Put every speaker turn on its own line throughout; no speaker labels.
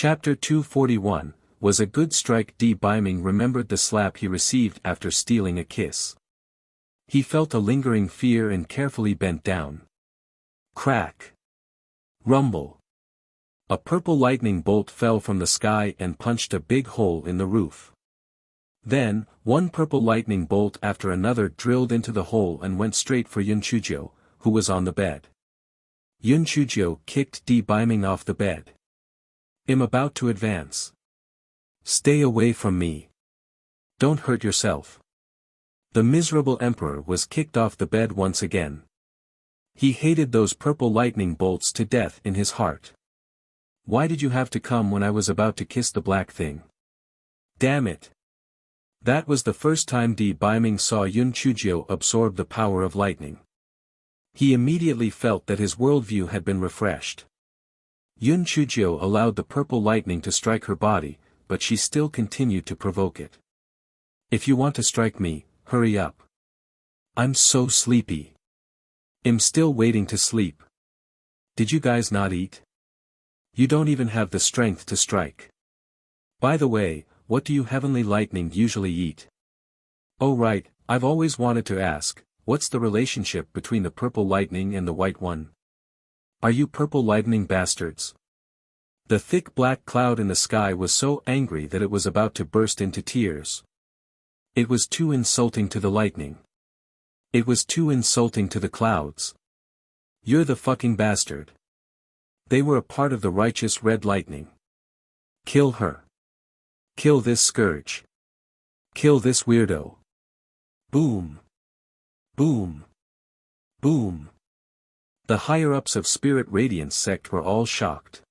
Chapter 241, Was a good strike. Biming remembered the slap he received after stealing a kiss. He felt a lingering fear and carefully bent down. Crack. Rumble. A purple lightning bolt fell from the sky and punched a big hole in the roof. Then, one purple lightning bolt after another drilled into the hole and went straight for Yun Chujio, who was on the bed. Yun Chujio kicked Biming off the bed. I'm about to advance. Stay away from me. Don't hurt yourself. The miserable emperor was kicked off the bed once again. He hated those purple lightning bolts to death in his heart. Why did you have to come when I was about to kiss the black thing? Damn it. That was the first time Biming saw Yun Chujio absorb the power of lightning. He immediately felt that his worldview had been refreshed. Yun Chujio allowed the purple lightning to strike her body, but she still continued to provoke it. If you want to strike me, hurry up. I'm so sleepy. I'm still waiting to sleep. Did you guys not eat? You don't even have the strength to strike. By the way, what do you heavenly lightning usually eat? Oh right, I've always wanted to ask, what's the relationship between the purple lightning and the white one? Are you purple lightning bastards? The thick black cloud in the sky was so angry that it was about to burst into tears. It was too insulting to the lightning. It was too insulting to the clouds. You're the fucking bastard. They were a part of the righteous red lightning. Kill her. Kill this scourge. Kill this weirdo. Boom. Boom. Boom. The higher-ups of Spirit Radiance sect were all shocked.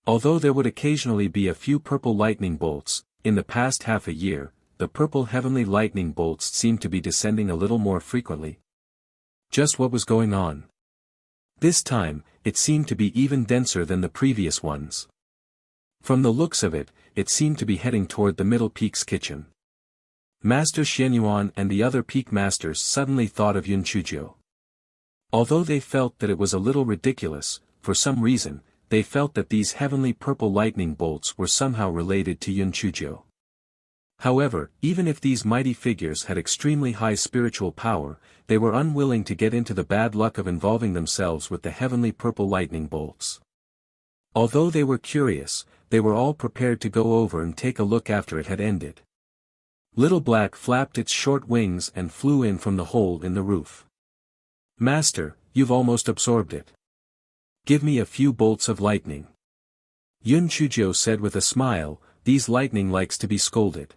Although there would occasionally be a few purple lightning bolts, in the past half a year, the purple heavenly lightning bolts seemed to be descending a little more frequently. Just what was going on? This time, it seemed to be even denser than the previous ones. From the looks of it, it seemed to be heading toward the Middle Peak's kitchen. Master Xianyuan and the other peak masters suddenly thought of Yun Chujio. Although they felt that it was a little ridiculous, for some reason, they felt that these heavenly purple lightning bolts were somehow related to Yun Chujio. However, even if these mighty figures had extremely high spiritual power, they were unwilling to get into the bad luck of involving themselves with the heavenly purple lightning bolts. Although they were curious, they were all prepared to go over and take a look after it had ended. Little Black flapped its short wings and flew in from the hole in the roof. Master, you've almost absorbed it. Give me a few bolts of lightning. Yun Chujio said with a smile, these lightning likes to be scolded.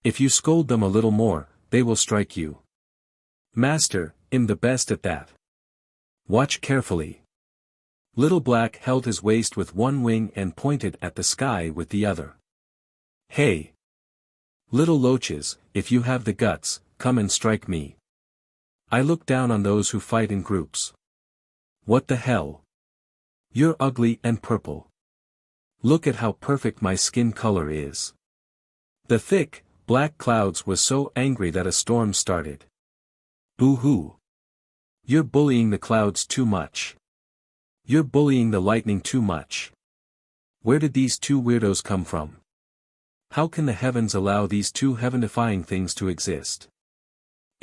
If you scold them a little more, they will strike you. Master, I'm the best at that. Watch carefully. Little Black held his waist with one wing and pointed at the sky with the other. Hey! Little loaches, if you have the guts, come and strike me. I look down on those who fight in groups. What the hell? You're ugly and purple. Look at how perfect my skin color is. The thick, black clouds was so angry that a storm started. Boo-hoo. You're bullying the clouds too much. You're bullying the lightning too much. Where did these two weirdos come from? How can the heavens allow these two heaven-defying things to exist?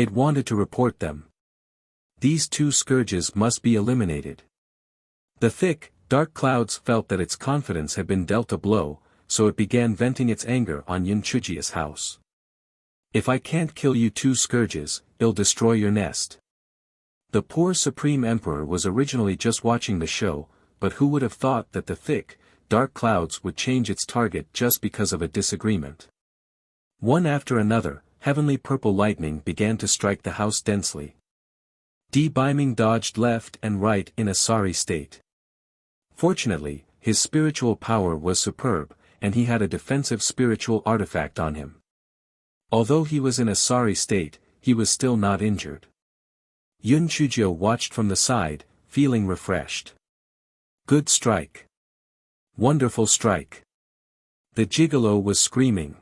It wanted to report them. These two scourges must be eliminated. The thick, dark clouds felt that its confidence had been dealt a blow, so it began venting its anger on Yun Chujio's house. If I can't kill you two scourges, it'll destroy your nest. The poor Supreme Emperor was originally just watching the show, but who would have thought that the thick, dark clouds would change its target just because of a disagreement? One after another, heavenly purple lightning began to strike the house densely. Biming dodged left and right in a sorry state. Fortunately, his spiritual power was superb, and he had a defensive spiritual artifact on him. Although he was in a sorry state, he was still not injured. Yun Chujio watched from the side, feeling refreshed. Good strike. Wonderful strike. The gigolo was screaming.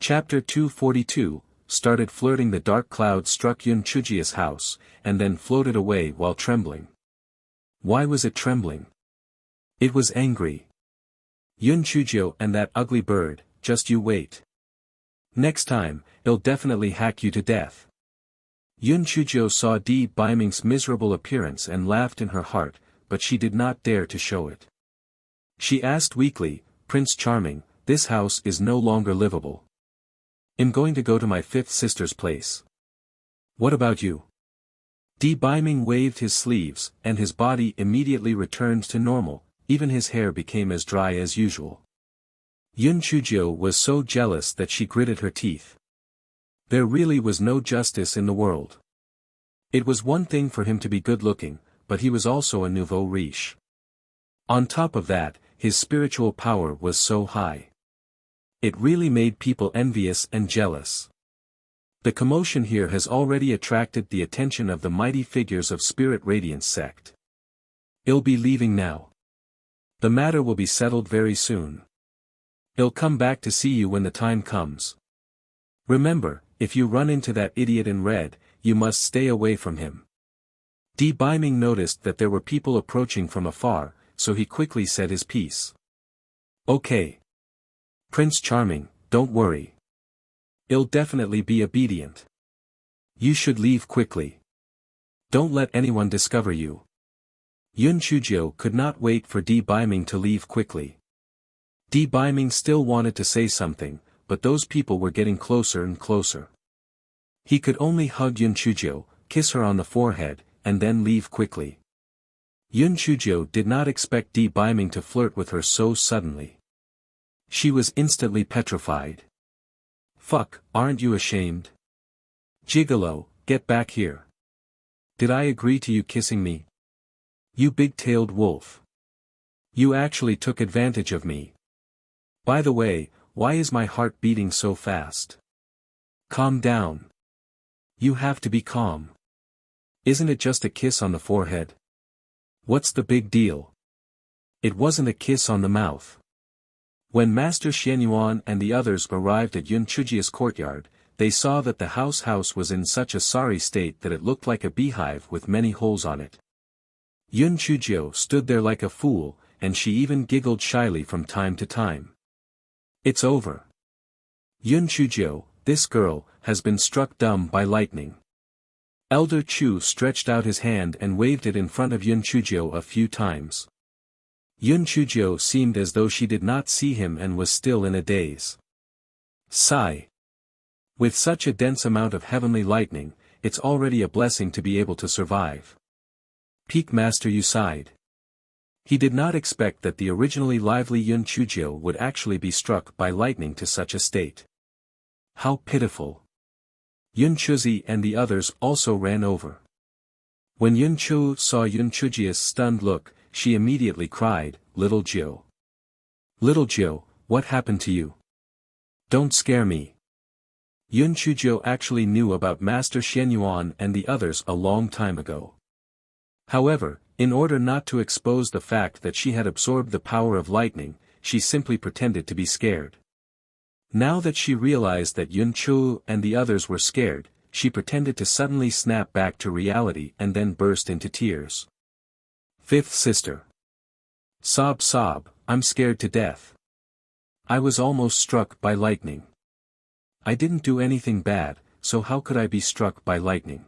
Chapter 242, started flirting. The dark cloud struck Yun Chujio's house, and then floated away while trembling. Why was it trembling? It was angry. Yun Chujio and that ugly bird, just you wait. Next time, it'll definitely hack you to death. Yun Chujio saw Di Biming's miserable appearance and laughed in her heart, but she did not dare to show it. She asked weakly, Prince Charming, this house is no longer livable. I'm going to go to my fifth sister's place. What about you? Di Biming waved his sleeves, and his body immediately returned to normal, even his hair became as dry as usual. Yun Chujio was so jealous that she gritted her teeth. There really was no justice in the world. It was one thing for him to be good-looking, but he was also a nouveau riche. On top of that, his spiritual power was so high. It really made people envious and jealous. The commotion here has already attracted the attention of the mighty figures of Spirit Radiance sect. I'll be leaving now. The matter will be settled very soon. I'll come back to see you when the time comes. Remember, if you run into that idiot in red, you must stay away from him. Di Biming noticed that there were people approaching from afar, so he quickly said his piece. Okay. Prince Charming, don't worry. I'll definitely be obedient. You should leave quickly. Don't let anyone discover you. Yun Chujio could not wait for Di Biming to leave quickly. Di Biming still wanted to say something, but those people were getting closer and closer. He could only hug Yun Chujio, kiss her on the forehead, and then leave quickly. Yun Chujio did not expect Di Biming to flirt with her so suddenly. She was instantly petrified. Fuck, aren't you ashamed? Gigolo, get back here. Did I agree to you kissing me? You big-tailed wolf. You actually took advantage of me. By the way, why is my heart beating so fast? Calm down. You have to be calm. Isn't it just a kiss on the forehead? What's the big deal? It wasn't a kiss on the mouth. When Master Xianyuan and the others arrived at Yun Chujio's courtyard, they saw that the house was in such a sorry state that it looked like a beehive with many holes on it. Yun Chujio stood there like a fool, and she even giggled shyly from time to time. It's over. Yun Chujio, this girl, has been struck dumb by lightning. Elder Chu stretched out his hand and waved it in front of Yun Chujio a few times. Yun Chujio seemed as though she did not see him and was still in a daze. Sigh. With such a dense amount of heavenly lightning, it's already a blessing to be able to survive. Peak Master Yu sighed. He did not expect that the originally lively Yun Chujio would actually be struck by lightning to such a state. How pitiful. Yun Chuzi and the others also ran over. When Yun Chu saw Yun Chujio's stunned look, she immediately cried, Little Jiu. Little Jiu, what happened to you? Don't scare me. Yun Chujio actually knew about Master Xianyuan and the others a long time ago. However, in order not to expose the fact that she had absorbed the power of lightning, she simply pretended to be scared. Now that she realized that Yun Chu and the others were scared, she pretended to suddenly snap back to reality and then burst into tears. Fifth sister. Sob sob, I'm scared to death. I was almost struck by lightning. I didn't do anything bad, so how could I be struck by lightning?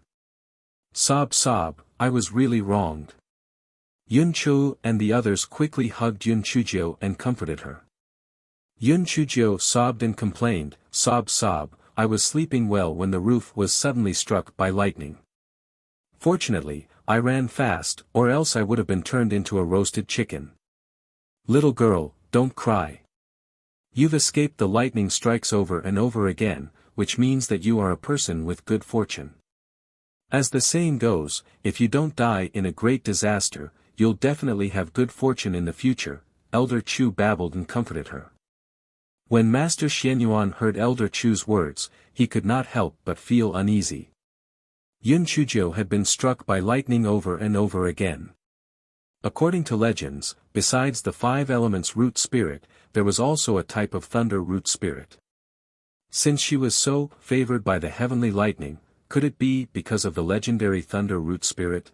Sob sob, I was really wronged. Yun Chu and the others quickly hugged Yun Chujio and comforted her. Yun Chujio sobbed and complained, sob sob, I was sleeping well when the roof was suddenly struck by lightning. Fortunately, I ran fast, or else I would have been turned into a roasted chicken. Little girl, don't cry. You've escaped the lightning strikes over and over again, which means that you are a person with good fortune. As the saying goes, if you don't die in a great disaster, you'll definitely have good fortune in the future, Elder Chu babbled and comforted her. When Master Xianyuan heard Elder Chu's words, he could not help but feel uneasy. Yun Chujio had been struck by lightning over and over again. According to legends, besides the 5 elements root spirit, there was also a type of thunder root spirit. Since she was so favored by the heavenly lightning, could it be because of the legendary thunder root spirit?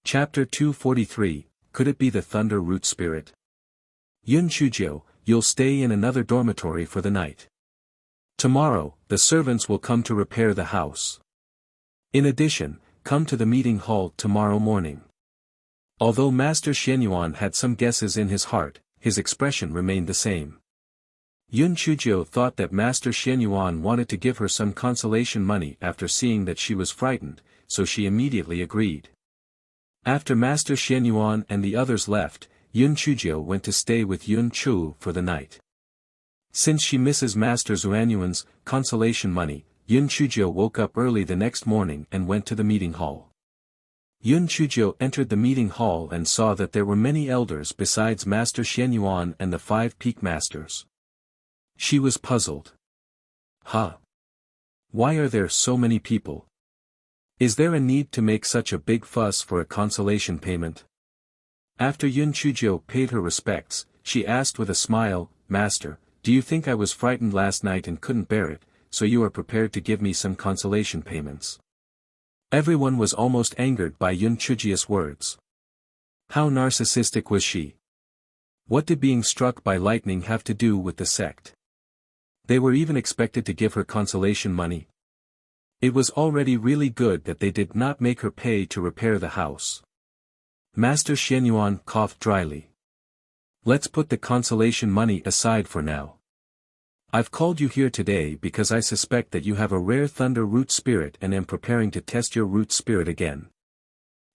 Chapter 243, Could it be the Thunder Root Spirit? Yun Chujio, you'll stay in another dormitory for the night. Tomorrow, the servants will come to repair the house. In addition, come to the meeting hall tomorrow morning. Although Master Xianyuan had some guesses in his heart, his expression remained the same. Yun Chujio thought that Master Xianyuan wanted to give her some consolation money after seeing that she was frightened, so she immediately agreed. After Master Xianyuan and the others left, Yun Chujio went to stay with Yun Chu for the night. Since she misses Master Xuanyuan's consolation money, Yun Chujio woke up early the next morning and went to the meeting hall. Yun Chujio entered the meeting hall and saw that there were many elders besides Master Xianyuan and the 5 peak masters. She was puzzled. Why are there so many people? Is there a need to make such a big fuss for a consolation payment? After Yun Chujio paid her respects, she asked with a smile, Master, do you think I was frightened last night and couldn't bear it, so you are prepared to give me some consolation payments? Everyone was almost angered by Yun Chujio's words. How narcissistic was she? What did being struck by lightning have to do with the sect? They were even expected to give her consolation money. It was already really good that they did not make her pay to repair the house. Master Xianyuan coughed dryly. Let's put the consolation money aside for now. I've called you here today because I suspect that you have a rare thunder root spirit and am preparing to test your root spirit again.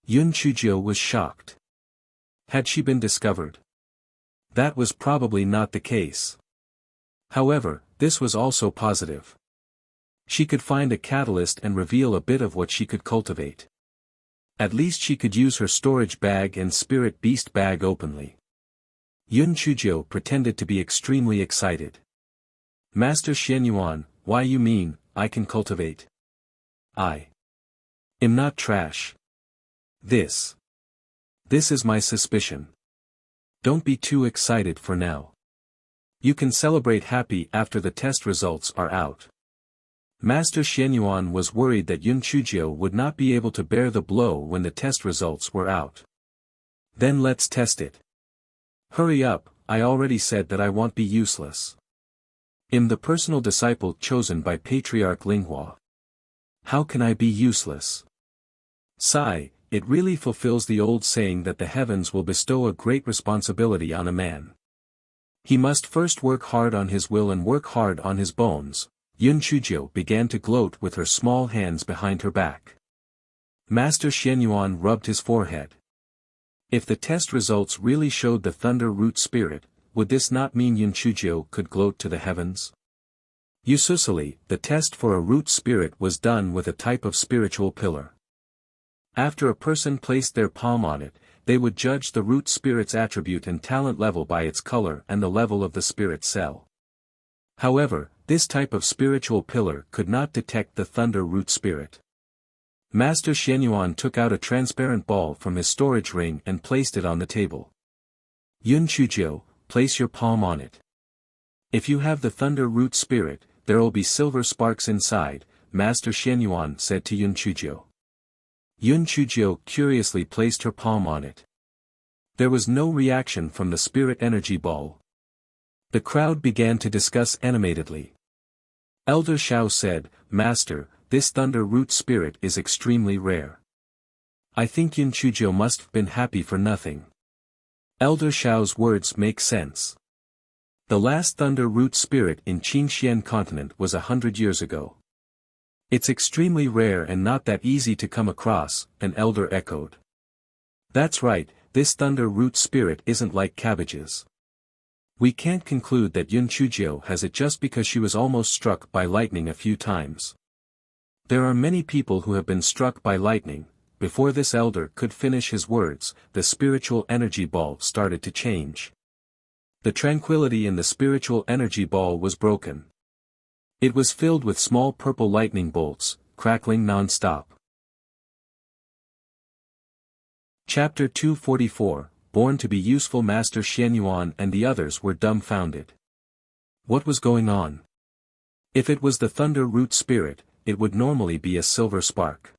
Yun Chujio was shocked. Had she been discovered? That was probably not the case. However, this was also positive. She could find a catalyst and reveal a bit of what she could cultivate. At least she could use her storage bag and spirit beast bag openly. Yun Chujio pretended to be extremely excited. Master Xianyuan, why you mean, I can cultivate? I am not trash. This is my suspicion. Don't be too excited for now. You can celebrate happy after the test results are out. Master Xianyuan was worried that Yun Chujio would not be able to bear the blow when the test results were out. Then let's test it. Hurry up, I already said that I won't be useless. I'm the personal disciple chosen by Patriarch Linghua. How can I be useless? Sigh, it really fulfills the old saying that the heavens will bestow a great responsibility on a man. He must first work hard on his will and work hard on his bones. Yun Chujio began to gloat with her small hands behind her back. Master Xianyuan rubbed his forehead. If the test results really showed the thunder root spirit, would this not mean Yun Chujio could gloat to the heavens? Usually, the test for a root spirit was done with a type of spiritual pillar. After a person placed their palm on it, they would judge the root spirit's attribute and talent level by its color and the level of the spirit cell. However, this type of spiritual pillar could not detect the thunder root spirit. Master Xianyuan took out a transparent ball from his storage ring and placed it on the table. Yun Chujio, place your palm on it. If you have the thunder root spirit, there will be silver sparks inside, Master Xianyuan said to Yun Chujio. Yun Chujio curiously placed her palm on it. There was no reaction from the spirit energy ball. The crowd began to discuss animatedly. Elder Shao said, Master, this thunder root spirit is extremely rare. I think Yun Chujio must have been happy for nothing. Elder Shao's words make sense. The last thunder root spirit in Qingxian continent was 100 years ago. It's extremely rare and not that easy to come across, an elder echoed. That's right, this thunder root spirit isn't like cabbages. We can't conclude that Yun Chujio has it just because she was almost struck by lightning a few times. There are many people who have been struck by lightning. Before this elder could finish his words, the spiritual energy ball started to change. The tranquility in the spiritual energy ball was broken. It was filled with small purple lightning bolts, crackling non-stop. Chapter 244, Born to be Useful. Master Xianyuan and the others were dumbfounded. What was going on? If it was the thunder root spirit, it would normally be a silver spark.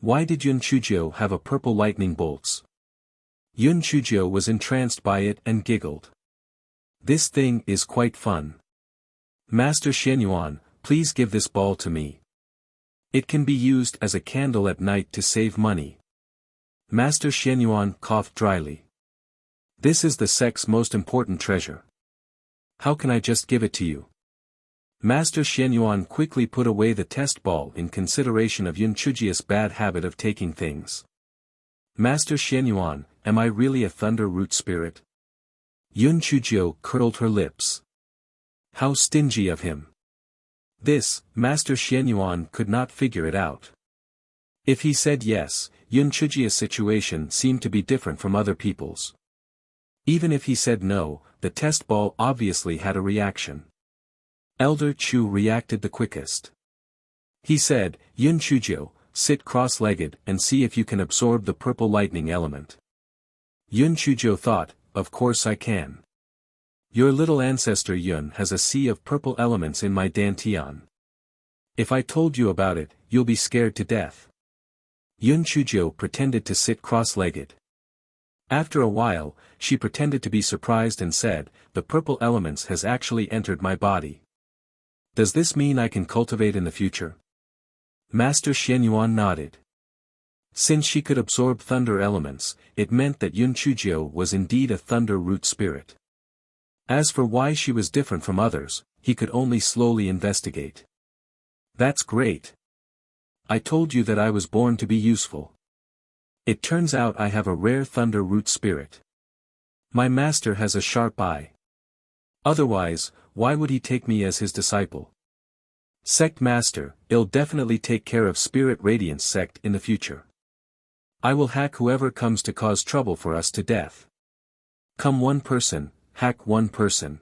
Why did Yun Chuzhou have a purple lightning bolts? Yun Chuzhou was entranced by it and giggled. This thing is quite fun. Master Xianyuan, please give this ball to me. It can be used as a candle at night to save money. Master Xianyuan coughed dryly. This is the sect's most important treasure. How can I just give it to you? Master Xianyuan quickly put away the test ball in consideration of Yun Chujia's bad habit of taking things. Master Xianyuan, am I really a thunder root spirit? Yun Chuzhou curled her lips. How stingy of him. This, Master Xianyuan could not figure it out. If he said yes, Yun Chujia's situation seemed to be different from other people's. Even if he said no, the test ball obviously had a reaction. Elder Chu reacted the quickest. He said, Yun Chuzhou, sit cross-legged and see if you can absorb the purple lightning element. Yun Chuzhou thought, of course I can. Your little ancestor Yun has a sea of purple elements in my dantian. If I told you about it, you'll be scared to death. Yun Chuzhou pretended to sit cross-legged. After a while, she pretended to be surprised and said, the purple elements has actually entered my body. Does this mean I can cultivate in the future? Master Xianyuan nodded. Since she could absorb thunder elements, it meant that Yun Chuzhou was indeed a thunder root spirit. As for why she was different from others, he could only slowly investigate. That's great. I told you that I was born to be useful. It turns out I have a rare thunder root spirit. My master has a sharp eye. Otherwise, why would he take me as his disciple? Sect Master, I'll definitely take care of Spirit Radiance sect in the future. I will hack whoever comes to cause trouble for us to death. Come one person, hack one person.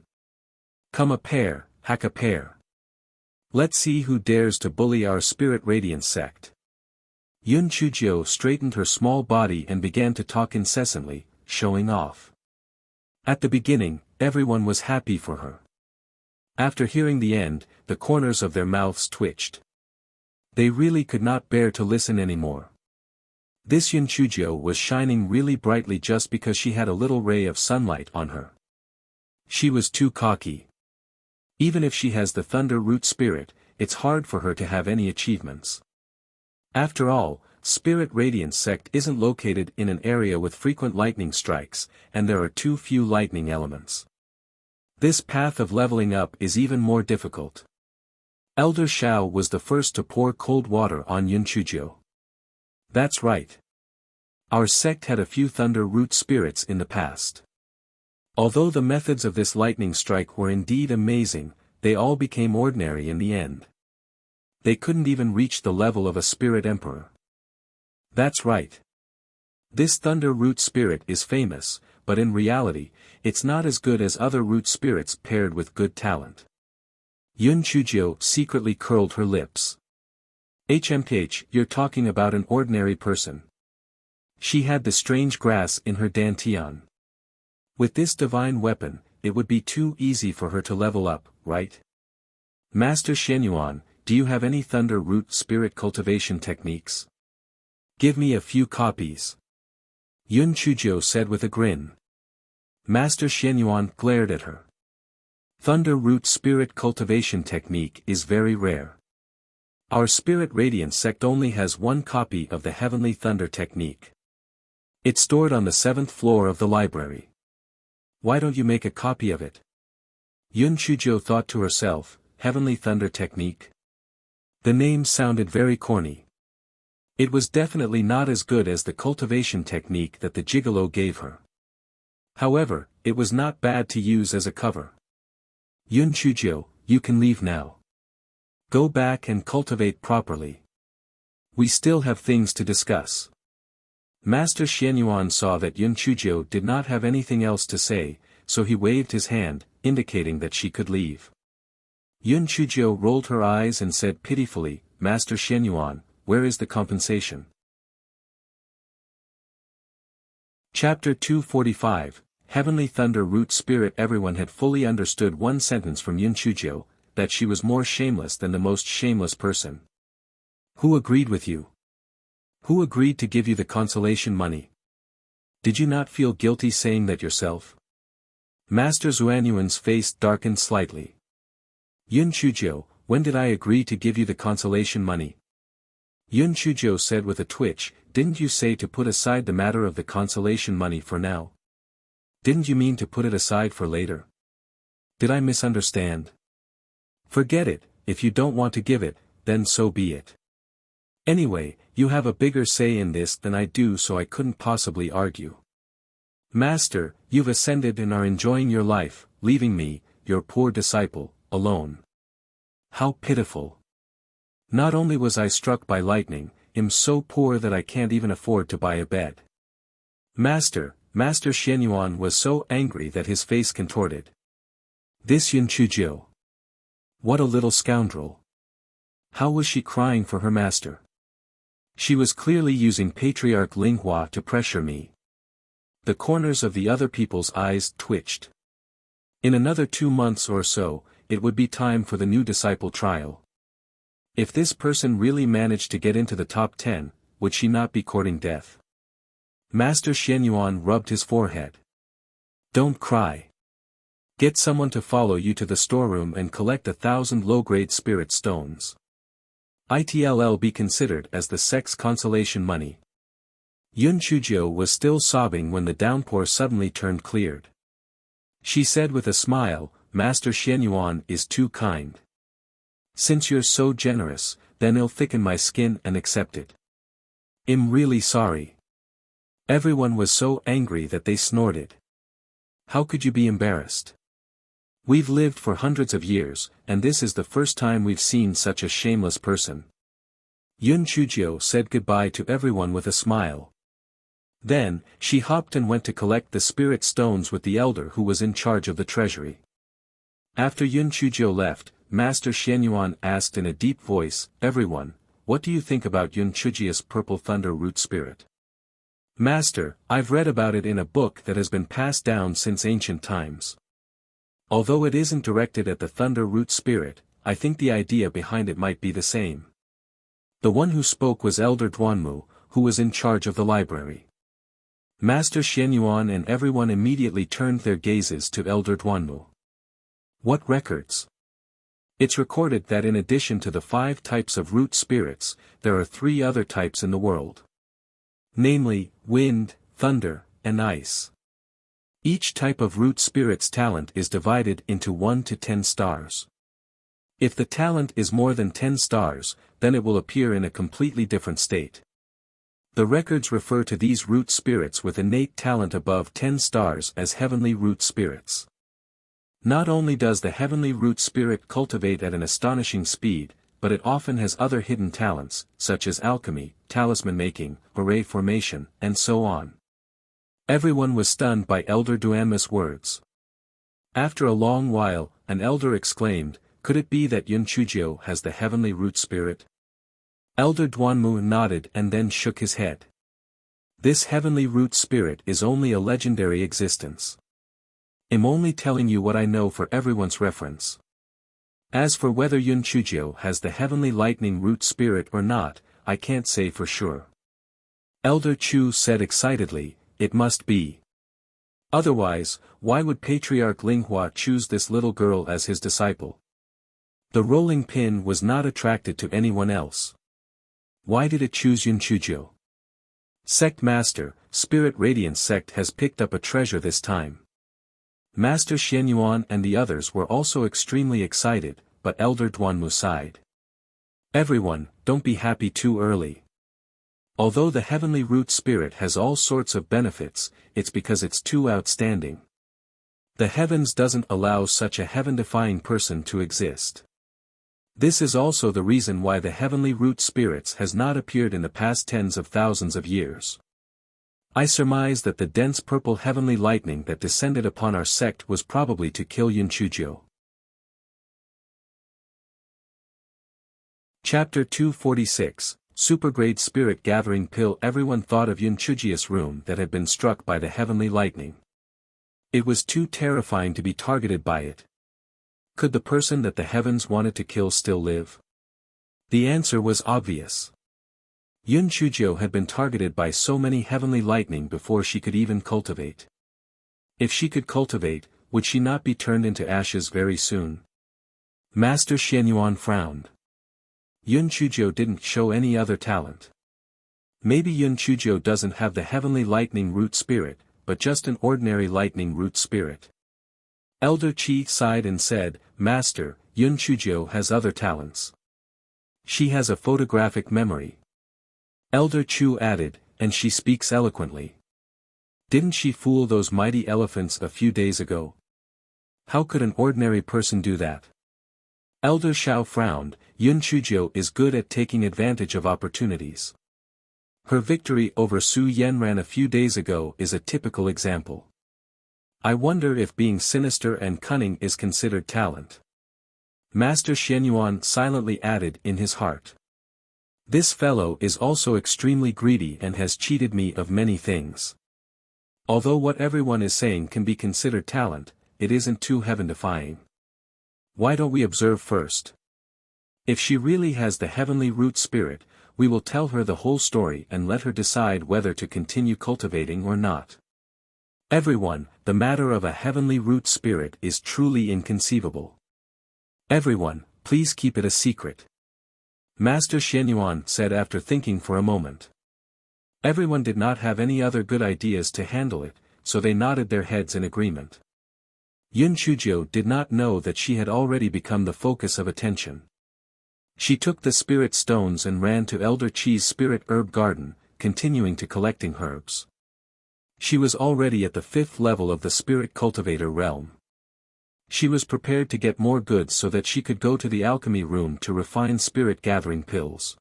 Come a pair, hack a pair. Let's see who dares to bully our Spirit Radiance sect. Yun Chuzhou straightened her small body and began to talk incessantly, showing off. At the beginning, everyone was happy for her. After hearing the end, the corners of their mouths twitched. They really could not bear to listen anymore. This Yun Chuzhou was shining really brightly just because she had a little ray of sunlight on her. She was too cocky. Even if she has the thunder root spirit, it's hard for her to have any achievements. After all, Spirit Radiance sect isn't located in an area with frequent lightning strikes, and there are too few lightning elements. This path of leveling up is even more difficult. Elder Shao was the first to pour cold water on Yun Chuzhou. That's right. Our sect had a few thunder root spirits in the past. Although the methods of this lightning strike were indeed amazing, they all became ordinary in the end. They couldn't even reach the level of a spirit emperor. That's right. This thunder root spirit is famous, but in reality, it's not as good as other root spirits paired with good talent. Yun Chuzhou secretly curled her lips. HMH, you're talking about an ordinary person. She had the strange grass in her dantian. With this divine weapon, it would be too easy for her to level up, right? Master Xianyuan, do you have any thunder root spirit cultivation techniques? Give me a few copies. Yun Chuzhou said with a grin. Master Xianyuan glared at her. Thunder root spirit cultivation technique is very rare. Our Spirit Radiance sect only has one copy of the Heavenly Thunder technique. It's stored on the 7th floor of the library. Why don't you make a copy of it? Yun Chuzhou thought to herself, Heavenly Thunder technique? The name sounded very corny. It was definitely not as good as the cultivation technique that the gigolo gave her. However, it was not bad to use as a cover. Yun Chuzhou, you can leave now. Go back and cultivate properly. We still have things to discuss. Master Xianyuan saw that Yun Chuzhou did not have anything else to say, so he waved his hand, indicating that she could leave. Yun Chuzhou rolled her eyes and said pitifully, Master Xianyuan, where is the compensation? Chapter 245, Heavenly Thunder Root Spirit. Everyone had fully understood one sentence from Yun Chuzhou, that she was more shameless than the most shameless person. Who agreed with you? Who agreed to give you the consolation money? Did you not feel guilty saying that yourself? Master Xuanyuan's face darkened slightly. Yun Chuzhou, when did I agree to give you the consolation money? Yun Chuzhou said with a twitch, didn't you say to put aside the matter of the consolation money for now? Didn't you mean to put it aside for later? Did I misunderstand? Forget it, if you don't want to give it, then so be it. Anyway, you have a bigger say in this than I do, so I couldn't possibly argue. Master, you've ascended and are enjoying your life, leaving me, your poor disciple, alone. How pitiful. Not only was I struck by lightning, I'm so poor that I can't even afford to buy a bed. Master Xianyuan was so angry that his face contorted. This Yun Chuzhou. What a little scoundrel. How was she crying for her master? She was clearly using Patriarch Linghua to pressure me. The corners of the other people's eyes twitched. In another 2 months or so, it would be time for the new disciple trial. If this person really managed to get into the top 10, would she not be courting death? Master Xianyuan rubbed his forehead. Don't cry. Get someone to follow you to the storeroom and collect 1,000 low-grade spirit stones. It'll be considered as the sect's consolation money. Yun Chuzhou was still sobbing when the downpour suddenly turned cleared. She said with a smile, Master Xianyuan is too kind. Since you're so generous, then I'll thicken my skin and accept it. I'm really sorry. Everyone was so angry that they snorted. How could you be embarrassed? We've lived for hundreds of years, and this is the first time we've seen such a shameless person. Yun Chuzhou said goodbye to everyone with a smile. Then, she hopped and went to collect the spirit stones with the elder who was in charge of the treasury. After Yun Chuzhou left, Master Xianyuan asked in a deep voice, everyone, what do you think about Yun Chuzhia's purple thunder root spirit? Master, I've read about it in a book that has been passed down since ancient times. Although it isn't directed at the thunder root spirit, I think the idea behind it might be the same. The one who spoke was Elder Duanmu, who was in charge of the library. Master Xianyuan and everyone immediately turned their gazes to Elder Duanmu. What records? It's recorded that in addition to the 5 types of root spirits, there are 3 other types in the world. Namely, wind, thunder, and ice. Each type of root spirit's talent is divided into 1 to 10 stars. If the talent is more than 10 stars, then it will appear in a completely different state. The records refer to these root spirits with innate talent above 10 stars as heavenly root spirits. Not only does the heavenly root spirit cultivate at an astonishing speed, but it often has other hidden talents, such as alchemy, talisman making, array formation, and so on. Everyone was stunned by Elder Duanmu's words. After a long while, an elder exclaimed, could it be that Yun Chuzhou has the heavenly root spirit? Elder Duanmu nodded and then shook his head. This heavenly root spirit is only a legendary existence. I'm only telling you what I know for everyone's reference. As for whether Yun Chuzhou has the heavenly lightning root spirit or not, I can't say for sure. Elder Chu said excitedly, it must be. Otherwise, why would Patriarch Linghua choose this little girl as his disciple? The rolling pin was not attracted to anyone else. Why did it choose Yun Chuzhou? Sect Master, Spirit Radiance Sect has picked up a treasure this time. Master Xianyuan and the others were also extremely excited, but Elder Duanmu sighed. Everyone, don't be happy too early. Although the heavenly root spirit has all sorts of benefits, it's because it's too outstanding. The heavens doesn't allow such a heaven-defying person to exist. This is also the reason why the heavenly root spirits has not appeared in the past tens of thousands of years. I surmise that the dense purple heavenly lightning that descended upon our sect was probably to kill Yun Chuzhou. Chapter 246, Supergrade Spirit Gathering Pill. Everyone thought of Yun Chuzhia's room that had been struck by the heavenly lightning. It was too terrifying to be targeted by it. Could the person that the heavens wanted to kill still live? The answer was obvious. Yun Chujiu had been targeted by so many heavenly lightning before she could even cultivate. If she could cultivate, would she not be turned into ashes very soon? Master Xianyuan frowned. Yun Chujiu didn't show any other talent. Maybe Yun Chujiu doesn't have the heavenly lightning root spirit, but just an ordinary lightning root spirit. Elder Qi sighed and said, Master, Yun Chujiu has other talents. She has a photographic memory. Elder Chu added, and she speaks eloquently. Didn't she fool those mighty elephants a few days ago? How could an ordinary person do that? Elder Shao frowned. Yun Chujiu is good at taking advantage of opportunities. Her victory over Su Yanran a few days ago is a typical example. I wonder if being sinister and cunning is considered talent. Master Xianyuan silently added in his heart. This fellow is also extremely greedy and has cheated me of many things. Although what everyone is saying can be considered talent, it isn't too heaven-defying. Why don't we observe first? If she really has the heavenly root spirit, we will tell her the whole story and let her decide whether to continue cultivating or not. Everyone, the matter of a heavenly root spirit is truly inconceivable. Everyone, please keep it a secret. Master Xianyuan said after thinking for a moment. Everyone did not have any other good ideas to handle it, so they nodded their heads in agreement. Yun Chujiu did not know that she had already become the focus of attention. She took the spirit stones and ran to Elder Qi's spirit herb garden, continuing to collecting herbs. She was already at the 5th level of the spirit cultivator realm. She was prepared to get more goods so that she could go to the alchemy room to refine spirit gathering pills.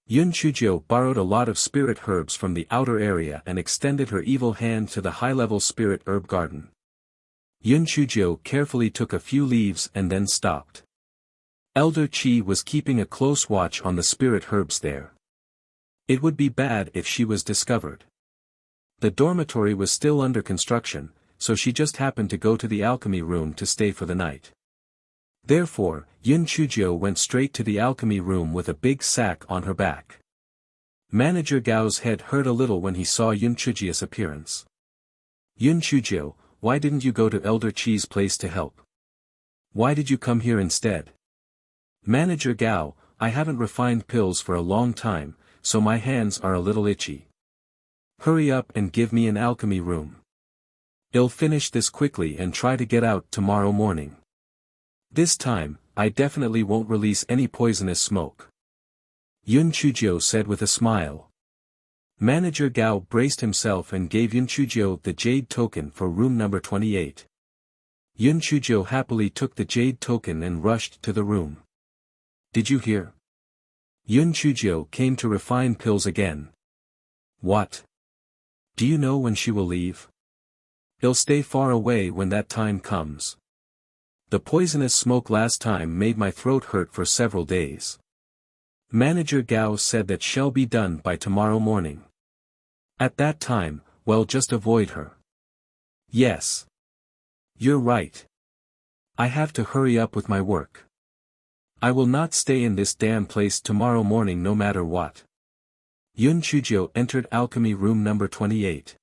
Yun Chujiu borrowed a lot of spirit herbs from the outer area and extended her evil hand to the high-level spirit herb garden. Yun Chujiu carefully took a few leaves and then stopped. Elder Qi was keeping a close watch on the spirit herbs there. It would be bad if she was discovered. The dormitory was still under construction, so she just happened to go to the alchemy room to stay for the night. Therefore, Yun Chujiu went straight to the alchemy room with a big sack on her back. Manager Gao's head hurt a little when he saw Yun Chujiu's appearance. Yun Chujiu, why didn't you go to Elder Qi's place to help? Why did you come here instead? Manager Gao, I haven't refined pills for a long time, so my hands are a little itchy. Hurry up and give me an alchemy room. I'll finish this quickly and try to get out tomorrow morning. This time, I definitely won't release any poisonous smoke. Yun Chujiu said with a smile. Manager Gao braced himself and gave Yun Chujiu the jade token for room number 28. Yun Chujiu happily took the jade token and rushed to the room. Did you hear? Yun Chujiu came to refine pills again. What? Do you know when she will leave? I'll stay far away when that time comes. The poisonous smoke last time made my throat hurt for several days. Manager Gao said that shall be done by tomorrow morning. At that time, well, just avoid her. Yes. You're right. I have to hurry up with my work. I will not stay in this damn place tomorrow morning no matter what. Yun Chujiu entered alchemy room number 28.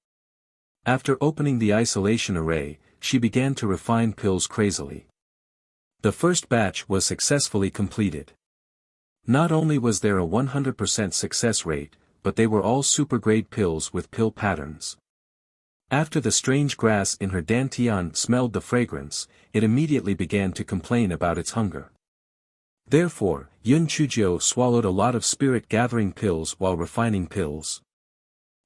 After opening the isolation array, she began to refine pills crazily. The first batch was successfully completed. Not only was there a 100% success rate, but they were all super-grade pills with pill patterns. After the strange grass in her dantian smelled the fragrance, it immediately began to complain about its hunger. Therefore, Yun Chujiu swallowed a lot of spirit-gathering pills while refining pills.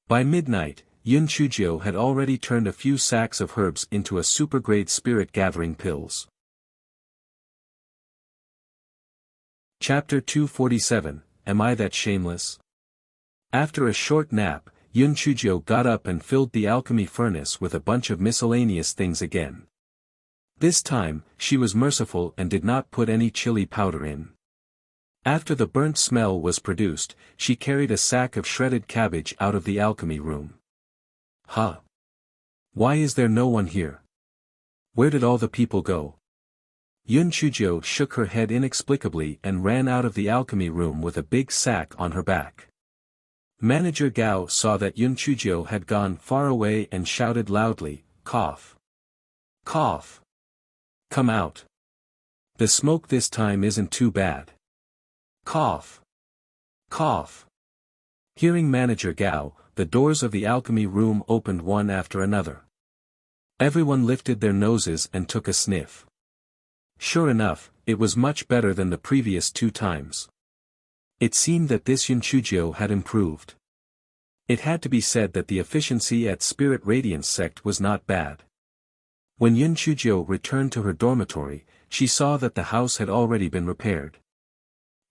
By midnight, Yun Chujiu had already turned a few sacks of herbs into a super-grade spirit-gathering pills. Chapter 247, Am I That Shameless? After a short nap, Yun Chujiu got up and filled the alchemy furnace with a bunch of miscellaneous things again. This time, she was merciful and did not put any chili powder in. After the burnt smell was produced, she carried a sack of shredded cabbage out of the alchemy room. Huh? Why is there no one here? Where did all the people go? Yun Chujiu shook her head inexplicably and ran out of the alchemy room with a big sack on her back. Manager Gao saw that Yun Chuzhou had gone far away and shouted loudly, "Cough! Cough! Come out! The smoke this time isn't too bad. Cough! Cough!" Hearing Manager Gao, the doors of the alchemy room opened one after another. Everyone lifted their noses and took a sniff. Sure enough, it was much better than the previous 2 times. It seemed that this Yun Chuzhou had improved. It had to be said that the efficiency at Spirit Radiance sect was not bad. When Yun Chuzhou returned to her dormitory, she saw that the house had already been repaired.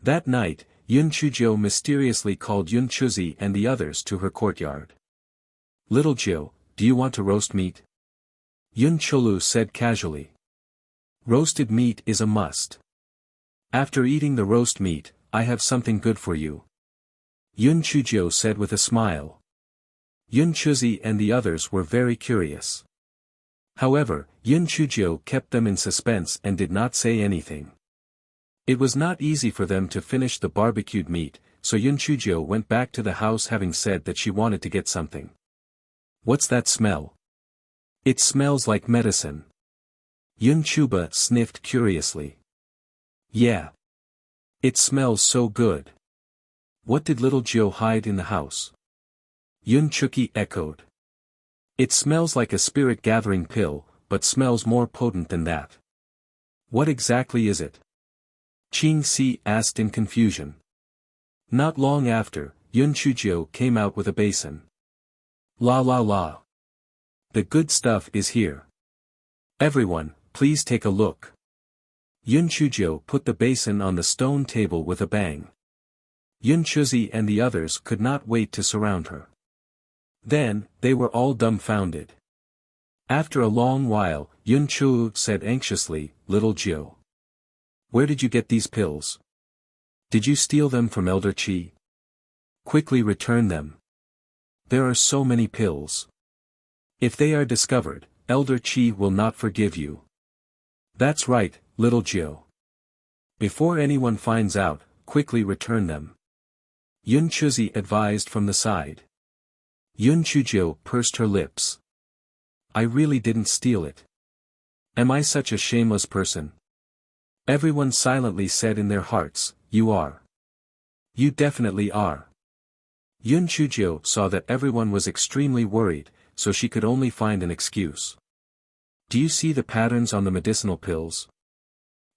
That night, Yun Chuzhou mysteriously called Yun Chuzi and the others to her courtyard. "Little Jiu, do you want to roast meat?" Yun Cholu said casually. "Roasted meat is a must. After eating the roast meat, I have something good for you," Yun Chuzhou said with a smile. Yun Chuzi and the others were very curious. However, Yun Chuzhou kept them in suspense and did not say anything. It was not easy for them to finish the barbecued meat, so Yun Chuzhou went back to the house having said that she wanted to get something. "What's that smell?" "It smells like medicine." Yun Chuba sniffed curiously. "Yeah. It smells so good. What did little Jiu hide in the house?" Yun Chuki echoed. "It smells like a spirit-gathering pill, but smells more potent than that." "What exactly is it?" Qing Si asked in confusion. Not long after, Yun Chuzhou came out with a basin. "La la la. The good stuff is here. Everyone, please take a look." Yun Chuzhou put the basin on the stone table with a bang. Yun Chuzi and the others could not wait to surround her. Then, they were all dumbfounded. After a long while, Yun Chu said anxiously, "Little Jiu. Where did you get these pills? Did you steal them from Elder Qi? Quickly return them. There are so many pills. If they are discovered, Elder Qi will not forgive you." "That's right, little Jiu. Before anyone finds out, quickly return them," Yun Chuzi advised from the side. Yun Chuzhou pursed her lips. "I really didn't steal it. Am I such a shameless person?" Everyone silently said in their hearts, "You are. You definitely are." Yun Chuzhou saw that everyone was extremely worried, so she could only find an excuse. "Do you see the patterns on the medicinal pills?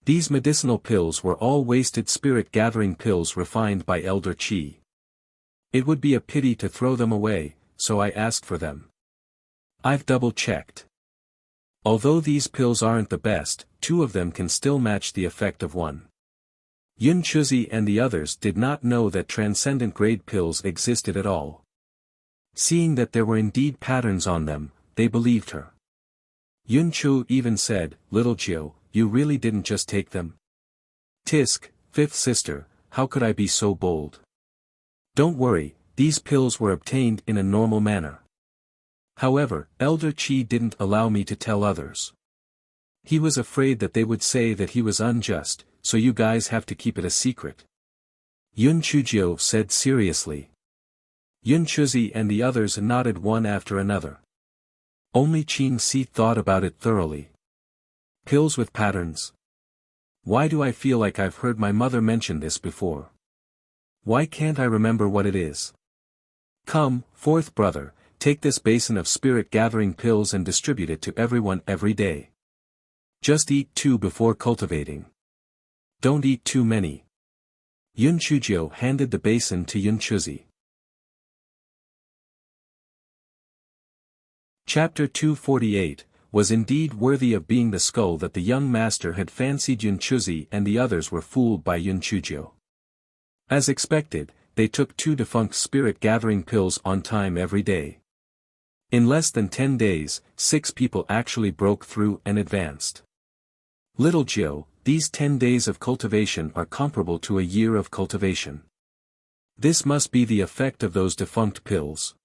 These medicinal pills were all wasted spirit-gathering pills refined by Elder Qi. It would be a pity to throw them away, so I asked for them. I've double-checked. Although these pills aren't the best, 2 of them can still match the effect of one." Yun Chuzi and the others did not know that transcendent-grade pills existed at all. Seeing that there were indeed patterns on them, they believed her. Yun Chu even said, "Little Jiu, you really didn't just take them?" "Tisk, 5th sister, how could I be so bold?" "Don't worry, these pills were obtained in a normal manner. However, Elder Qi didn't allow me to tell others. He was afraid that they would say that he was unjust, so you guys have to keep it a secret," Yun Chuzhou said seriously. Yun Chuzi and the others nodded one after another. Only Qing Si thought about it thoroughly. Pills with patterns. Why do I feel like I've heard my mother mention this before? Why can't I remember what it is? Come, 4th brother, take this basin of spirit-gathering pills and distribute it to everyone every day. Just eat 2 before cultivating. Don't eat too many." Yun Chuzhou handed the basin to Yun Chuzi. Chapter 248, was indeed worthy of being the skull that the young master had fancied. Yun Chuzi and the others were fooled by Yun Chuzhou. As expected, they took 2 defunct spirit-gathering pills on time every day. In less than 10 days, 6 people actually broke through and advanced. "Little Jiu, these 10 days of cultivation are comparable to a year of cultivation. This must be the effect of those defunct pills.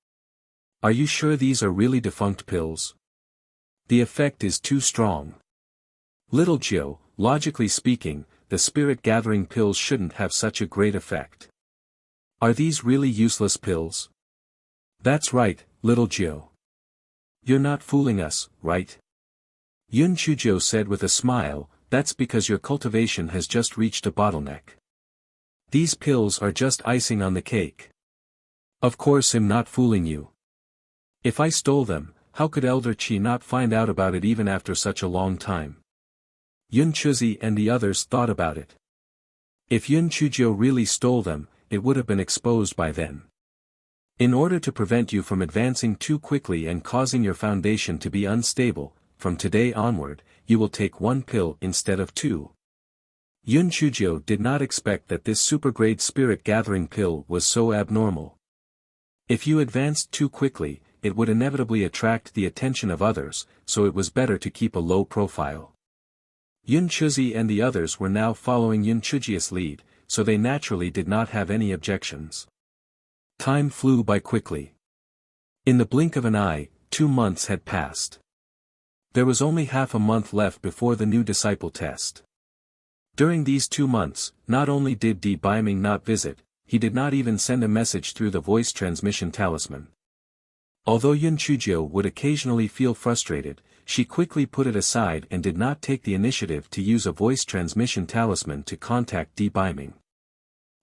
Are you sure these are really defunct pills? The effect is too strong. Little Jiu, logically speaking, the spirit-gathering pills shouldn't have such a great effect. Are these really useless pills? That's right, little Jiu. You're not fooling us, right? Yun Chujiu said with a smile, that's because your cultivation has just reached a bottleneck. These pills are just icing on the cake. Of course I'm not fooling you. If I stole them, how could Elder Qi not find out about it even after such a long time? Yun Chuzi and the others thought about it. If Yun Chujiu really stole them, it would have been exposed by then. In order to prevent you from advancing too quickly and causing your foundation to be unstable, from today onward, you will take 1 pill instead of 2. Yun Chujiu did not expect that this supergrade spirit gathering pill was so abnormal. If you advanced too quickly, it would inevitably attract the attention of others, so it was better to keep a low profile. Yun Chuzi and the others were now following Yun Chuji's lead, so they naturally did not have any objections. Time flew by quickly. In the blink of an eye, 2 months had passed. There was only half a month left before the new disciple test. During these 2 months, not only did Di Biming not visit, he did not even send a message through the voice transmission talisman. Although Yun Chujiu would occasionally feel frustrated, she quickly put it aside and did not take the initiative to use a voice transmission talisman to contact Di Biming.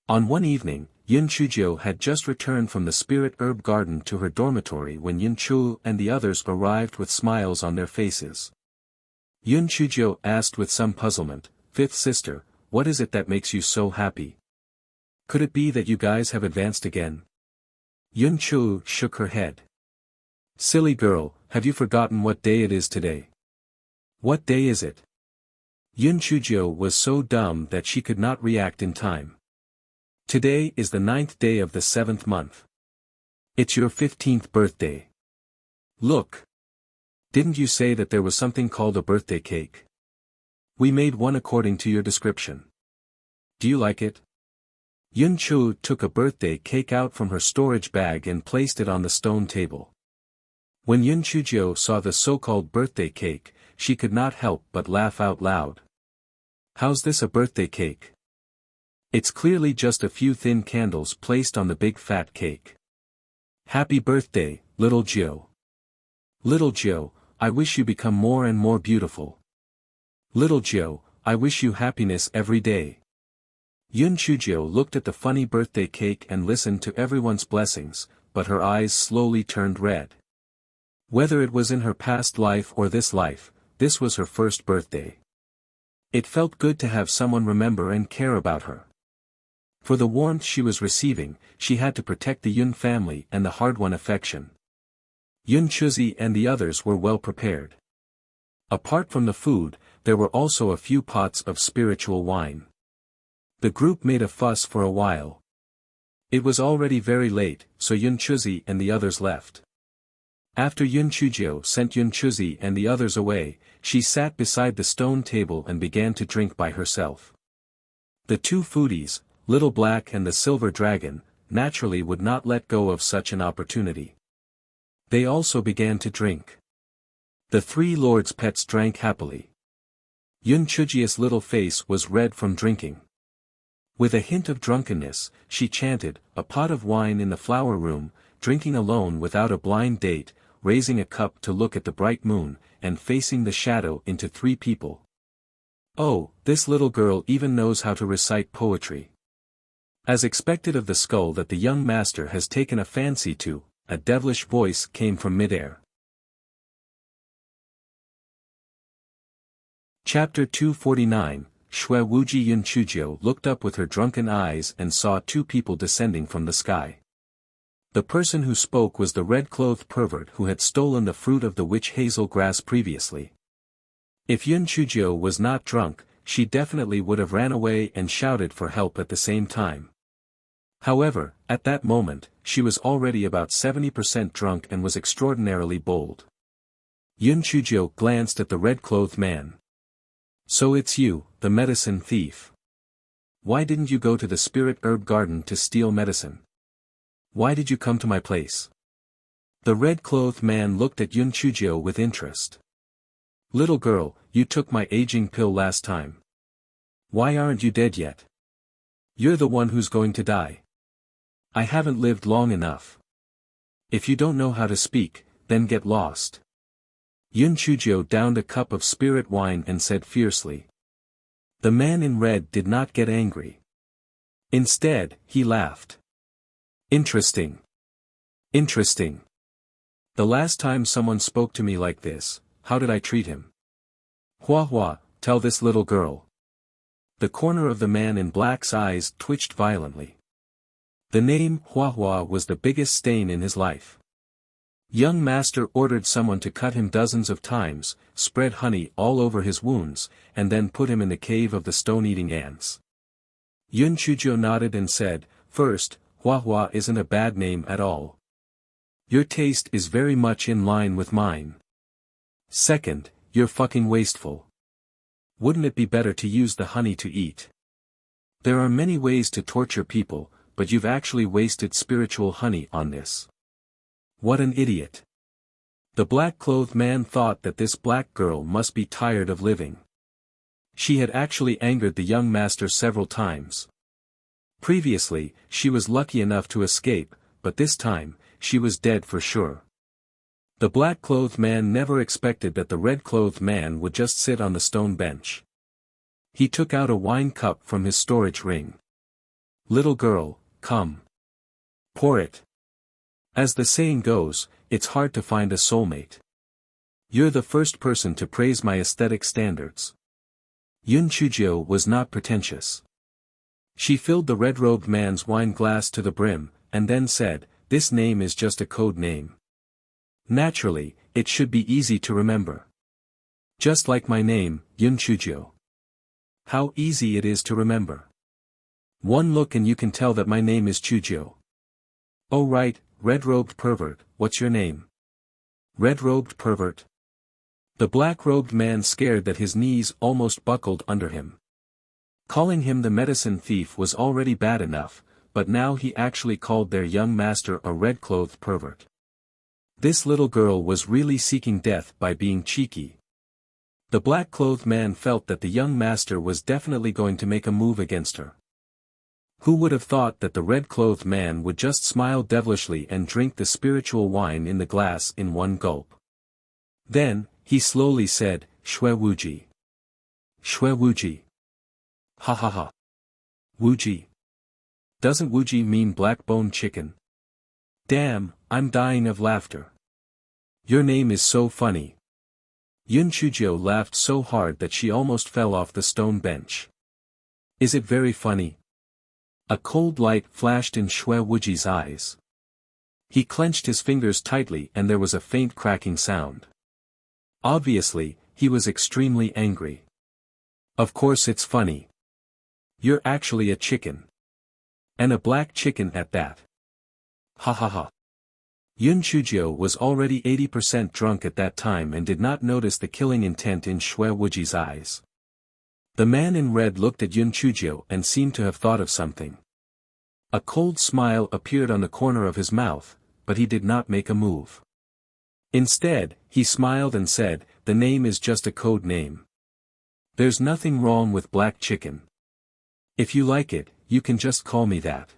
On one evening, Yun Chujiu had just returned from the spirit herb garden to her dormitory when Yun Chu and the others arrived with smiles on their faces. Yun Chujiu asked with some puzzlement, "Fifth sister, what is it that makes you so happy? Could it be that you guys have advanced again?" Yun Chu shook her head. "Silly girl, have you forgotten what day it is today?" "What day is it?" Yun Chujiu was so dumb that she could not react in time. "Today is the 9th day of the 7th month. It's your 15th birthday. Look. Didn't you say that there was something called a birthday cake? We made one according to your description. Do you like it?" Yun Chu took a birthday cake out from her storage bag and placed it on the stone table. When Yun Chujiu saw the so-called birthday cake, she could not help but laugh out loud. "How's this a birthday cake? It's clearly just a few thin candles placed on the big fat cake. Happy birthday, little Jiu. Little Jiu, I wish you become more and more beautiful. Little Jiu, I wish you happiness every day." Yun Chujiu looked at the funny birthday cake and listened to everyone's blessings, but her eyes slowly turned red. Whether it was in her past life or this life, this was her first birthday. It felt good to have someone remember and care about her. For the warmth she was receiving, she had to protect the Yun family and the hard-won affection. Yun Chuzi and the others were well prepared. Apart from the food, there were also a few pots of spiritual wine. The group made a fuss for a while. It was already very late, so Yun Chuzi and the others left. After Yun Chujiu sent Yun Chuzi and the others away, she sat beside the stone table and began to drink by herself. The 2 foodies, Little Black and the Silver Dragon, naturally would not let go of such an opportunity. They also began to drink. The 3 lords' pets drank happily. Yun Chuji's little face was red from drinking. With a hint of drunkenness, she chanted, "A pot of wine in the flower room, drinking alone without a blind date, raising a cup to look at the bright moon, and facing the shadow into 3 people. Oh, this little girl even knows how to recite poetry." As expected of the skull that the young master has taken a fancy to, a devilish voice came from midair. Chapter 249, Shui Wuji. Yun Chujiu looked up with her drunken eyes and saw 2 people descending from the sky. The person who spoke was the red-clothed pervert who had stolen the fruit of the witch hazel grass previously. If Yun Chujiu was not drunk, she definitely would have ran away and shouted for help at the same time. However, at that moment, she was already about 70% drunk and was extraordinarily bold. Yun Chujiu glanced at the red-clothed man. "So it's you, the medicine thief. Why didn't you go to the spirit herb garden to steal medicine? Why did you come to my place?" The red-clothed man looked at Yun Chujiu with interest. "Little girl, you took my aging pill last time. Why aren't you dead yet? You're the one who's going to die." I haven't lived long enough. If you don't know how to speak, then get lost. Yun Chujio downed a cup of spirit wine and said fiercely. The man in red did not get angry. Instead, he laughed. Interesting. Interesting. The last time someone spoke to me like this, how did I treat him? Hua Hua, tell this little girl. The corner of the man in black's eyes twitched violently. The name Hua Hua was the biggest stain in his life. Young master ordered someone to cut him dozens of times, spread honey all over his wounds, and then put him in the cave of the stone-eating ants. Yun Chujio nodded and said, first, Hua Hua isn't a bad name at all. Your taste is very much in line with mine. Second, you're fucking wasteful. Wouldn't it be better to use the honey to eat? There are many ways to torture people, but you've actually wasted spiritual honey on this. What an idiot. The black-clothed man thought that this black girl must be tired of living. She had actually angered the young master several times. Previously, she was lucky enough to escape, but this time, she was dead for sure. The black-clothed man never expected that the red-clothed man would just sit on the stone bench. He took out a wine cup from his storage ring. Little girl, come. Pour it. As the saying goes, it's hard to find a soulmate. You're the first person to praise my aesthetic standards. Yun Chujio was not pretentious. She filled the red-robed man's wine glass to the brim, and then said, this name is just a code name. Naturally, it should be easy to remember. Just like my name, Yun Chujio. How easy it is to remember. One look and you can tell that my name is Chujio. Oh right, red-robed pervert, what's your name? Red-robed pervert. The black-robed man scared that his knees almost buckled under him. Calling him the medicine thief was already bad enough, but now he actually called their young master a red-clothed pervert. This little girl was really seeking death by being cheeky. The black-clothed man felt that the young master was definitely going to make a move against her. Who would have thought that the red-clothed man would just smile devilishly and drink the spiritual wine in the glass in one gulp? Then, he slowly said, Shue Wuji. Shue Wuji. Ha ha ha. Wuji. Doesn't Wuji mean black-bone chicken? Damn, I'm dying of laughter. Your name is so funny. Yun Chujio laughed so hard that she almost fell off the stone bench. Is it very funny? A cold light flashed in Shue Wuji's eyes. He clenched his fingers tightly and there was a faint cracking sound. Obviously, he was extremely angry. Of course it's funny. You're actually a chicken. And a black chicken at that. Ha ha ha. Yun Chujio was already 80% drunk at that time and did not notice the killing intent in Shue Wuji's eyes. The man in red looked at Yun Chujio and seemed to have thought of something. A cold smile appeared on the corner of his mouth, but he did not make a move. Instead, he smiled and said, the name is just a code name. There's nothing wrong with black chicken. If you like it, you can just call me that.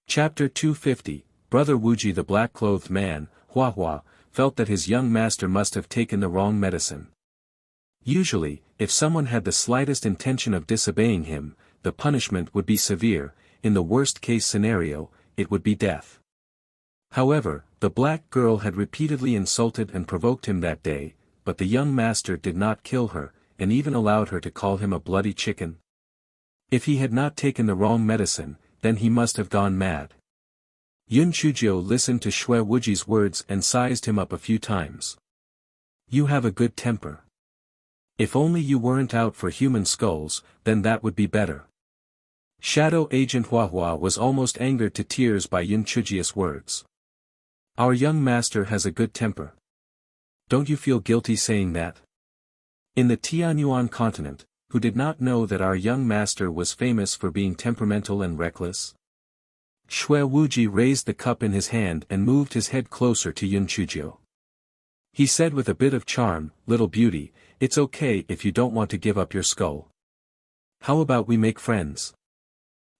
Chapter 250, Brother Wuji the black-clothed man, Hua Hua, felt that his young master must have taken the wrong medicine. Usually, if someone had the slightest intention of disobeying him, the punishment would be severe, in the worst-case scenario, it would be death. However, the black girl had repeatedly insulted and provoked him that day, but the young master did not kill her, and even allowed her to call him a bloody chicken. If he had not taken the wrong medicine, then he must have gone mad. Yun Chujio listened to Shue Wuji's words and sized him up a few times. You have a good temper. If only you weren't out for human skulls, then that would be better. Shadow Agent Hua Hua was almost angered to tears by Yun Chujio's words. Our young master has a good temper. Don't you feel guilty saying that? In the Tianyuan continent, who did not know that our young master was famous for being temperamental and reckless? Shue Wuji raised the cup in his hand and moved his head closer to Yun Chujio. He said with a bit of charm, little beauty, it's okay if you don't want to give up your skull. How about we make friends?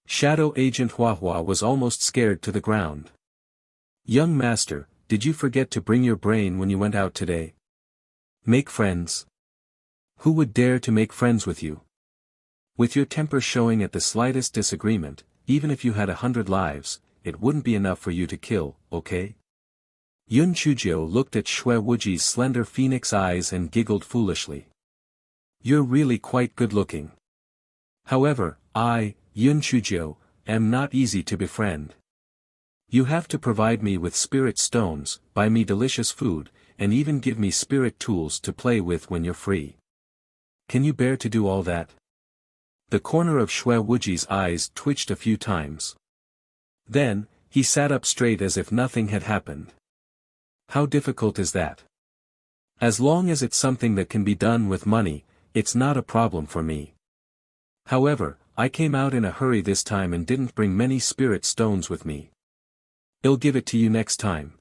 Shadow Agent Huahua was almost scared to the ground. Young master, did you forget to bring your brain when you went out today? Make friends? Who would dare to make friends with you? With your temper showing at the slightest disagreement, even if you had 100 lives, it wouldn't be enough for you to kill, okay? Yun Chujio looked at Shui Wuji's slender phoenix eyes and giggled foolishly. You're really quite good-looking. However, I, Yun Chujio, am not easy to befriend. You have to provide me with spirit stones, buy me delicious food, and even give me spirit tools to play with when you're free. Can you bear to do all that? The corner of Shui Wuji's eyes twitched a few times. Then, he sat up straight as if nothing had happened. How difficult is that? As long as it's something that can be done with money, it's not a problem for me. However, I came out in a hurry this time and didn't bring many spirit stones with me. I'll give it to you next time.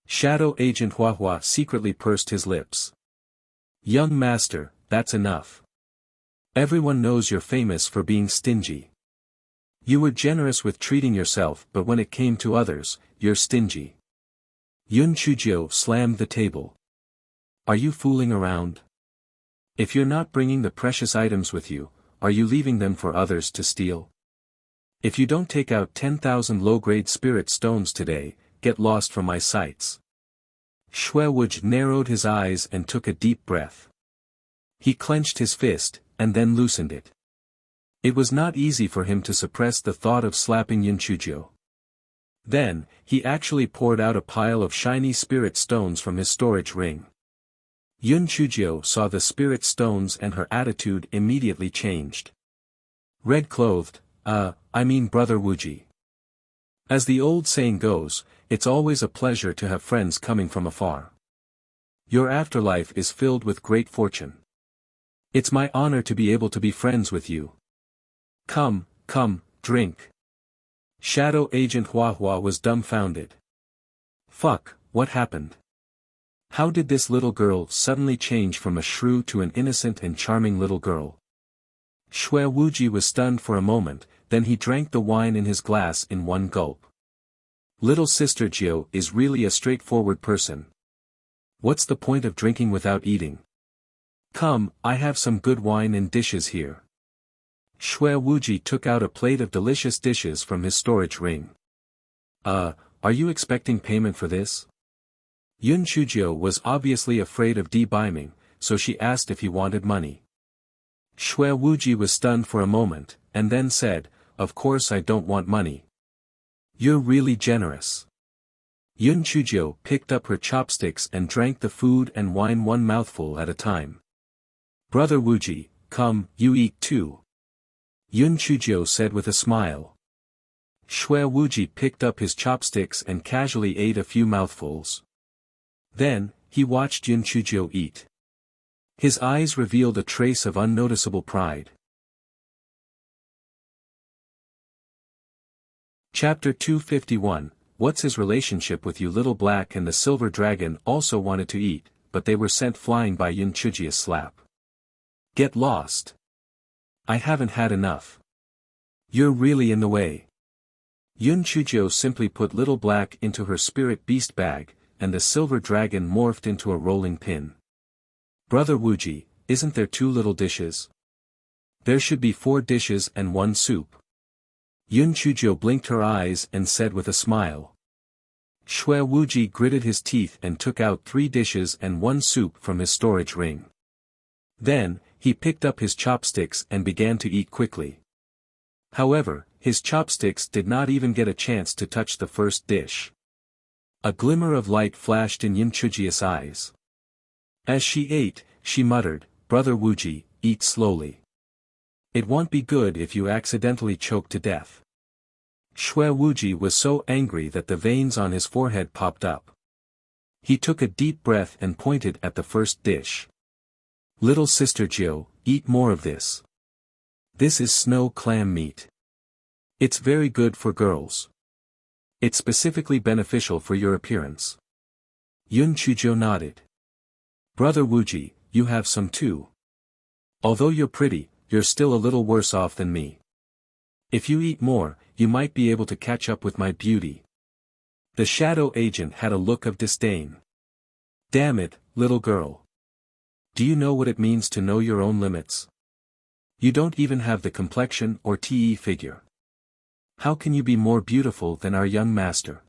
Shadow Agent Huahua secretly pursed his lips. Young master, that's enough. Everyone knows you're famous for being stingy. You were generous with treating yourself, but when it came to others, you're stingy. Yun Chujio slammed the table. Are you fooling around? If you're not bringing the precious items with you, are you leaving them for others to steal? If you don't take out 10,000 low-grade spirit stones today, get lost from my sights. Shui Wuji narrowed his eyes and took a deep breath. He clenched his fist, and then loosened it. It was not easy for him to suppress the thought of slapping Yun Chujio. Then, he actually poured out a pile of shiny spirit stones from his storage ring. Yun Chujio saw the spirit stones and her attitude immediately changed. Red-clothed, Brother Wuji. As the old saying goes, it's always a pleasure to have friends coming from afar. Your afterlife is filled with great fortune. It's my honor to be able to be friends with you. Come, drink. Shadow Agent Huahua was dumbfounded. Fuck, what happened? How did this little girl suddenly change from a shrew to an innocent and charming little girl? Shui Wuji was stunned for a moment, then he drank the wine in his glass in one gulp. Little Sister Jiao is really a straightforward person. What's the point of drinking without eating? Come, I have some good wine and dishes here. Shui Wuji took out a plate of delicious dishes from his storage ring. Are you expecting payment for this? Yun Chujio was obviously afraid of debeiming, so she asked if he wanted money. Shui Wuji was stunned for a moment, and then said, Of course I don't want money. You're really generous. Yun Chujio picked up her chopsticks and drank the food and wine one mouthful at a time. Brother Wuji, come, you eat too. Yun Chujio said with a smile. Shui Wuji picked up his chopsticks and casually ate a few mouthfuls. Then, he watched Yun Chujio eat. His eyes revealed a trace of unnoticeable pride. Chapter 251, What's his relationship with you? Little Black and the Silver Dragon also wanted to eat, but they were sent flying by Yun Chujio's slap. Get lost. I haven't had enough. You're really in the way. Yun Chujio simply put Little Black into her spirit beast bag, and the silver dragon morphed into a rolling pin. Brother Wuji, isn't there 2 little dishes? There should be 4 dishes and 1 soup. Yun Chujio blinked her eyes and said with a smile. Shui Wuji gritted his teeth and took out 3 dishes and 1 soup from his storage ring. Then, he picked up his chopsticks and began to eat quickly. However, his chopsticks did not even get a chance to touch the first dish. A glimmer of light flashed in Yun Chujio's eyes. As she ate, she muttered, Brother Wuji, eat slowly. It won't be good if you accidentally choke to death. Shui Wuji was so angry that the veins on his forehead popped up. He took a deep breath and pointed at the first dish. Little Sister Jiao, eat more of this. This is snow clam meat. It's very good for girls. It's specifically beneficial for your appearance. Yun Chujio nodded. Brother Wuji, you have some too. Although you're pretty, you're still a little worse off than me. If you eat more, you might be able to catch up with my beauty. The shadow agent had a look of disdain. Damn it, little girl. Do you know what it means to know your own limits? You don't even have the complexion or TE figure. How can you be more beautiful than our young master?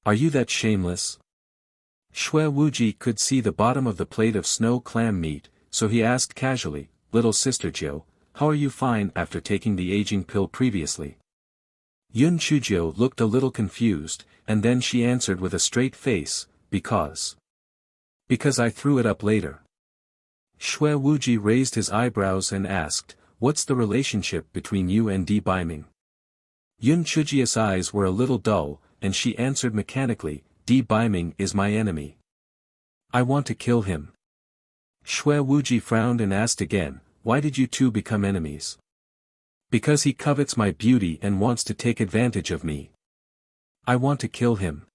Are you that shameless? Shui Wuji could see the bottom of the plate of snow clam meat, so he asked casually, "Little sister Jiu, how are you fine after taking the aging pill previously?" Yun Chujio looked a little confused, and then she answered with a straight face, Because I threw it up later." Shui Wuji raised his eyebrows and asked, "What's the relationship between you and Di Biming?" Yun Chujio's eyes were a little dull, and she answered mechanically, "Di Biming is my enemy. I want to kill him." Shui Wuji frowned and asked again, "Why did you two become enemies?" "Because he covets my beauty and wants to take advantage of me. I want to kill him.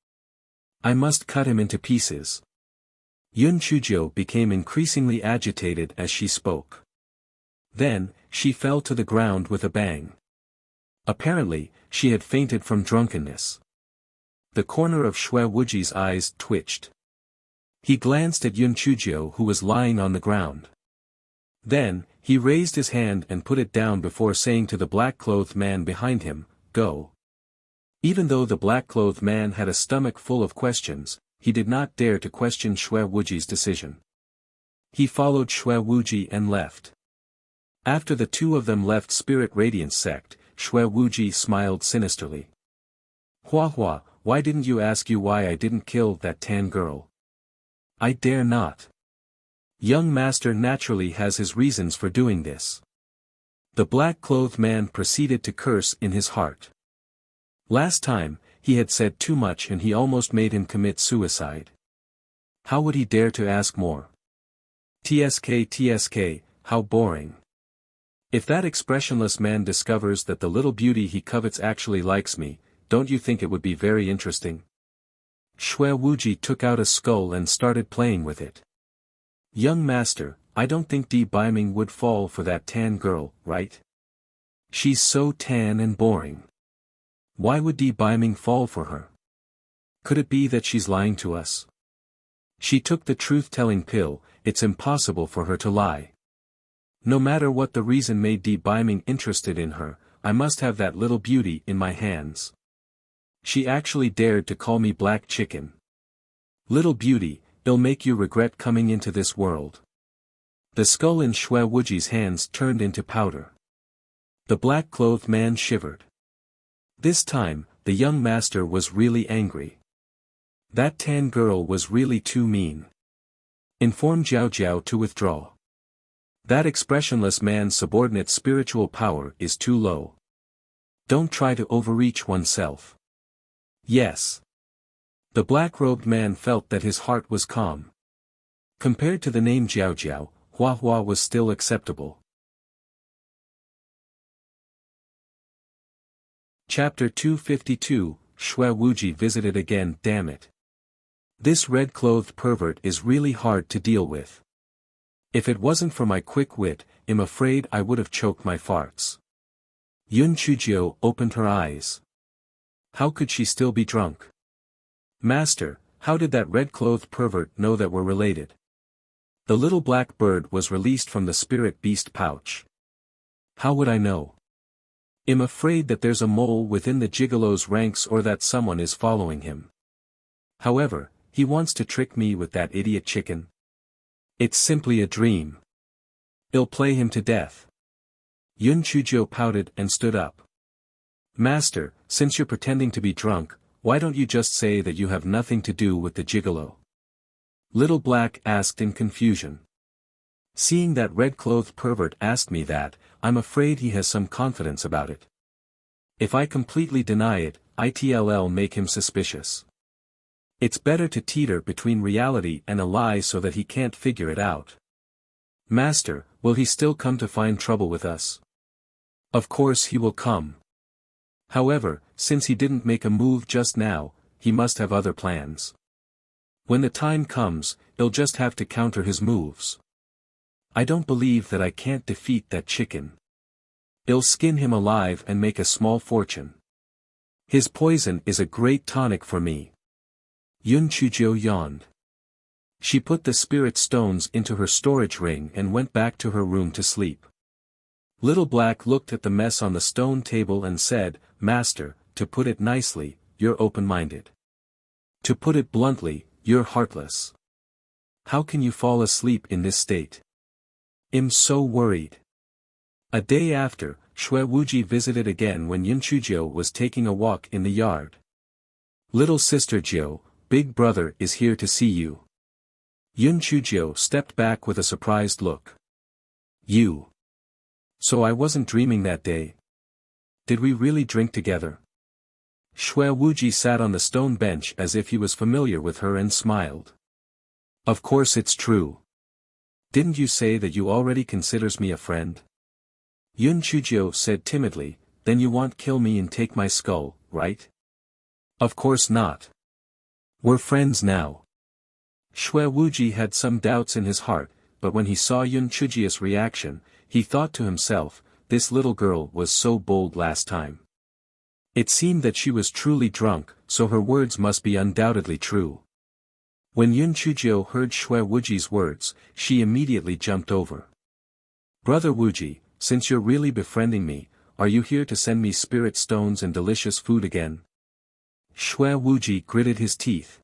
I must cut him into pieces." Yun Chujio became increasingly agitated as she spoke. Then, she fell to the ground with a bang. Apparently, she had fainted from drunkenness. The corner of Shui Wuji's eyes twitched. He glanced at Yun Chujio who was lying on the ground. Then, he raised his hand and put it down before saying to the black-clothed man behind him, "Go." Even though the black-clothed man had a stomach full of questions, he did not dare to question Shui Wuji's decision. He followed Shui Wuji and left. After the two of them left Spirit Radiance sect, Shui Wuji smiled sinisterly. "Hua Hua, why didn't you ask you why I didn't kill that tan girl?" "I dare not. Young master naturally has his reasons for doing this." The black-clothed man proceeded to curse in his heart. Last time, he had said too much and he almost made him commit suicide. How would he dare to ask more? TSK, how boring. If that expressionless man discovers that the little beauty he covets actually likes me, don't you think it would be very interesting? Shui Wuji took out a skull and started playing with it. "Young master, I don't think Di Biming would fall for that tan girl, right? She's so tan and boring. Why would Di Biming fall for her? Could it be that she's lying to us? She took the truth-telling pill, it's impossible for her to lie. No matter what the reason made Di Biming interested in her, I must have that little beauty in my hands. She actually dared to call me black chicken. Little beauty, it'll make you regret coming into this world." The skull in Shui Wuji's hands turned into powder. The black-clothed man shivered. This time, the young master was really angry. That tan girl was really too mean. Inform Jiao Jiao to withdraw. That expressionless man's subordinate spiritual power is too low. Don't try to overreach oneself. Yes. The black-robed man felt that his heart was calm. Compared to the name Jiao Jiao, Hua Hua was still acceptable. Chapter 252, Shui Wuji visited again. Damn it. This red-clothed pervert is really hard to deal with. If it wasn't for my quick wit, I'm afraid I would have choked my farts. Yun Chujio opened her eyes. How could she still be drunk? "Master, how did that red-clothed pervert know that we're related?" The little black bird was released from the spirit beast pouch. "How would I know? I'm afraid that there's a mole within the gigolo's ranks or that someone is following him. However, he wants to trick me with that idiot chicken. It's simply a dream. I'll play him to death." Yun Chujio pouted and stood up. "Master, since you're pretending to be drunk, why don't you just say that you have nothing to do with the gigolo?" Little Black asked in confusion. "Seeing that red-clothed pervert asked me that, I'm afraid he has some confidence about it. If I completely deny it, it'll make him suspicious. It's better to teeter between reality and a lie so that he can't figure it out." "Master, will he still come to find trouble with us?" "Of course he will come. However, since he didn't make a move just now, he must have other plans. When the time comes, he'll just have to counter his moves." I don't believe that I can't defeat that chicken. I'll skin him alive and make a small fortune. His poison is a great tonic for me. Yun Chujiu yawned. She put the spirit stones into her storage ring and went back to her room to sleep. Little Black looked at the mess on the stone table and said, "Master, to put it nicely, you're open-minded. To put it bluntly, you're heartless. How can you fall asleep in this state? I'm so worried." A day after, Shui Wuji visited again when Yun Chujiu was taking a walk in the yard. "Little sister Jiu, big brother is here to see you." Yun Chujiu stepped back with a surprised look. "You? So I wasn't dreaming that day. Did we really drink together?" Shui Wuji sat on the stone bench as if he was familiar with her and smiled. "Of course it's true. Didn't you say that you already considers me a friend?" Yun Chujiu said timidly, "Then you want kill me and take my skull, right?" "Of course not. We're friends now." Shui Wuji had some doubts in his heart, but when he saw Yun Chujiu's reaction, he thought to himself, this little girl was so bold last time. It seemed that she was truly drunk, so her words must be undoubtedly true. When Yun Chujiu heard Shui Wuji's words, she immediately jumped over. "Brother Wuji, since you're really befriending me, are you here to send me spirit stones and delicious food again?" Shui Wuji gritted his teeth.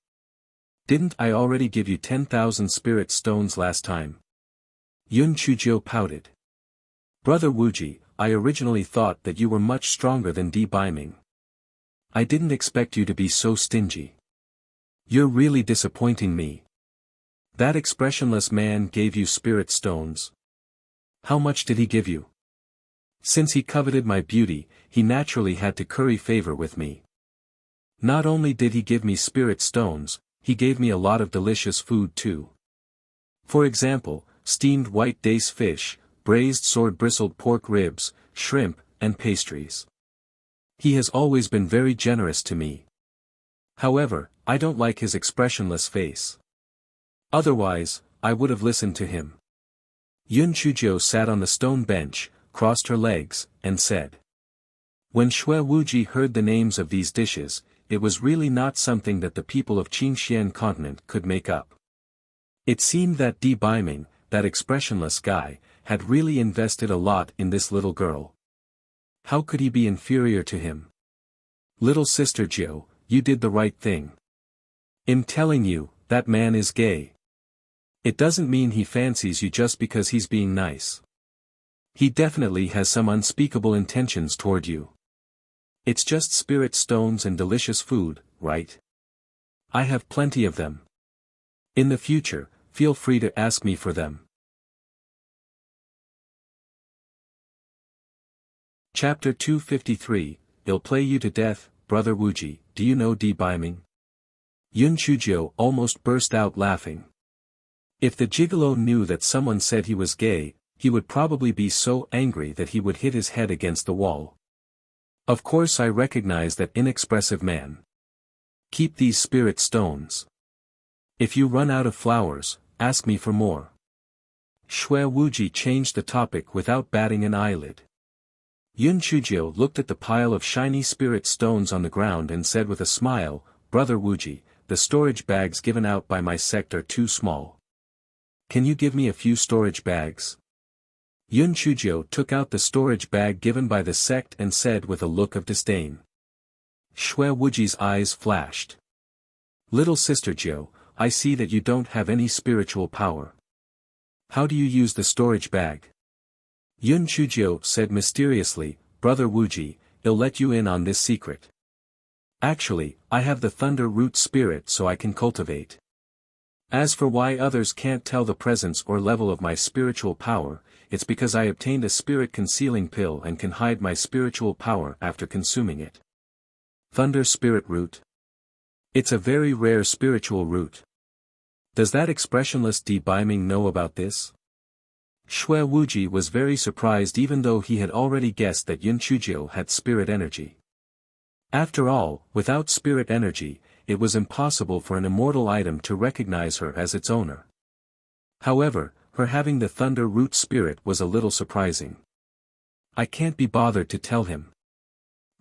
"Didn't I already give you 10,000 spirit stones last time?" Yun Chujiu pouted. "Brother Wuji, I originally thought that you were much stronger than Di Biming. I didn't expect you to be so stingy. You're really disappointing me. That expressionless man gave you spirit stones. How much did he give you?" "Since he coveted my beauty, he naturally had to curry favor with me. Not only did he give me spirit stones, he gave me a lot of delicious food too. For example, steamed white dace fish, braised sword-bristled pork ribs, shrimp, and pastries. He has always been very generous to me. However, I don't like his expressionless face. Otherwise, I would have listened to him." Yun Chujiu sat on the stone bench, crossed her legs, and said. When Shui Wuji heard the names of these dishes, it was really not something that the people of Qingxian continent could make up. It seemed that Di Biming, that expressionless guy, had really invested a lot in this little girl. How could he be inferior to him? "Little sister Jiu, you did the right thing. I'm telling you, that man is gay. It doesn't mean he fancies you just because he's being nice. He definitely has some unspeakable intentions toward you. It's just spirit stones and delicious food, right? I have plenty of them. In the future, feel free to ask me for them." Chapter 253, I'll play you to death, Brother Wuji, do you know Di Biming? Yun Chujiu almost burst out laughing. If the gigolo knew that someone said he was gay, he would probably be so angry that he would hit his head against the wall. "Of course I recognize that inexpressive man. Keep these spirit stones. If you run out of flowers, ask me for more." Shui Wuji changed the topic without batting an eyelid. Yun Chujiu looked at the pile of shiny spirit stones on the ground and said with a smile, "Brother Wuji, the storage bags given out by my sect are too small. Can you give me a few storage bags?" Yun Chujiu took out the storage bag given by the sect and said with a look of disdain. Shui Wuji's eyes flashed. "Little sister Jiu, I see that you don't have any spiritual power. How do you use the storage bag?" Yun Chujiu said mysteriously, "Brother Wuji, I'll let you in on this secret. Actually, I have the thunder root spirit so I can cultivate. As for why others can't tell the presence or level of my spiritual power, it's because I obtained a spirit concealing pill and can hide my spiritual power after consuming it. Thunder spirit root. It's a very rare spiritual root. Does that expressionless Di Biming know about this?" Shui Wuji was very surprised even though he had already guessed that Yun Chujiu had spirit energy. After all, without spirit energy, it was impossible for an immortal item to recognize her as its owner. However, her having the thunder root spirit was a little surprising. I can't be bothered to tell him.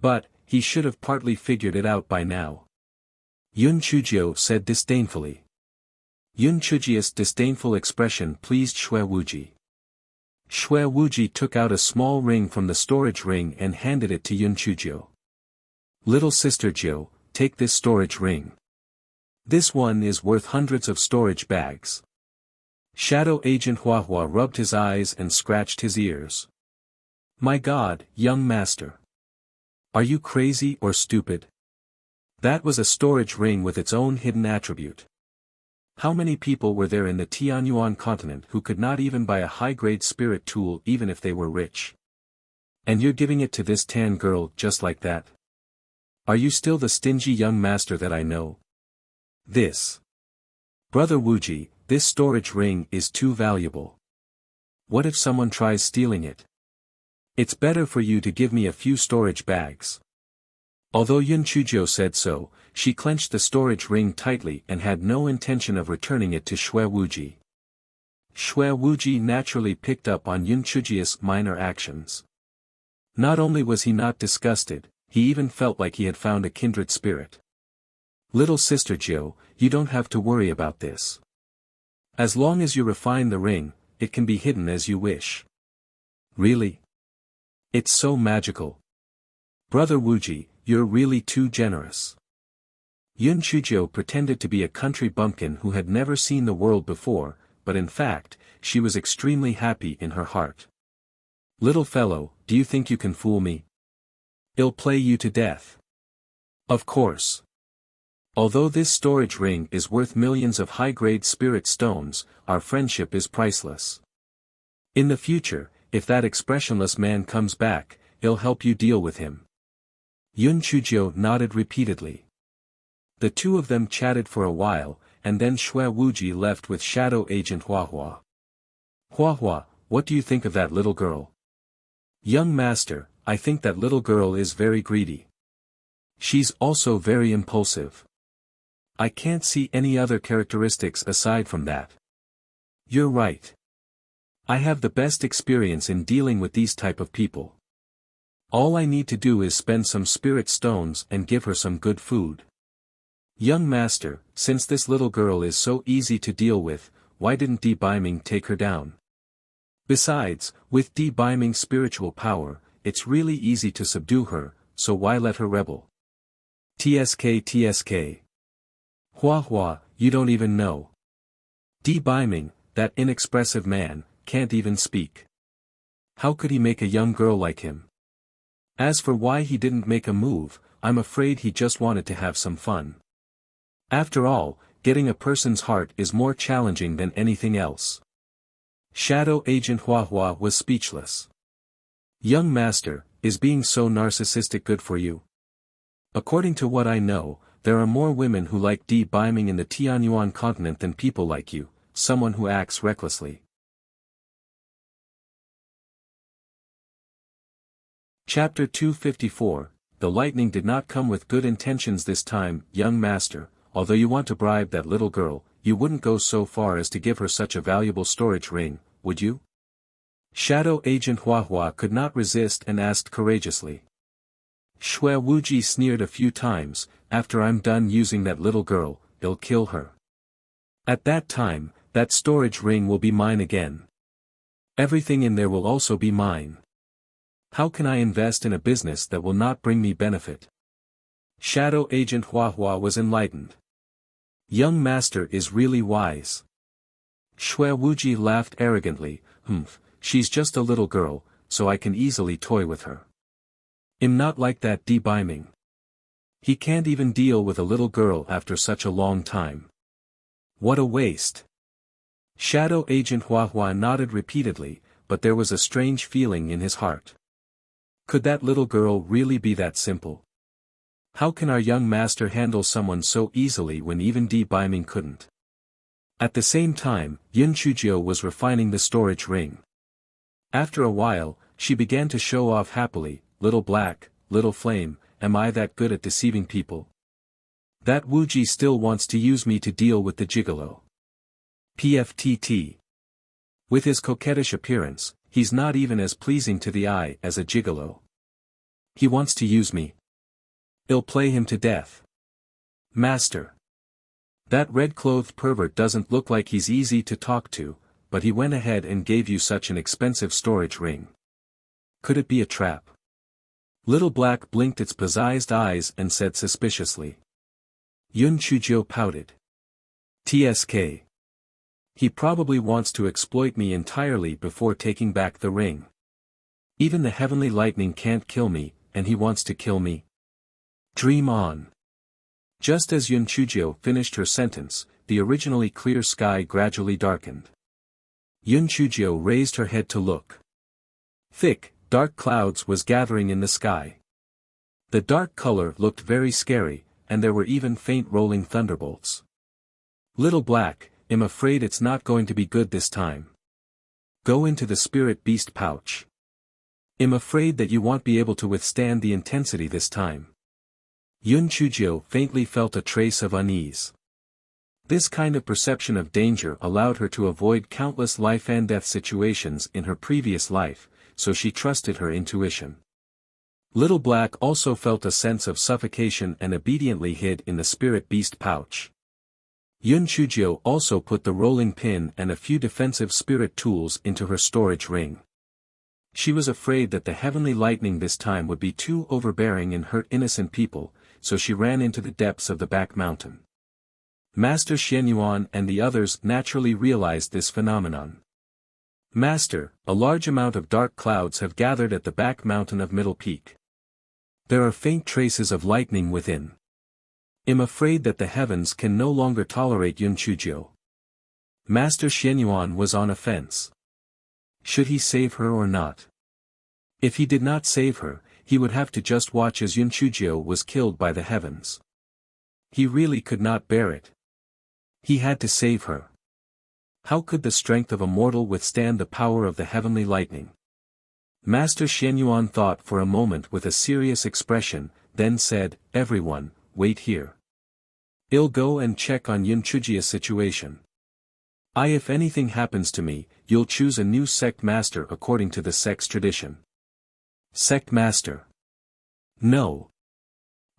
But, he should have partly figured it out by now. Yun Chujio said disdainfully. Yun Chujio's disdainful expression pleased Shui Wuji. Shui Wuji took out a small ring from the storage ring and handed it to Yun Chujio. Little sister Jiu, take this storage ring. This one is worth hundreds of storage bags. Shadow Agent Huahua rubbed his eyes and scratched his ears. My God, young master. Are you crazy or stupid? That was a storage ring with its own hidden attribute. How many people were there in the Tianyuan continent who could not even buy a high-grade spirit tool even if they were rich? And you're giving it to this tan girl just like that? Are you still the stingy young master that I know? This. Brother Wuji, this storage ring is too valuable. What if someone tries stealing it? It's better for you to give me a few storage bags. Although Yun Chujio said so, she clenched the storage ring tightly and had no intention of returning it to Shui Wuji. Shui Wuji naturally picked up on Yun Chujio's minor actions. Not only was he not disgusted, he even felt like he had found a kindred spirit. Little sister Jiu, you don't have to worry about this. As long as you refine the ring, it can be hidden as you wish. Really? It's so magical. Brother Wuji, you're really too generous. Yun Chujio pretended to be a country bumpkin who had never seen the world before, but in fact, she was extremely happy in her heart. Little fellow, do you think you can fool me? I'll play you to death. Of course. Although this storage ring is worth millions of high-grade spirit stones, our friendship is priceless. In the future, if that expressionless man comes back, I'll help you deal with him. Yun Chujio nodded repeatedly. The two of them chatted for a while, and then Shui Wuji left with Shadow Agent Huahua. Huahua, what do you think of that little girl? Young master, I think that little girl is very greedy. She's also very impulsive. I can't see any other characteristics aside from that. You're right. I have the best experience in dealing with these type of people. All I need to do is spend some spirit stones and give her some good food. Young master, since this little girl is so easy to deal with, why didn't Debeiming take her down? Besides, with Debeiming's spiritual power, it's really easy to subdue her, so why let her rebel? TSK. Huahua, you don't even know. Debeiming, that inexpressive man, can't even speak. How could he make a young girl like him? As for why he didn't make a move, I'm afraid he just wanted to have some fun. After all, getting a person's heart is more challenging than anything else. Shadow Agent Huahua was speechless. Young master, is being so narcissistic good for you? According to what I know, there are more women who like Debeiming in the Tianyuan continent than people like you, someone who acts recklessly. Chapter 254, The lightning did not come with good intentions this time, young master, although you want to bribe that little girl, you wouldn't go so far as to give her such a valuable storage ring, would you? Shadow Agent Huahua could not resist and asked courageously. Shui Wuji sneered a few times, after I'm done using that little girl, I'll kill her. At that time, that storage ring will be mine again. Everything in there will also be mine. How can I invest in a business that will not bring me benefit? Shadow Agent Huahua was enlightened. Young master is really wise. Shui Wuji laughed arrogantly, she's just a little girl, so I can easily toy with her. I'm not like that Debeiming. He can't even deal with a little girl after such a long time. What a waste. Shadow Agent Huahua nodded repeatedly, but there was a strange feeling in his heart. Could that little girl really be that simple? How can our young master handle someone so easily when even Debeiming couldn't? At the same time, Yun Chujio was refining the storage ring. After a while, she began to show off happily, little black, little flame, am I that good at deceiving people? That Wuji still wants to use me to deal with the gigolo. PFTT. With his coquettish appearance, he's not even as pleasing to the eye as a gigolo. He wants to use me. I'll play him to death. Master. That red-clothed pervert doesn't look like he's easy to talk to, but he went ahead and gave you such an expensive storage ring. Could it be a trap? Little Black blinked its possessed eyes and said suspiciously. Yun Chujio pouted. TSK. He probably wants to exploit me entirely before taking back the ring. Even the heavenly lightning can't kill me, and he wants to kill me. Dream on. Just as Yun Chujio finished her sentence, the originally clear sky gradually darkened. Yun Chujio raised her head to look. Thick, dark clouds was gathering in the sky. The dark color looked very scary, and there were even faint rolling thunderbolts. Little Black, I'm afraid it's not going to be good this time. Go into the spirit beast pouch. I'm afraid that you won't be able to withstand the intensity this time. Yun Chujio faintly felt a trace of unease. This kind of perception of danger allowed her to avoid countless life-and-death situations in her previous life, so she trusted her intuition. Little Black also felt a sense of suffocation and obediently hid in the spirit beast pouch. Yun Chujio also put the rolling pin and a few defensive spirit tools into her storage ring. She was afraid that the heavenly lightning this time would be too overbearing and hurt innocent people, so she ran into the depths of the back mountain. Master Xianyuan and the others naturally realized this phenomenon. Master, a large amount of dark clouds have gathered at the back mountain of Middle Peak. There are faint traces of lightning within. I'm afraid that the heavens can no longer tolerate Yun Chujio. Master Xianyuan was on a fence. Should he save her or not? If he did not save her, he would have to just watch as Yun Chujio was killed by the heavens. He really could not bear it. He had to save her. How could the strength of a mortal withstand the power of the heavenly lightning? Master Xianyuan thought for a moment with a serious expression, then said, Everyone, wait here. I'll go and check on Yun Chujio's situation. If anything happens to me, you'll choose a new sect master according to the sect's tradition. Sect master. No.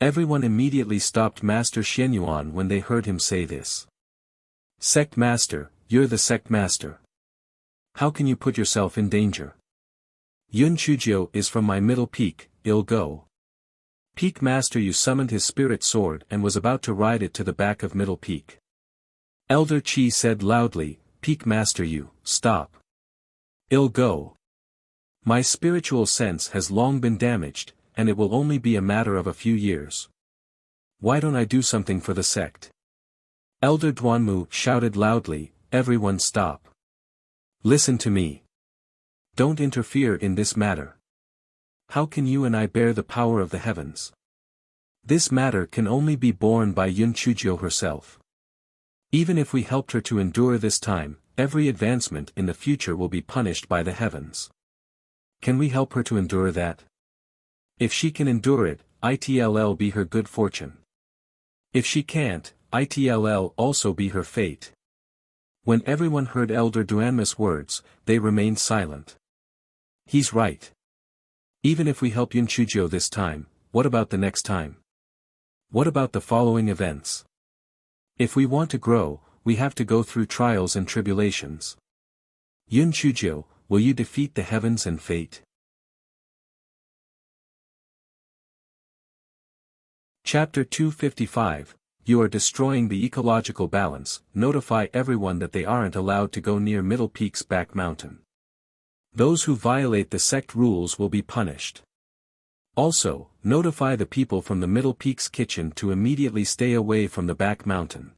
Everyone immediately stopped Master Xianyuan when they heard him say this. Sect master, you're the sect master. How can you put yourself in danger? Yun Chujio is from my middle peak, I'll go. Peak master Yu summoned his spirit sword and was about to ride it to the back of middle peak. Elder Qi said loudly, Peak master Yu, stop. I'll go. My spiritual sense has long been damaged, and it will only be a matter of a few years. Why don't I do something for the sect? Elder Duanmu shouted loudly, Everyone stop. Listen to me. Don't interfere in this matter. How can you and I bear the power of the heavens? This matter can only be borne by Yun Chujio herself. Even if we helped her to endure this time, every advancement in the future will be punished by the heavens. Can we help her to endure that? If she can endure it, it'll be her good fortune. If she can't, it'll also be her fate. When everyone heard Elder Duanmu's words, they remained silent. He's right. Even if we help Yun Chujio this time, what about the next time? What about the following events? If we want to grow, we have to go through trials and tribulations. Yun Chujio, will you defeat the heavens and fate? Chapter 255, You are destroying the ecological balance, notify everyone that they aren't allowed to go near Middle Peak's back mountain. Those who violate the sect rules will be punished. Also, notify the people from the Middle Peak's kitchen to immediately stay away from the back mountain.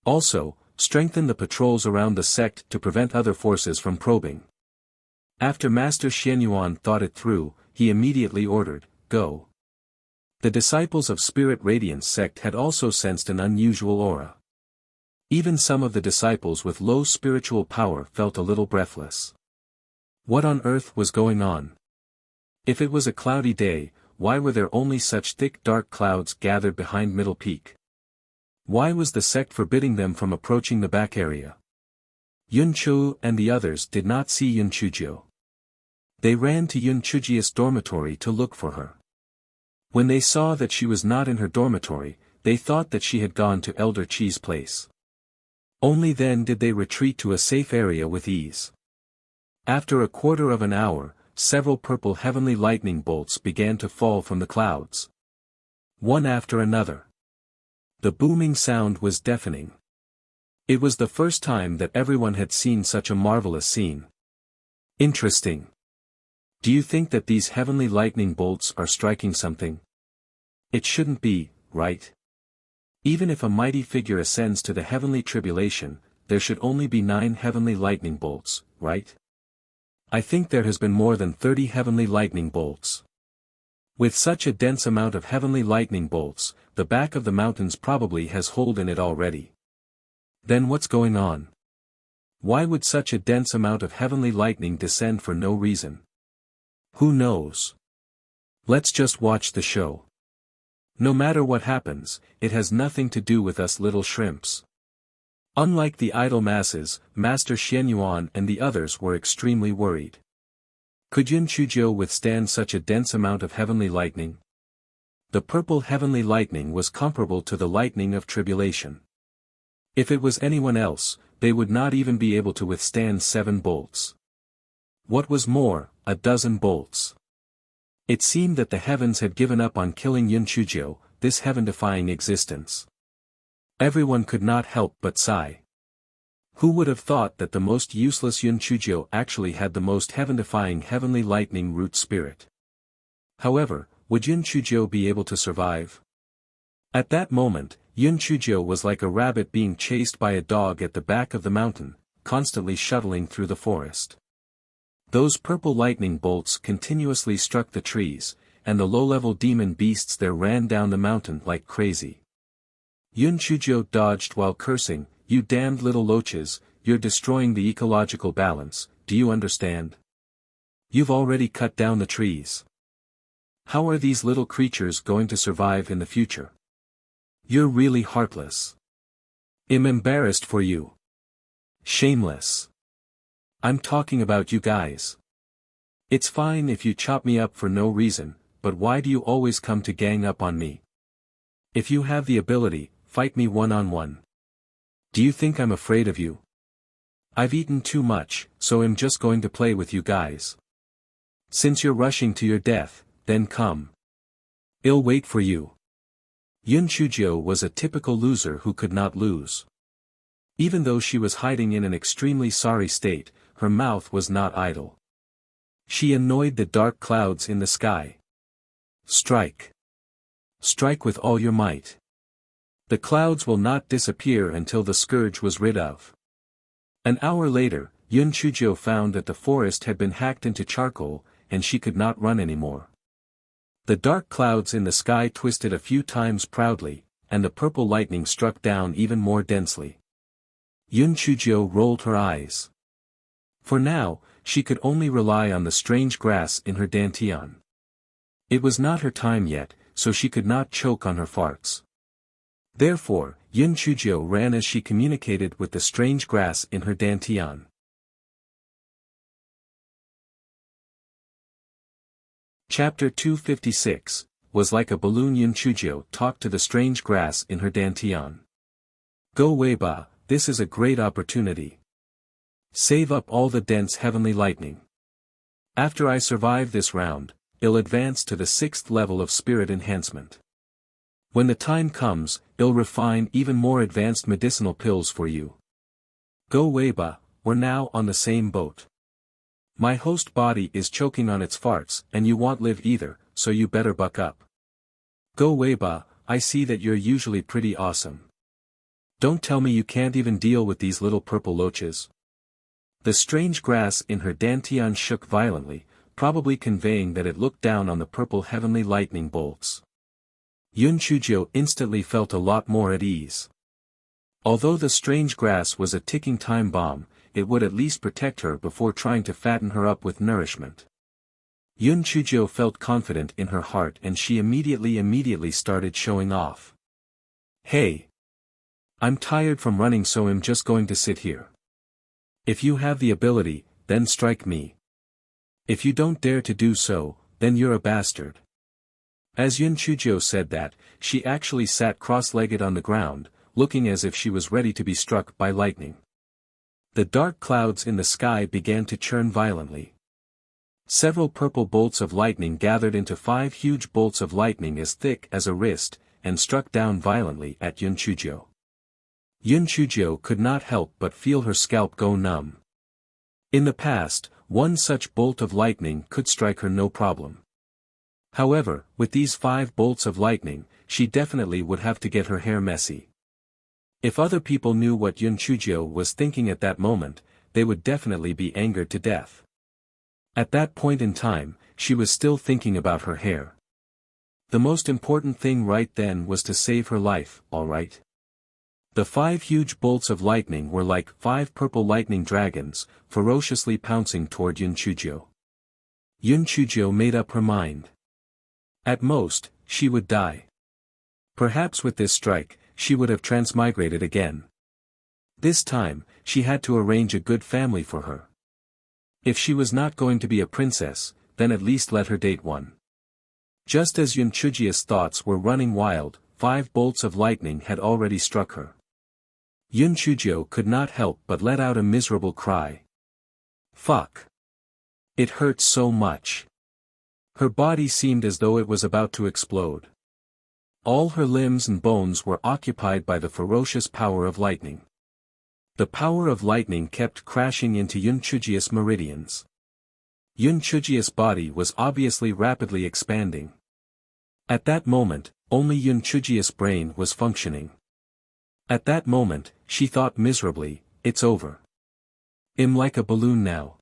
Also, strengthen the patrols around the sect to prevent other forces from probing. After Master Xianyuan thought it through, he immediately ordered, Go. The disciples of Spirit Radiance sect had also sensed an unusual aura. Even some of the disciples with low spiritual power felt a little breathless. What on earth was going on? If it was a cloudy day, why were there only such thick dark clouds gathered behind Middle Peak? Why was the sect forbidding them from approaching the back area? Yunchu and the others did not see Yunchujio. They ran to Yunchujia's dormitory to look for her. When they saw that she was not in her dormitory, they thought that she had gone to Elder Chi's place. Only then did they retreat to a safe area with ease. After a quarter of an hour, several purple heavenly lightning bolts began to fall from the clouds. One after another. The booming sound was deafening. It was the first time that everyone had seen such a marvelous scene. Interesting. Do you think that these heavenly lightning bolts are striking something? It shouldn't be, right? Even if a mighty figure ascends to the heavenly tribulation, there should only be 9 heavenly lightning bolts, right? I think there has been more than 30 heavenly lightning bolts. With such a dense amount of heavenly lightning bolts, the back of the mountains probably has hold in it already. Then what's going on? Why would such a dense amount of heavenly lightning descend for no reason? Who knows? Let's just watch the show. No matter what happens, it has nothing to do with us little shrimps. Unlike the idle masses, Master Xianyuan and the others were extremely worried. Could Yunchujio withstand such a dense amount of heavenly lightning? The purple heavenly lightning was comparable to the lightning of tribulation. If it was anyone else, they would not even be able to withstand 7 bolts. What was more, a dozen bolts. It seemed that the heavens had given up on killing Yunchujio, this heaven-defying existence. Everyone could not help but sigh. Who would have thought that the most useless Yunchujio actually had the most heaven-defying heavenly lightning root spirit? However, would Yunchujio be able to survive? At that moment, Yunchujio was like a rabbit being chased by a dog at the back of the mountain, constantly shuttling through the forest. Those purple lightning bolts continuously struck the trees, and the low-level demon beasts there ran down the mountain like crazy. Yunchujio dodged while cursing, "You damned little loaches, you're destroying the ecological balance, do you understand? You've already cut down the trees. How are these little creatures going to survive in the future? You're really heartless. I'm embarrassed for you. Shameless. I'm talking about you guys. It's fine if you chop me up for no reason, but why do you always come to gang up on me? If you have the ability, fight me one-on-one. Do you think I'm afraid of you? I've eaten too much, so I'm just going to play with you guys. Since you're rushing to your death, then come. I'll wait for you." Yunchujio was a typical loser who could not lose. Even though she was hiding in an extremely sorry state, her mouth was not idle. She annoyed the dark clouds in the sky. Strike. Strike with all your might. The clouds will not disappear until the scourge was rid of. An hour later, Yunchujio found that the forest had been hacked into charcoal, and she could not run anymore. The dark clouds in the sky twisted a few times proudly, and the purple lightning struck down even more densely. Yunchujio rolled her eyes. For now, she could only rely on the strange grass in her dantian. It was not her time yet, so she could not choke on her farts. Therefore, Yunchujio ran as she communicated with the strange grass in her dantian. Chapter 256, was like a balloon. Yunchujio talked to the strange grass in her dantian. "Go Weiba, this is a great opportunity. Save up all the dense heavenly lightning. After I survive this round, I'll advance to the 6th level of spirit enhancement. When the time comes, I'll refine even more advanced medicinal pills for you. Go Weiba, we're now on the same boat. My host body is choking on its farts and you won't live either, so you better buck up. Go Weiba, I see that you're usually pretty awesome. Don't tell me you can't even deal with these little purple loaches." The strange grass in her dantian shook violently, probably conveying that it looked down on the purple heavenly lightning bolts. Yunchujio instantly felt a lot more at ease. Although the strange grass was a ticking time bomb, it would at least protect her before trying to fatten her up with nourishment. Yunchujio felt confident in her heart and she immediately started showing off. "Hey! I'm tired from running, so I'm just going to sit here. If you have the ability, then strike me. If you don't dare to do so, then you're a bastard. As Yun Chuzhou said that, she actually sat cross-legged on the ground, looking as if she was ready to be struck by lightning. The dark clouds in the sky began to churn violently. Several purple bolts of lightning gathered into 5 huge bolts of lightning as thick as a wrist, and struck down violently at Yun Chuzhou. Yun Chuzhou could not help but feel her scalp go numb. In the past, one such bolt of lightning could strike her no problem. However, with these 5 bolts of lightning, she definitely would have to get her hair messy. If other people knew what Yun Chuzhou was thinking at that moment, they would definitely be angered to death. At that point in time, she was still thinking about her hair. The most important thing right then was to save her life, alright? The 5 huge bolts of lightning were like 5 purple lightning dragons, ferociously pouncing toward Yun Chuzhou. Yun Chuzhou made up her mind. At most, she would die. Perhaps with this strike, she would have transmigrated again. This time, she had to arrange a good family for her. If she was not going to be a princess, then at least let her date one. Just as Yun Chuzhou's thoughts were running wild, 5 bolts of lightning had already struck her. Yun Chuzhou could not help but let out a miserable cry. Fuck. It hurt so much. Her body seemed as though it was about to explode. All her limbs and bones were occupied by the ferocious power of lightning. The power of lightning kept crashing into Yun Chuzhou's meridians. Yun Chuzhou's body was obviously rapidly expanding. At that moment, only Yun Chuzhou's brain was functioning. At that moment, she thought miserably, it's over. I'm like a balloon now.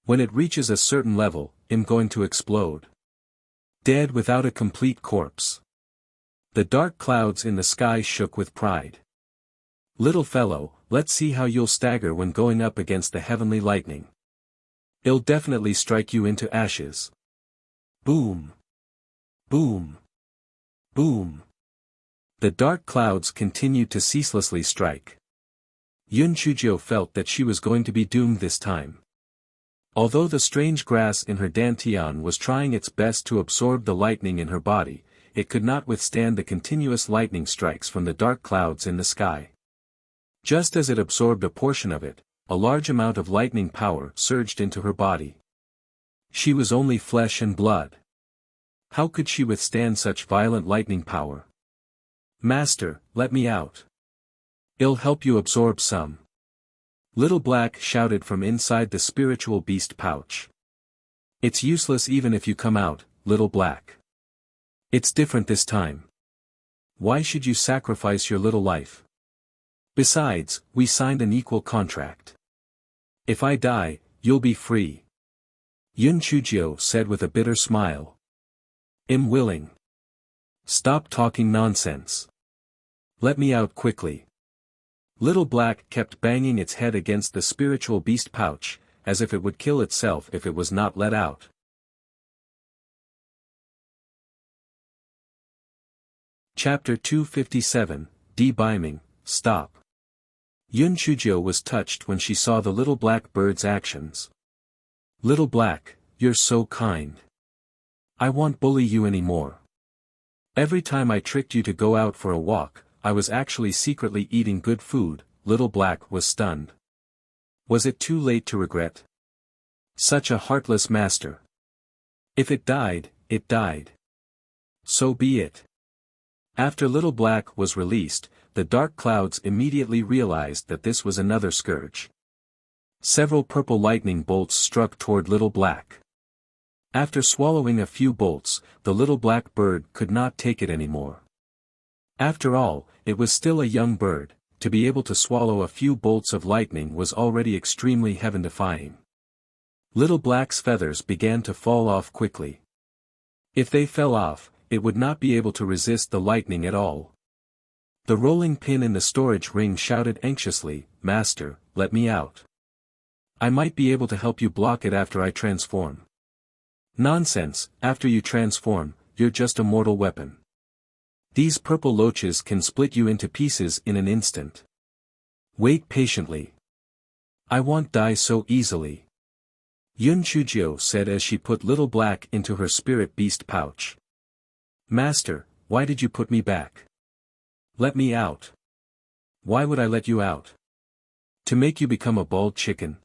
When it reaches a certain level, I'm going to explode. Dead without a complete corpse. The dark clouds in the sky shook with pride. Little fellow, let's see how you'll stagger when going up against the heavenly lightning. It'll definitely strike you into ashes. Boom. Boom. Boom. The dark clouds continued to ceaselessly strike. Yun Chuzhou felt that she was going to be doomed this time. Although the strange grass in her dantian was trying its best to absorb the lightning in her body, it could not withstand the continuous lightning strikes from the dark clouds in the sky. Just as it absorbed a portion of it, a large amount of lightning power surged into her body. She was only flesh and blood. How could she withstand such violent lightning power? Master, let me out. I'll help you absorb some. Little Black shouted from inside the spiritual beast pouch. It's useless even if you come out, Little Black. It's different this time. Why should you sacrifice your little life? Besides, we signed an equal contract. If I die, you'll be free. Yun Chuzhou said with a bitter smile. I'm willing. Stop talking nonsense. Let me out quickly. Little Black kept banging its head against the spiritual beast pouch, as if it would kill itself if it was not let out. Chapter 257, Debiming, Stop. Yun Chuzhou was touched when she saw the little black bird's actions. Little Black, you're so kind. I won't bully you anymore. Every time I tricked you to go out for a walk, I was actually secretly eating good food. Little Black was stunned. Was it too late to regret? Such a heartless master. If it died, it died. So be it. After Little Black was released, the dark clouds immediately realized that this was another scourge. Several purple lightning bolts struck toward Little Black. After swallowing a few bolts, the little black bird could not take it anymore. After all, it was still a young bird. To be able to swallow a few bolts of lightning was already extremely heaven-defying. Little Black's feathers began to fall off quickly. If they fell off, it would not be able to resist the lightning at all. The rolling pin in the storage ring shouted anxiously, Master, let me out. I might be able to help you block it after I transform. Nonsense, after you transform, you're just a mortal weapon. These purple loaches can split you into pieces in an instant. Wait patiently. I won't die so easily. Yun Chujio said as she put Little Black into her spirit beast pouch. Master, why did you put me back? Let me out. Why would I let you out? To make you become a bald chicken?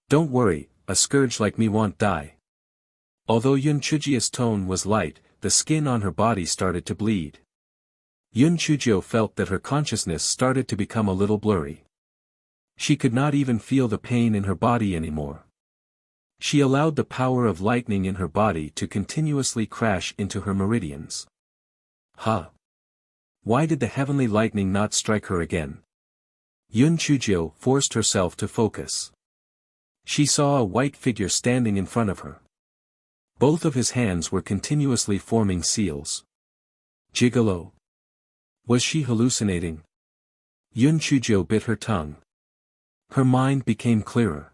Don't worry, a scourge like me won't die. Although Yun Chujio's tone was light, the skin on her body started to bleed. Yun Chujio felt that her consciousness started to become a little blurry. She could not even feel the pain in her body anymore. She allowed the power of lightning in her body to continuously crash into her meridians. Huh? Why did the heavenly lightning not strike her again? Yun Chujio forced herself to focus. She saw a white figure standing in front of her. Both of his hands were continuously forming seals. Gigolo. Was she hallucinating? Yun Chujio bit her tongue. Her mind became clearer.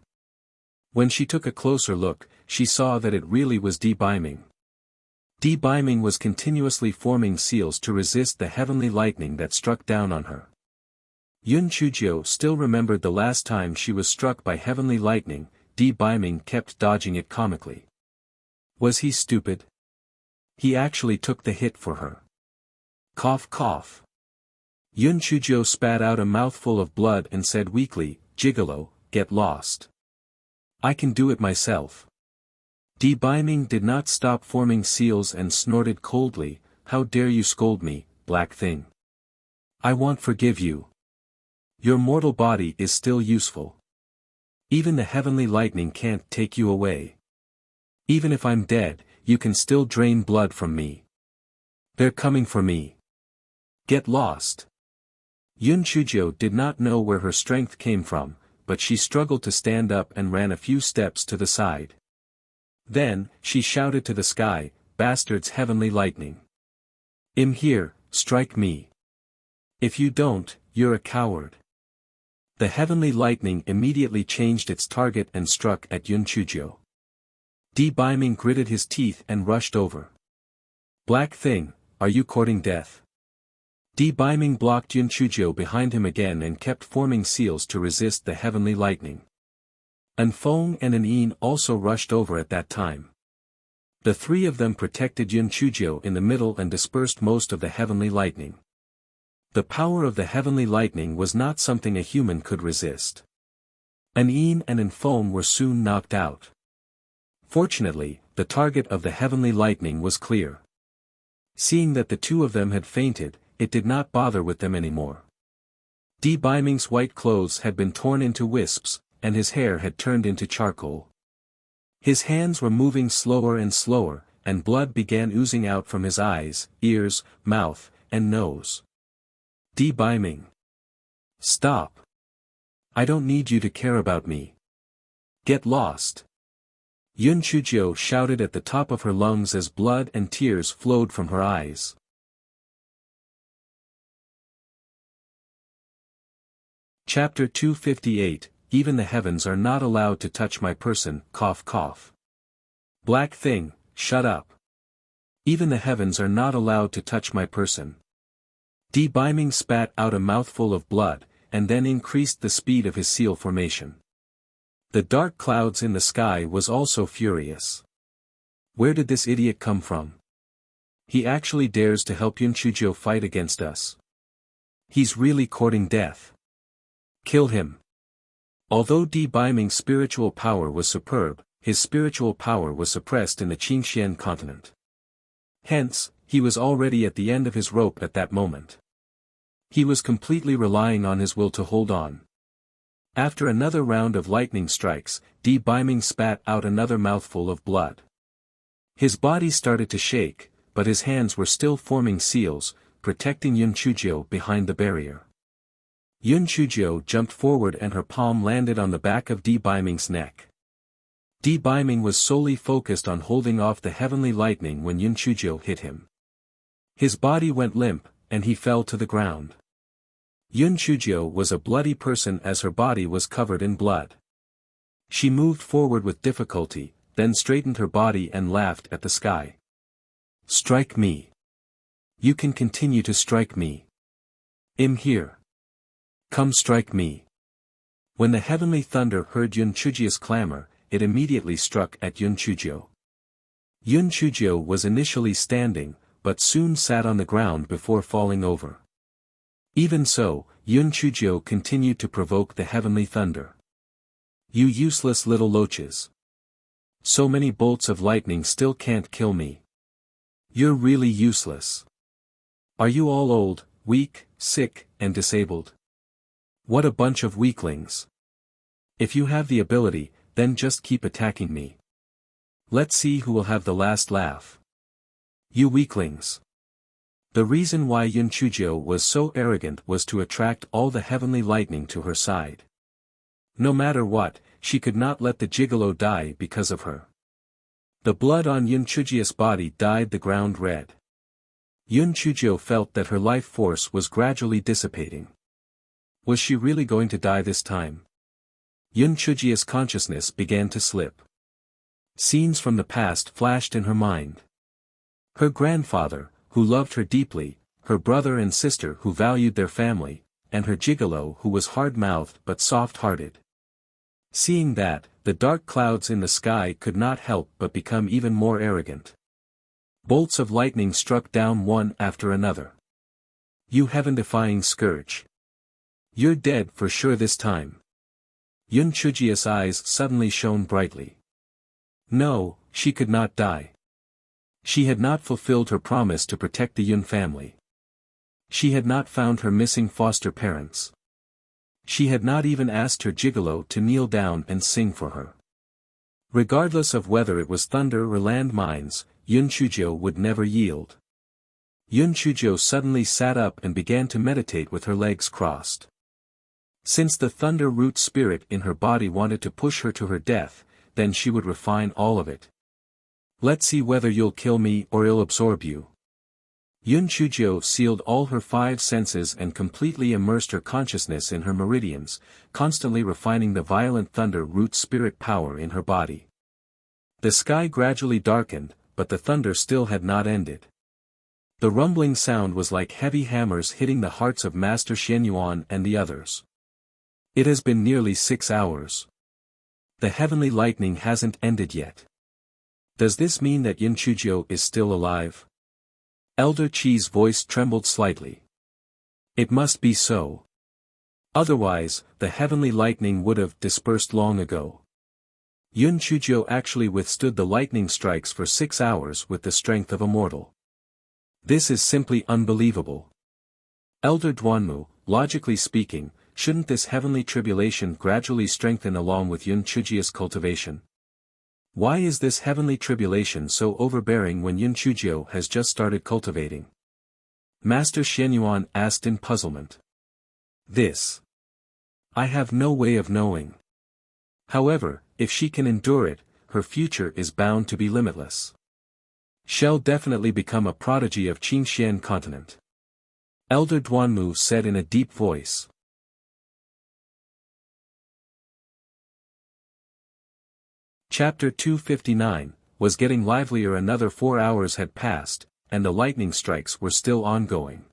When she took a closer look, she saw that it really was D-Biming. D-Biming was continuously forming seals to resist the heavenly lightning that struck down on her. Yun Chujio still remembered the last time she was struck by heavenly lightning. D-Biming kept dodging it comically. Was he stupid? He actually took the hit for her. Cough cough. Yun Chujio spat out a mouthful of blood and said weakly, Gigolo, get lost. I can do it myself. D-Biming did not stop forming seals and snorted coldly, how dare you scold me, black thing. I won't forgive you. Your mortal body is still useful. Even the heavenly lightning can't take you away. Even if I'm dead, you can still drain blood from me. They're coming for me. Get lost. Yun Chujio did not know where her strength came from, but she struggled to stand up and ran a few steps to the side. Then, she shouted to the sky, bastards heavenly lightning. I'm here, strike me. If you don't, you're a coward. The heavenly lightning immediately changed its target and struck at Yun Chujio. D-Biming gritted his teeth and rushed over. Black thing, are you courting death? D-Biming blocked Yun Chujio behind him again and kept forming seals to resist the heavenly lightning. An Feng and an Een also rushed over at that time. The three of them protected Yun Chujio in the middle and dispersed most of the heavenly lightning. The power of the heavenly lightning was not something a human could resist. An Een and an Feng were soon knocked out. Fortunately, the target of the heavenly lightning was clear. Seeing that the two of them had fainted, it did not bother with them anymore. D-Biming's white clothes had been torn into wisps, and his hair had turned into charcoal. His hands were moving slower and slower, and blood began oozing out from his eyes, ears, mouth, and nose. D-Biming. Stop. I don't need you to care about me. Get lost. Yun Chujio shouted at the top of her lungs as blood and tears flowed from her eyes. Chapter 258, Even the heavens are not allowed to touch my person, cough cough. Black thing, shut up. Even the heavens are not allowed to touch my person. D-Biming spat out a mouthful of blood, and then increased the speed of his seal formation. The dark clouds in the sky was also furious. Where did this idiot come from? He actually dares to help Yun Chujio fight against us. He's really courting death. Kill him. Although D-Biming's spiritual power was superb, his spiritual power was suppressed in the Qingxian continent. Hence, he was already at the end of his rope at that moment. He was completely relying on his will to hold on. After another round of lightning strikes, D-Biming spat out another mouthful of blood. His body started to shake, but his hands were still forming seals, protecting Yun Chujio behind the barrier. Yun Chujio jumped forward and her palm landed on the back of D-Biming's neck. D-Biming was solely focused on holding off the heavenly lightning when Yun Chujio hit him. His body went limp, and he fell to the ground. Yun Chujio was a bloody person as her body was covered in blood. She moved forward with difficulty, then straightened her body and laughed at the sky. Strike me. You can continue to strike me. I'm here. Come strike me. When the heavenly thunder heard Yun Chujia's clamor, it immediately struck at Yun Chujio. Yun Chujio was initially standing, but soon sat on the ground before falling over. Even so, Yun Chujio continued to provoke the heavenly thunder. You useless little loaches. So many bolts of lightning still can't kill me. You're really useless. Are you all old, weak, sick, and disabled? What a bunch of weaklings. If you have the ability, then just keep attacking me. Let's see who will have the last laugh. You weaklings. The reason why Yun Chujio was so arrogant was to attract all the heavenly lightning to her side. No matter what, she could not let the gigolo die because of her. The blood on Yun Chujio's body dyed the ground red. Yun Chujio felt that her life force was gradually dissipating. Was she really going to die this time? Yun Chujio's consciousness began to slip. Scenes from the past flashed in her mind. Her grandfather, who loved her deeply, her brother and sister who valued their family, and her gigolo who was hard-mouthed but soft-hearted. Seeing that, the dark clouds in the sky could not help but become even more arrogant. Bolts of lightning struck down one after another. You heaven-defying scourge. You're dead for sure this time. Yun Chujio's eyes suddenly shone brightly. No, she could not die. She had not fulfilled her promise to protect the Yun family. She had not found her missing foster parents. She had not even asked her gigolo to kneel down and sing for her. Regardless of whether it was thunder or land mines, Yun Chujio would never yield. Yun Chujio suddenly sat up and began to meditate with her legs crossed. Since the thunder root spirit in her body wanted to push her to her death, then she would refine all of it. Let's see whether you'll kill me or I'll absorb you. Yun Chujio sealed all her 5 senses and completely immersed her consciousness in her meridians, constantly refining the violent thunder root spirit power in her body. The sky gradually darkened, but the thunder still had not ended. The rumbling sound was like heavy hammers hitting the hearts of Master Xianyuan and the others. It has been nearly 6 hours. The heavenly lightning hasn't ended yet. Does this mean that Yun Chujio is still alive? Elder Chi's voice trembled slightly. It must be so. Otherwise, the heavenly lightning would have dispersed long ago. Yun Chujio actually withstood the lightning strikes for 6 hours with the strength of a mortal. This is simply unbelievable. Elder Duanmu, logically speaking, shouldn't this heavenly tribulation gradually strengthen along with Yun Chujio's cultivation? Why is this heavenly tribulation so overbearing when Yun Chujio has just started cultivating? Master Xianyuan asked in puzzlement. This. I have no way of knowing. However, if she can endure it, her future is bound to be limitless. She'll definitely become a prodigy of Qingxian continent. Elder Duanmu said in a deep voice. Chapter 259, was getting livelier. Another 4 hours had passed, and the lightning strikes were still ongoing.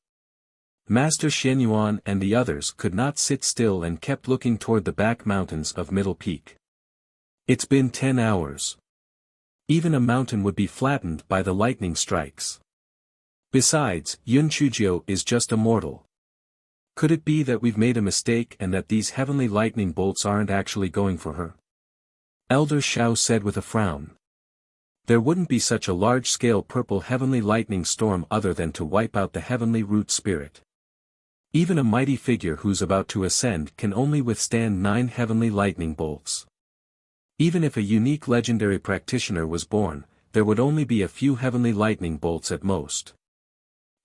Master Xianyuan and the others could not sit still and kept looking toward the back mountains of Middle Peak. It's been 10 hours. Even a mountain would be flattened by the lightning strikes. Besides, Yun Chujio is just a mortal. Could it be that we've made a mistake and that these heavenly lightning bolts aren't actually going for her? Elder Shao said with a frown. There wouldn't be such a large-scale purple heavenly lightning storm other than to wipe out the heavenly root spirit. Even a mighty figure who's about to ascend can only withstand 9 heavenly lightning bolts. Even if a unique legendary practitioner was born, there would only be a few heavenly lightning bolts at most.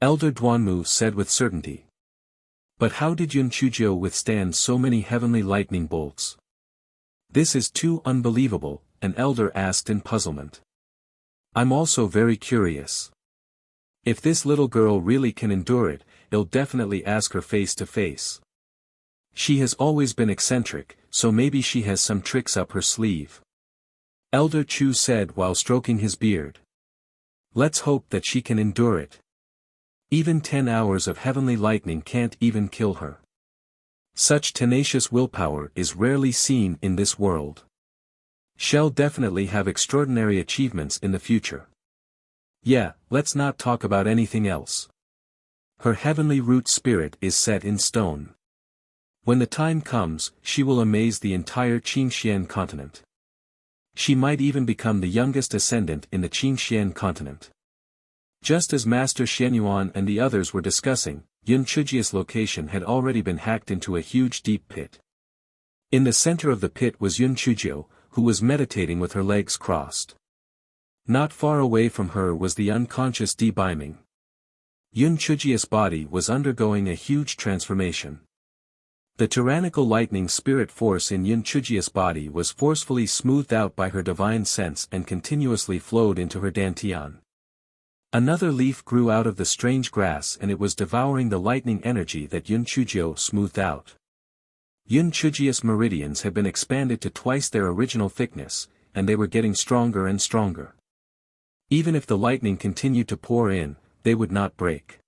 Elder Duanmu said with certainty. But how did Yun Chujio withstand so many heavenly lightning bolts? This is too unbelievable, an elder asked in puzzlement. I'm also very curious. If this little girl really can endure it, I'll definitely ask her face to face. She has always been eccentric, so maybe she has some tricks up her sleeve. Elder Chu said while stroking his beard. Let's hope that she can endure it. Even 10 hours of heavenly lightning can't even kill her. Such tenacious willpower is rarely seen in this world. She'll definitely have extraordinary achievements in the future. Yeah, let's not talk about anything else. Her heavenly root spirit is set in stone. When the time comes, she will amaze the entire Qingxian continent. She might even become the youngest ascendant in the Qingxian continent. Just as Master Xianyuan and the others were discussing, Yun Chujia's location had already been hacked into a huge deep pit. In the center of the pit was Yun Chujio, who was meditating with her legs crossed. Not far away from her was the unconscious Di Biming. Yun Chujia's body was undergoing a huge transformation. The tyrannical lightning spirit force in Yun Chujia's body was forcefully smoothed out by her divine sense and continuously flowed into her dantian. Another leaf grew out of the strange grass and it was devouring the lightning energy that Yun Chujio smoothed out. Yun Chujia's meridians had been expanded to twice their original thickness, and they were getting stronger and stronger. Even if the lightning continued to pour in, they would not break.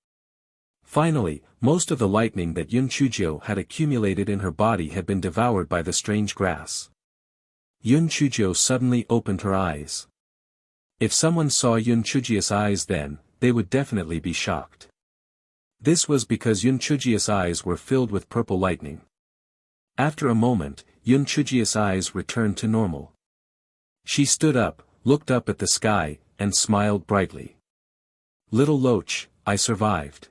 Finally, most of the lightning that Yun Chujio had accumulated in her body had been devoured by the strange grass. Yun Chujio suddenly opened her eyes. If someone saw Yun Chujia's eyes then, they would definitely be shocked. This was because Yun Chujia's eyes were filled with purple lightning. After a moment, Yun Chujia's eyes returned to normal. She stood up, looked up at the sky, and smiled brightly. Little Loach, I survived.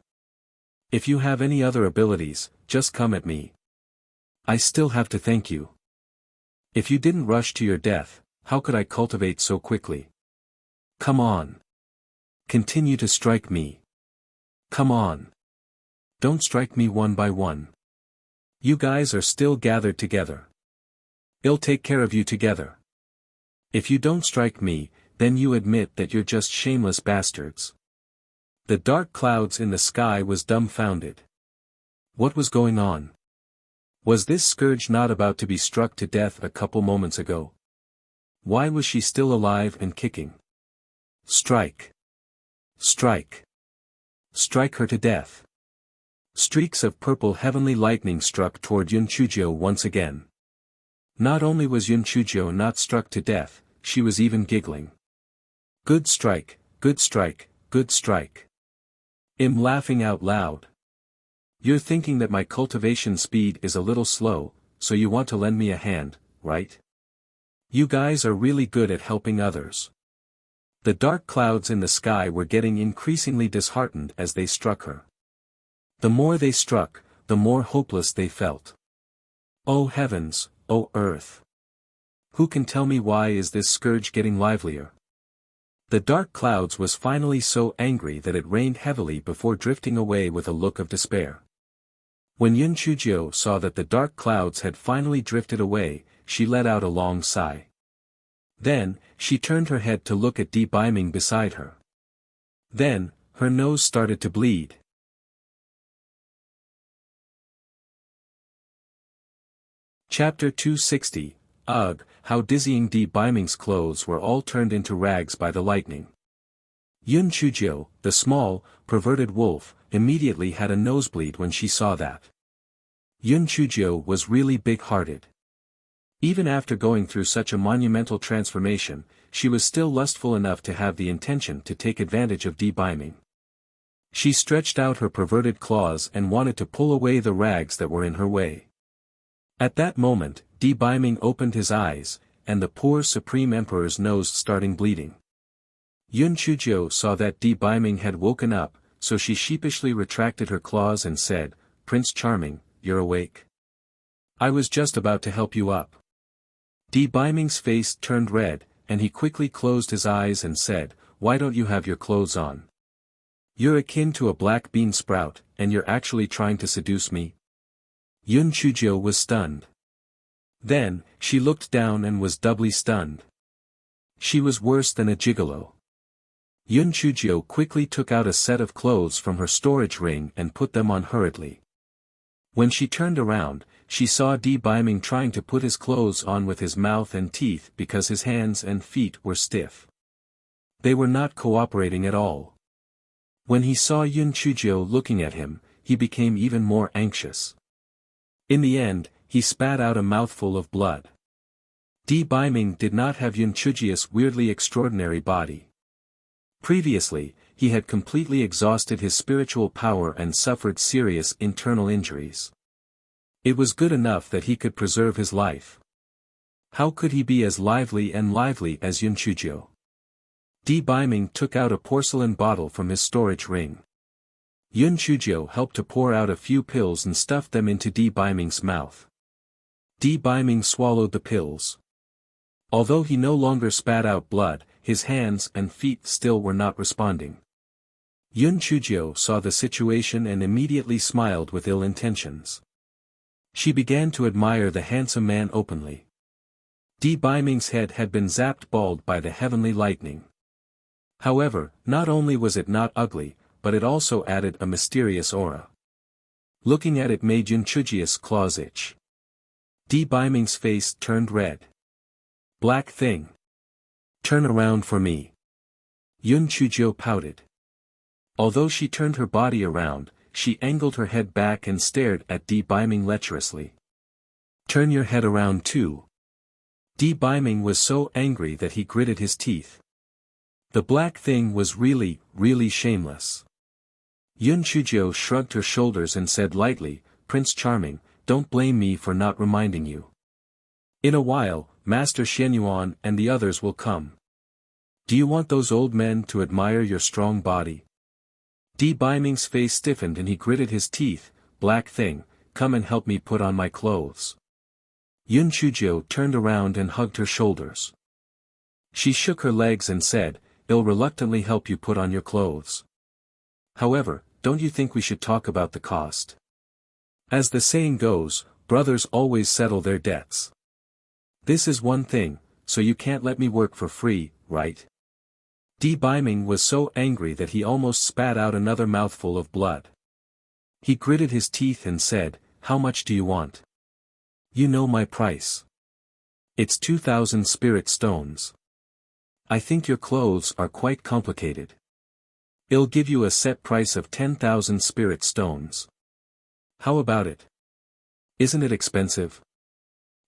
If you have any other abilities, just come at me. I still have to thank you. If you didn't rush to your death, how could I cultivate so quickly? Come on. Continue to strike me. Come on. Don't strike me one by one. You guys are still gathered together. I'll take care of you together. If you don't strike me, then you admit that you're just shameless bastards. The dark clouds in the sky was dumbfounded. What was going on? Was this scourge not about to be struck to death a couple moments ago? Why was she still alive and kicking? Strike. Strike. Strike her to death. Streaks of purple heavenly lightning struck toward Yun Chujio once again. Not only was Yun Chujio not struck to death, she was even giggling. Good strike, good strike, good strike. I'm laughing out loud. You're thinking that my cultivation speed is a little slow, so you want to lend me a hand, right? You guys are really good at helping others. The dark clouds in the sky were getting increasingly disheartened as they struck her. The more they struck, the more hopeless they felt. Oh heavens, oh earth. Who can tell me why is this scourge getting livelier? The dark clouds was finally so angry that it rained heavily before drifting away with a look of despair. When Yun Chujio saw that the dark clouds had finally drifted away, she let out a long sigh. Then, she turned her head to look at Di Biming beside her. Then, her nose started to bleed. Chapter 260, Ugh, how dizzying! Di Biming's clothes were all turned into rags by the lightning. Yun Chujio, the small, perverted wolf, immediately had a nosebleed when she saw that. Yun Chujio was really big-hearted. Even after going through such a monumental transformation, she was still lustful enough to have the intention to take advantage of Di Biming. She stretched out her perverted claws and wanted to pull away the rags that were in her way. At that moment, Di Biming opened his eyes, and the poor Supreme Emperor's nose starting bleeding. Yun Chujio saw that Di Biming had woken up, so she sheepishly retracted her claws and said, Prince Charming, you're awake. I was just about to help you up. Di Biming's face turned red, and he quickly closed his eyes and said, Why don't you have your clothes on? You're akin to a black bean sprout, and you're actually trying to seduce me? Yun Chujio was stunned. Then, she looked down and was doubly stunned. She was worse than a gigolo. Yun Chujio quickly took out a set of clothes from her storage ring and put them on hurriedly. When she turned around, she saw Di Biming trying to put his clothes on with his mouth and teeth because his hands and feet were stiff. They were not cooperating at all. When he saw Yun Chujio looking at him, he became even more anxious. In the end, he spat out a mouthful of blood. Biming did not have Yun Chujia's weirdly extraordinary body. Previously, he had completely exhausted his spiritual power and suffered serious internal injuries. It was good enough that he could preserve his life. How could he be as lively as Yun Chujio? Biming took out a porcelain bottle from his storage ring. Yun Chujio helped to pour out a few pills and stuffed them into Biming's mouth. Biming swallowed the pills. Although he no longer spat out blood, his hands and feet still were not responding. Yun Chujio saw the situation and immediately smiled with ill intentions. She began to admire the handsome man openly. Biming's head had been zapped bald by the heavenly lightning. However, not only was it not ugly, but it also added a mysterious aura. Looking at it made Yun Chujia's claws itch. Biming's face turned red. Black thing. Turn around for me. Yun Chujio pouted. Although she turned her body around, she angled her head back and stared at Biming lecherously. Turn your head around too. Biming was so angry that he gritted his teeth. The black thing was really shameless. Yun Chujio shrugged her shoulders and said lightly, Prince Charming, don't blame me for not reminding you. In a while, Master Xianyuan and the others will come. Do you want those old men to admire your strong body? Biming's face stiffened and he gritted his teeth, Black thing, come and help me put on my clothes. Yun Chujio turned around and hugged her shoulders. She shook her legs and said, I'll reluctantly help you put on your clothes. However, don't you think we should talk about the cost? As the saying goes, brothers always settle their debts. This is one thing, so you can't let me work for free, right? Biming was so angry that he almost spat out another mouthful of blood. He gritted his teeth and said, How much do you want? You know my price. It's 2,000 spirit stones. I think your clothes are quite complicated. I'll give you a set price of 10,000 spirit stones. How about it? Isn't it expensive?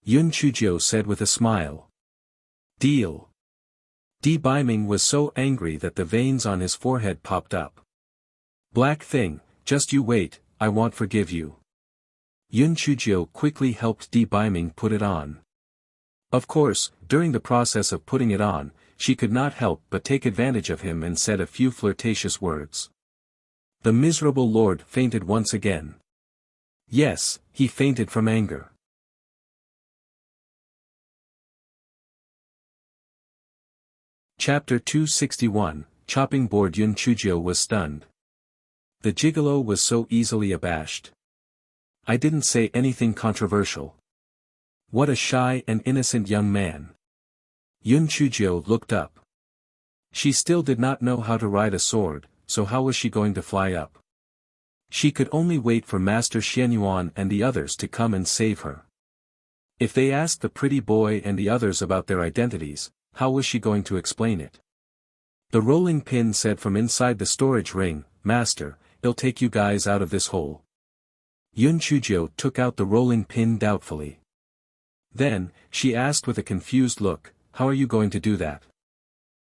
Yun Chujio said with a smile. Deal. Biming was so angry that the veins on his forehead popped up. Black thing, just you wait, I won't forgive you. Yun Chujio quickly helped Biming put it on. Of course, during the process of putting it on, she could not help but take advantage of him and said a few flirtatious words. The miserable lord fainted once again. Yes, he fainted from anger. Chapter 261, Chopping Board. Yun Chujio was stunned. The gigolo was so easily abashed. I didn't say anything controversial. What a shy and innocent young man. Yun Chujio looked up. She still did not know how to ride a sword, so how was she going to fly up? She could only wait for Master Xianyuan and the others to come and save her. If they asked the pretty boy and the others about their identities, how was she going to explain it? The rolling pin said from inside the storage ring, Master, it'll take you guys out of this hole. Yun Chujio took out the rolling pin doubtfully. Then, she asked with a confused look, how are you going to do that?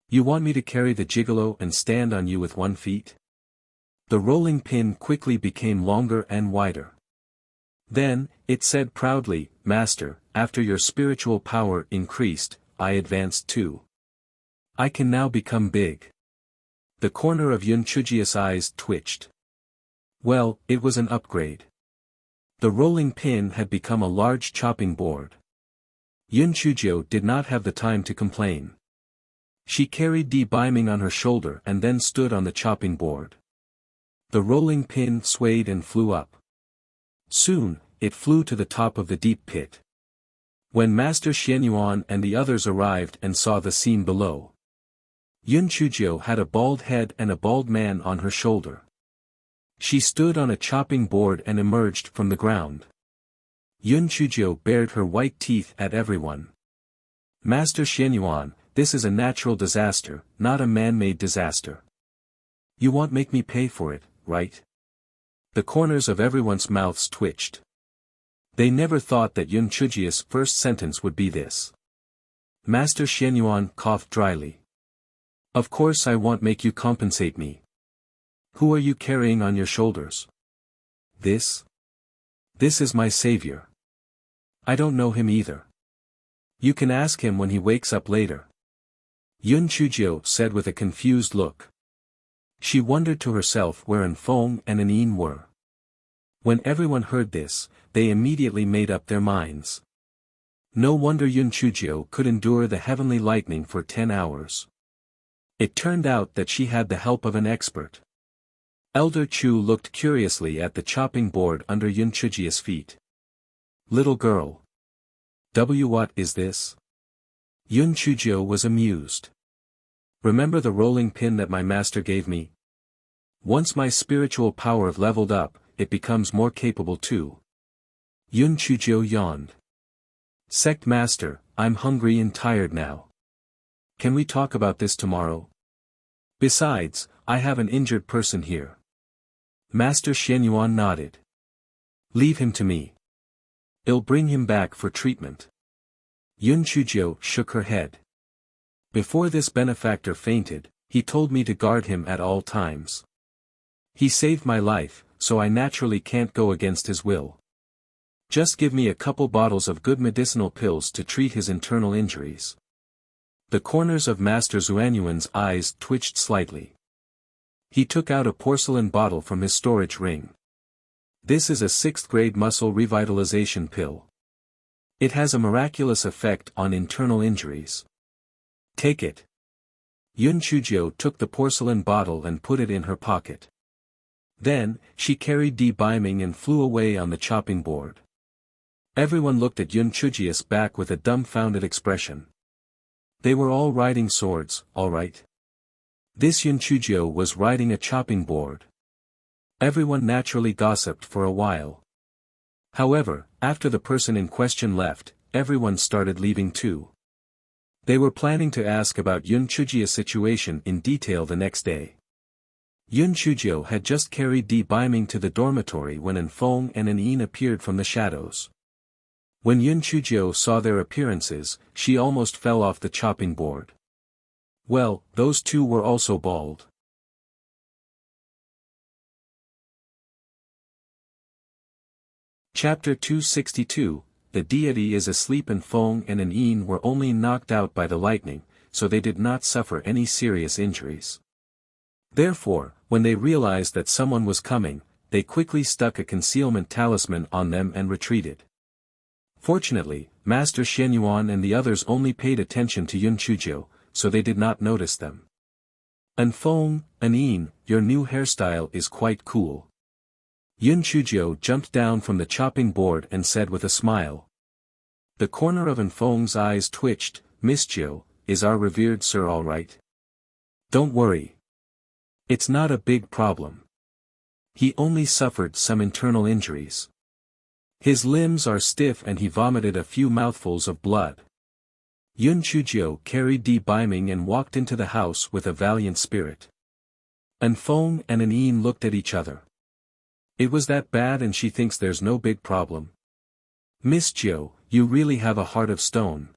You want me to carry the gigolo and stand on you with 1 feet? The rolling pin quickly became longer and wider. Then, it said proudly, Master, after your spiritual power increased, I advanced too. I can now become big. The corner of Yun Chujio's eyes twitched. Well, it was an upgrade. The rolling pin had become a large chopping board. Yun Chujio did not have the time to complain. She carried Biming on her shoulder and then stood on the chopping board. The rolling pin swayed and flew up. Soon, it flew to the top of the deep pit. When Master Xianyuan and the others arrived and saw the scene below, Yun Chujio had a bald head and a bald man on her shoulder. She stood on a chopping board and emerged from the ground. Yun Chujio bared her white teeth at everyone. Master Xianyuan, this is a natural disaster, not a man-made disaster. You won't make me pay for it, right? The corners of everyone's mouths twitched. They never thought that Yun Chujia's first sentence would be this. Master Xianyuan coughed dryly. Of course I won't make you compensate me. Who are you carrying on your shoulders? This? This is my savior. I don't know him either. You can ask him when he wakes up later. Yun Chujio said with a confused look. She wondered to herself where Anfeng and Anin were. When everyone heard this, they immediately made up their minds. No wonder Yun Chujio could endure the heavenly lightning for 10 hours. It turned out that she had the help of an expert. Elder Chu looked curiously at the chopping board under Yun Chujio's feet. Little girl. What is this? Yun Chujio was amused. Remember the rolling pin that my master gave me? Once my spiritual power leveled up, it becomes more capable too. Yun Chujio yawned. Sect master, I'm hungry and tired now. Can we talk about this tomorrow? Besides, I have an injured person here. Master Xianyuan nodded. Leave him to me. I'll bring him back for treatment. Yun Chujio shook her head. Before this benefactor fainted, he told me to guard him at all times. He saved my life, so I naturally can't go against his will. Just give me a couple bottles of good medicinal pills to treat his internal injuries. The corners of Master Xuanyuan's eyes twitched slightly. He took out a porcelain bottle from his storage ring. This is a 6th grade muscle revitalization pill. It has a miraculous effect on internal injuries. Take it. Yun Chujio took the porcelain bottle and put it in her pocket. Then, she carried Di Biming and flew away on the chopping board. Everyone looked at Yun Chujio's back with a dumbfounded expression. They were all riding swords, all right. This Yun Chujio was riding a chopping board. Everyone naturally gossiped for a while. However, after the person in question left, everyone started leaving too. They were planning to ask about Yun Chujio's situation in detail the next day. Yun Chujio had just carried Di Biming to the dormitory when Anfeng and Anin appeared from the shadows. When Yun Chujio saw their appearances, she almost fell off the chopping board. Well, those two were also bald. Chapter 262, The deity is asleep. Anfeng and Anin were only knocked out by the lightning, so they did not suffer any serious injuries. Therefore, when they realized that someone was coming, they quickly stuck a concealment talisman on them and retreated. Fortunately, Master Xianyuan and the others only paid attention to Yun Chujio, so they did not notice them. Anfeng, Anin, your new hairstyle is quite cool. Yun Chujio jumped down from the chopping board and said with a smile. The corner of Anfeng's eyes twitched. Miss Chio, is our revered sir all right? Don't worry. It's not a big problem. He only suffered some internal injuries. His limbs are stiff and he vomited a few mouthfuls of blood. Yun Chujio carried Di Biming and walked into the house with a valiant spirit. Anfeng and Anin looked at each other. It was that bad and she thinks there's no big problem. Miss Chio, you really have a heart of stone.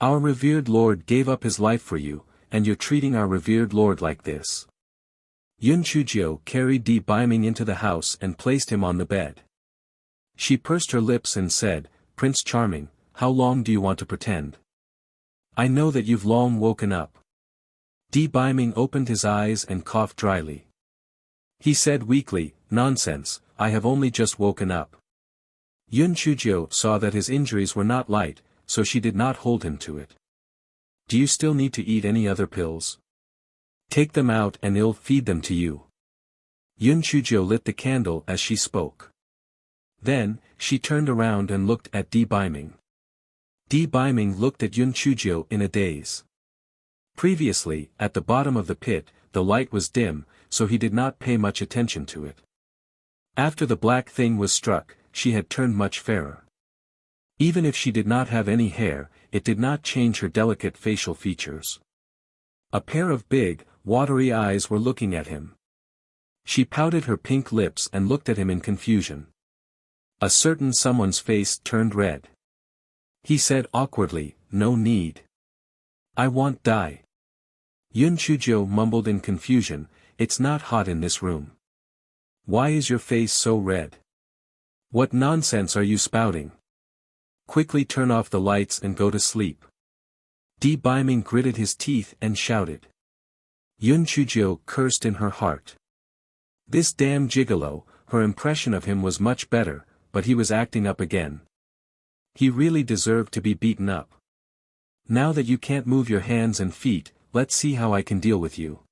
Our revered lord gave up his life for you, and you're treating our revered lord like this. Yun Chujio carried Di Biming into the house and placed him on the bed. She pursed her lips and said, Prince Charming, how long do you want to pretend? I know that you've long woken up. Di Biming opened his eyes and coughed dryly. He said weakly, Nonsense, I have only just woken up. Yun Chujio saw that his injuries were not light, so she did not hold him to it. Do you still need to eat any other pills? Take them out and I'll feed them to you. Yun Chujio lit the candle as she spoke. Then, she turned around and looked at Di Biming. Di Biming looked at Yun Chujio in a daze. Previously, at the bottom of the pit, the light was dim, so he did not pay much attention to it. After the black thing was struck, she had turned much fairer. Even if she did not have any hair, it did not change her delicate facial features. A pair of big, watery eyes were looking at him. She pouted her pink lips and looked at him in confusion. A certain someone's face turned red. He said awkwardly, "No need. I want dye." Yun Chujio mumbled in confusion, "It's not hot in this room. Why is your face so red? What nonsense are you spouting? Quickly turn off the lights and go to sleep." Di Biming gritted his teeth and shouted. Yun Chujio cursed in her heart. This damn gigolo. Her impression of him was much better, but he was acting up again. He really deserved to be beaten up. "Now that you can't move your hands and feet, let's see how I can deal with you.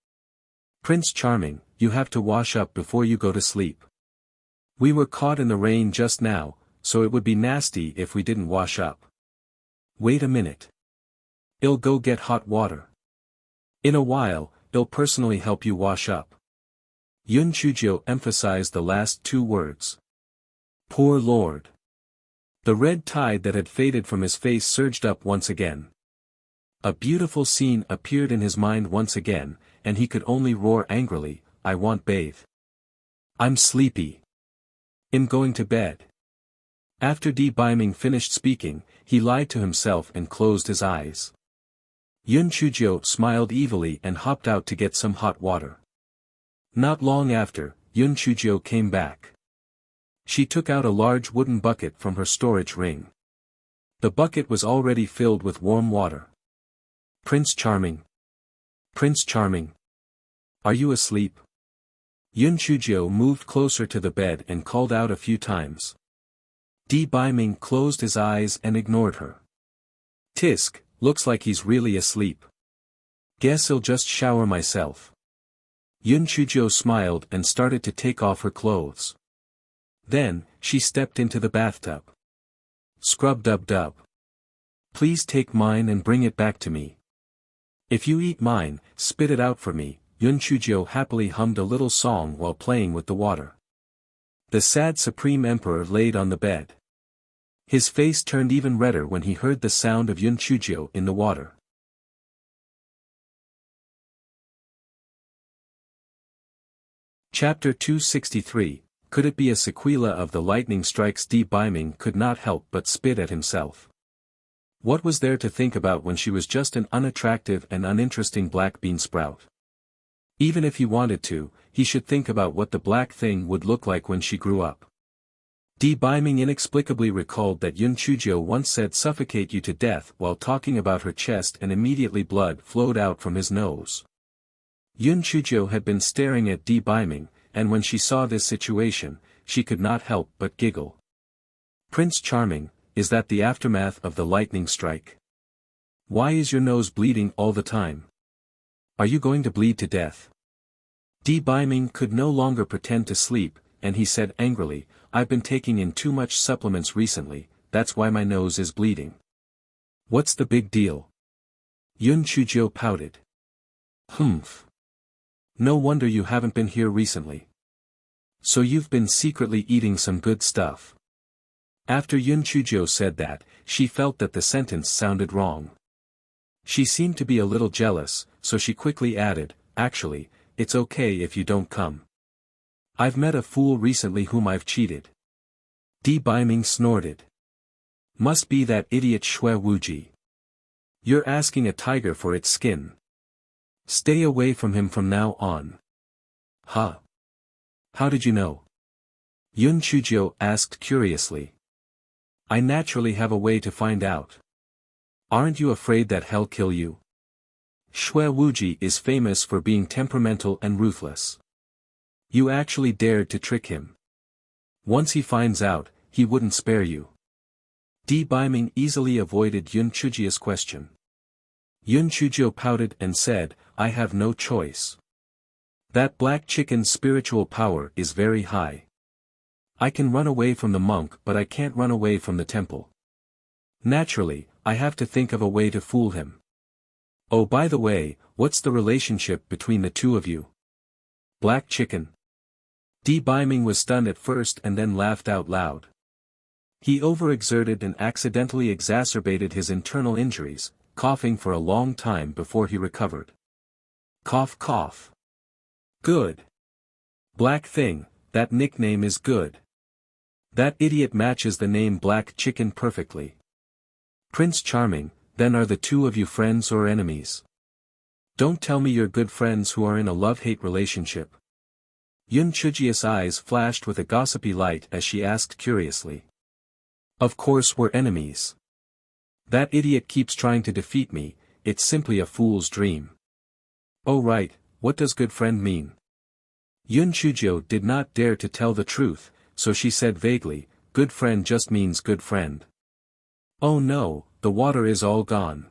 Prince Charming, you have to wash up before you go to sleep. We were caught in the rain just now, so it would be nasty if we didn't wash up. Wait a minute. I'll go get hot water. In a while, I'll personally help you wash up." Yun Chujio emphasized the last two words. Poor Lord. The red tide that had faded from his face surged up once again. A beautiful scene appeared in his mind once again, and he could only roar angrily, "I want bathe. I'm sleepy. I'm going to bed." After Di Biming finished speaking, he lied to himself and closed his eyes. Yun Chujio smiled evilly and hopped out to get some hot water. Not long after, Yun Chujio came back. She took out a large wooden bucket from her storage ring. The bucket was already filled with warm water. "Prince Charming. Prince Charming. Are you asleep?" Yun Chujio moved closer to the bed and called out a few times. Di Biming closed his eyes and ignored her. "Tisk, looks like he's really asleep. Guess I'll just shower myself." Yun Chujio smiled and started to take off her clothes. Then, she stepped into the bathtub. "Scrub-dub-dub. Please take mine and bring it back to me. If you eat mine, spit it out for me." Yun Chujio happily hummed a little song while playing with the water. The sad Supreme Emperor laid on the bed. His face turned even redder when he heard the sound of Yun Chujio in the water. Chapter 263, Could it be a sequela of the lightning strikes? Di Biming could not help but spit at himself. What was there to think about when she was just an unattractive and uninteresting black bean sprout? Even if he wanted to, he should think about what the black thing would look like when she grew up. Di Biming inexplicably recalled that Yun Chujio once said suffocate you to death while talking about her chest, and immediately blood flowed out from his nose. Yun Chujio had been staring at Di Biming, and when she saw this situation, she could not help but giggle. "Prince Charming, is that the aftermath of the lightning strike? Why is your nose bleeding all the time? Are you going to bleed to death?" Di Biming could no longer pretend to sleep, and he said angrily, "I've been taking in too much supplements recently, that's why my nose is bleeding." "What's the big deal?" Yun Chujio pouted. "Humph. No wonder you haven't been here recently. So you've been secretly eating some good stuff." After Yun Chujio said that, she felt that the sentence sounded wrong. She seemed to be a little jealous, so she quickly added, "Actually, it's okay if you don't come. I've met a fool recently whom I've cheated." Di Biming snorted. "Must be that idiot Shui Wuji. You're asking a tiger for its skin. Stay away from him from now on." "Huh? How did you know?" Yun Chujio asked curiously. "I naturally have a way to find out. Aren't you afraid that he'll kill you? Shui Wuji is famous for being temperamental and ruthless. You actually dared to trick him. Once he finds out, he wouldn't spare you." Di Biming easily avoided Yun Chujio's question. Yun Chujio pouted and said, "I have no choice. That black chicken's spiritual power is very high. I can run away from the monk, but I can't run away from the temple. Naturally, I have to think of a way to fool him. Oh, by the way, what's the relationship between the two of you? Black chicken?" Di Biming was stunned at first and then laughed out loud. He overexerted and accidentally exacerbated his internal injuries, coughing for a long time before he recovered. Cough cough. "Good. Black thing, that nickname is good. That idiot matches the name Black Chicken perfectly. Prince Charming, then are the two of you friends or enemies? Don't tell me you're good friends who are in a love-hate relationship. Yun Chujia's eyes flashed with a gossipy light as she asked curiously. Of course we're enemies. That idiot keeps trying to defeat me, it's simply a fool's dream. Oh right, what does good friend mean? Yun Chujio did not dare to tell the truth, so she said vaguely, good friend just means good friend. Oh no, the water is all gone.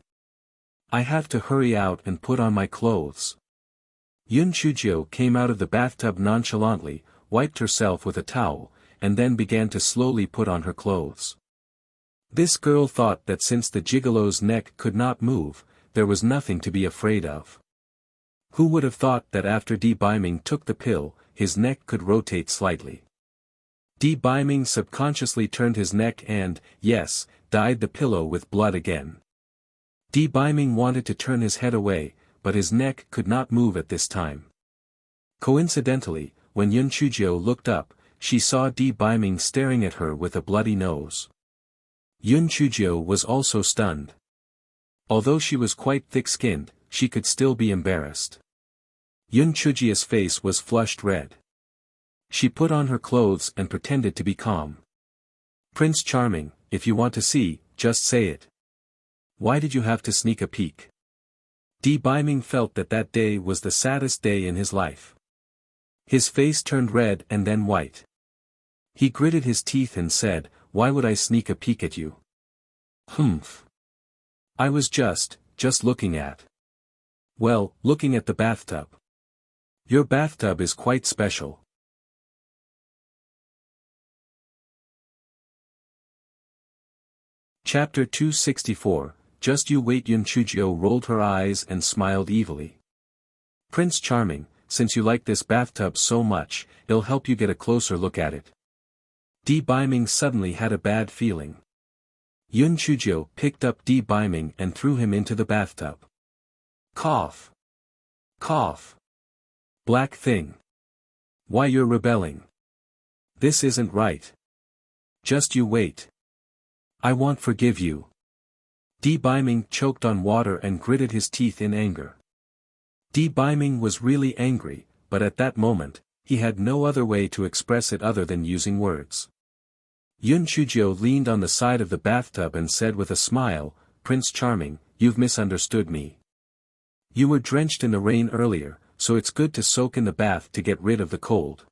I have to hurry out and put on my clothes. Yun Chujio came out of the bathtub nonchalantly, wiped herself with a towel, and then began to slowly put on her clothes. This girl thought that since the gigolo's neck could not move, there was nothing to be afraid of. Who would have thought that after Di Biming took the pill, his neck could rotate slightly? Di Biming subconsciously turned his neck and, yes, dyed the pillow with blood again. Di Biming wanted to turn his head away, but his neck could not move at this time. Coincidentally, when Yun Chujio looked up, she saw Di Biming staring at her with a bloody nose. Yun Chujio was also stunned. Although she was quite thick-skinned, she could still be embarrassed. Yun Chujia's face was flushed red. She put on her clothes and pretended to be calm. Prince Charming, if you want to see, just say it. Why did you have to sneak a peek? Di Biming felt that that day was the saddest day in his life. His face turned red and then white. He gritted his teeth and said, why would I sneak a peek at you? Humph. I was just looking at. Well, looking at the bathtub. Your bathtub is quite special. Chapter 264, Just You Wait. Yun Chujio rolled her eyes and smiled evilly. Prince Charming, since you like this bathtub so much, it'll help you get a closer look at it. Di Biming suddenly had a bad feeling. Yun Chujio picked up Di Biming and threw him into the bathtub. Cough. Cough. Black thing. Why you're rebelling. This isn't right. Just you wait. I won't forgive you. Di Biming choked on water and gritted his teeth in anger. Di Biming was really angry, but at that moment, he had no other way to express it other than using words. Yun Chujio leaned on the side of the bathtub and said with a smile, Prince Charming, you've misunderstood me. You were drenched in the rain earlier, so it's good to soak in the bath to get rid of the cold.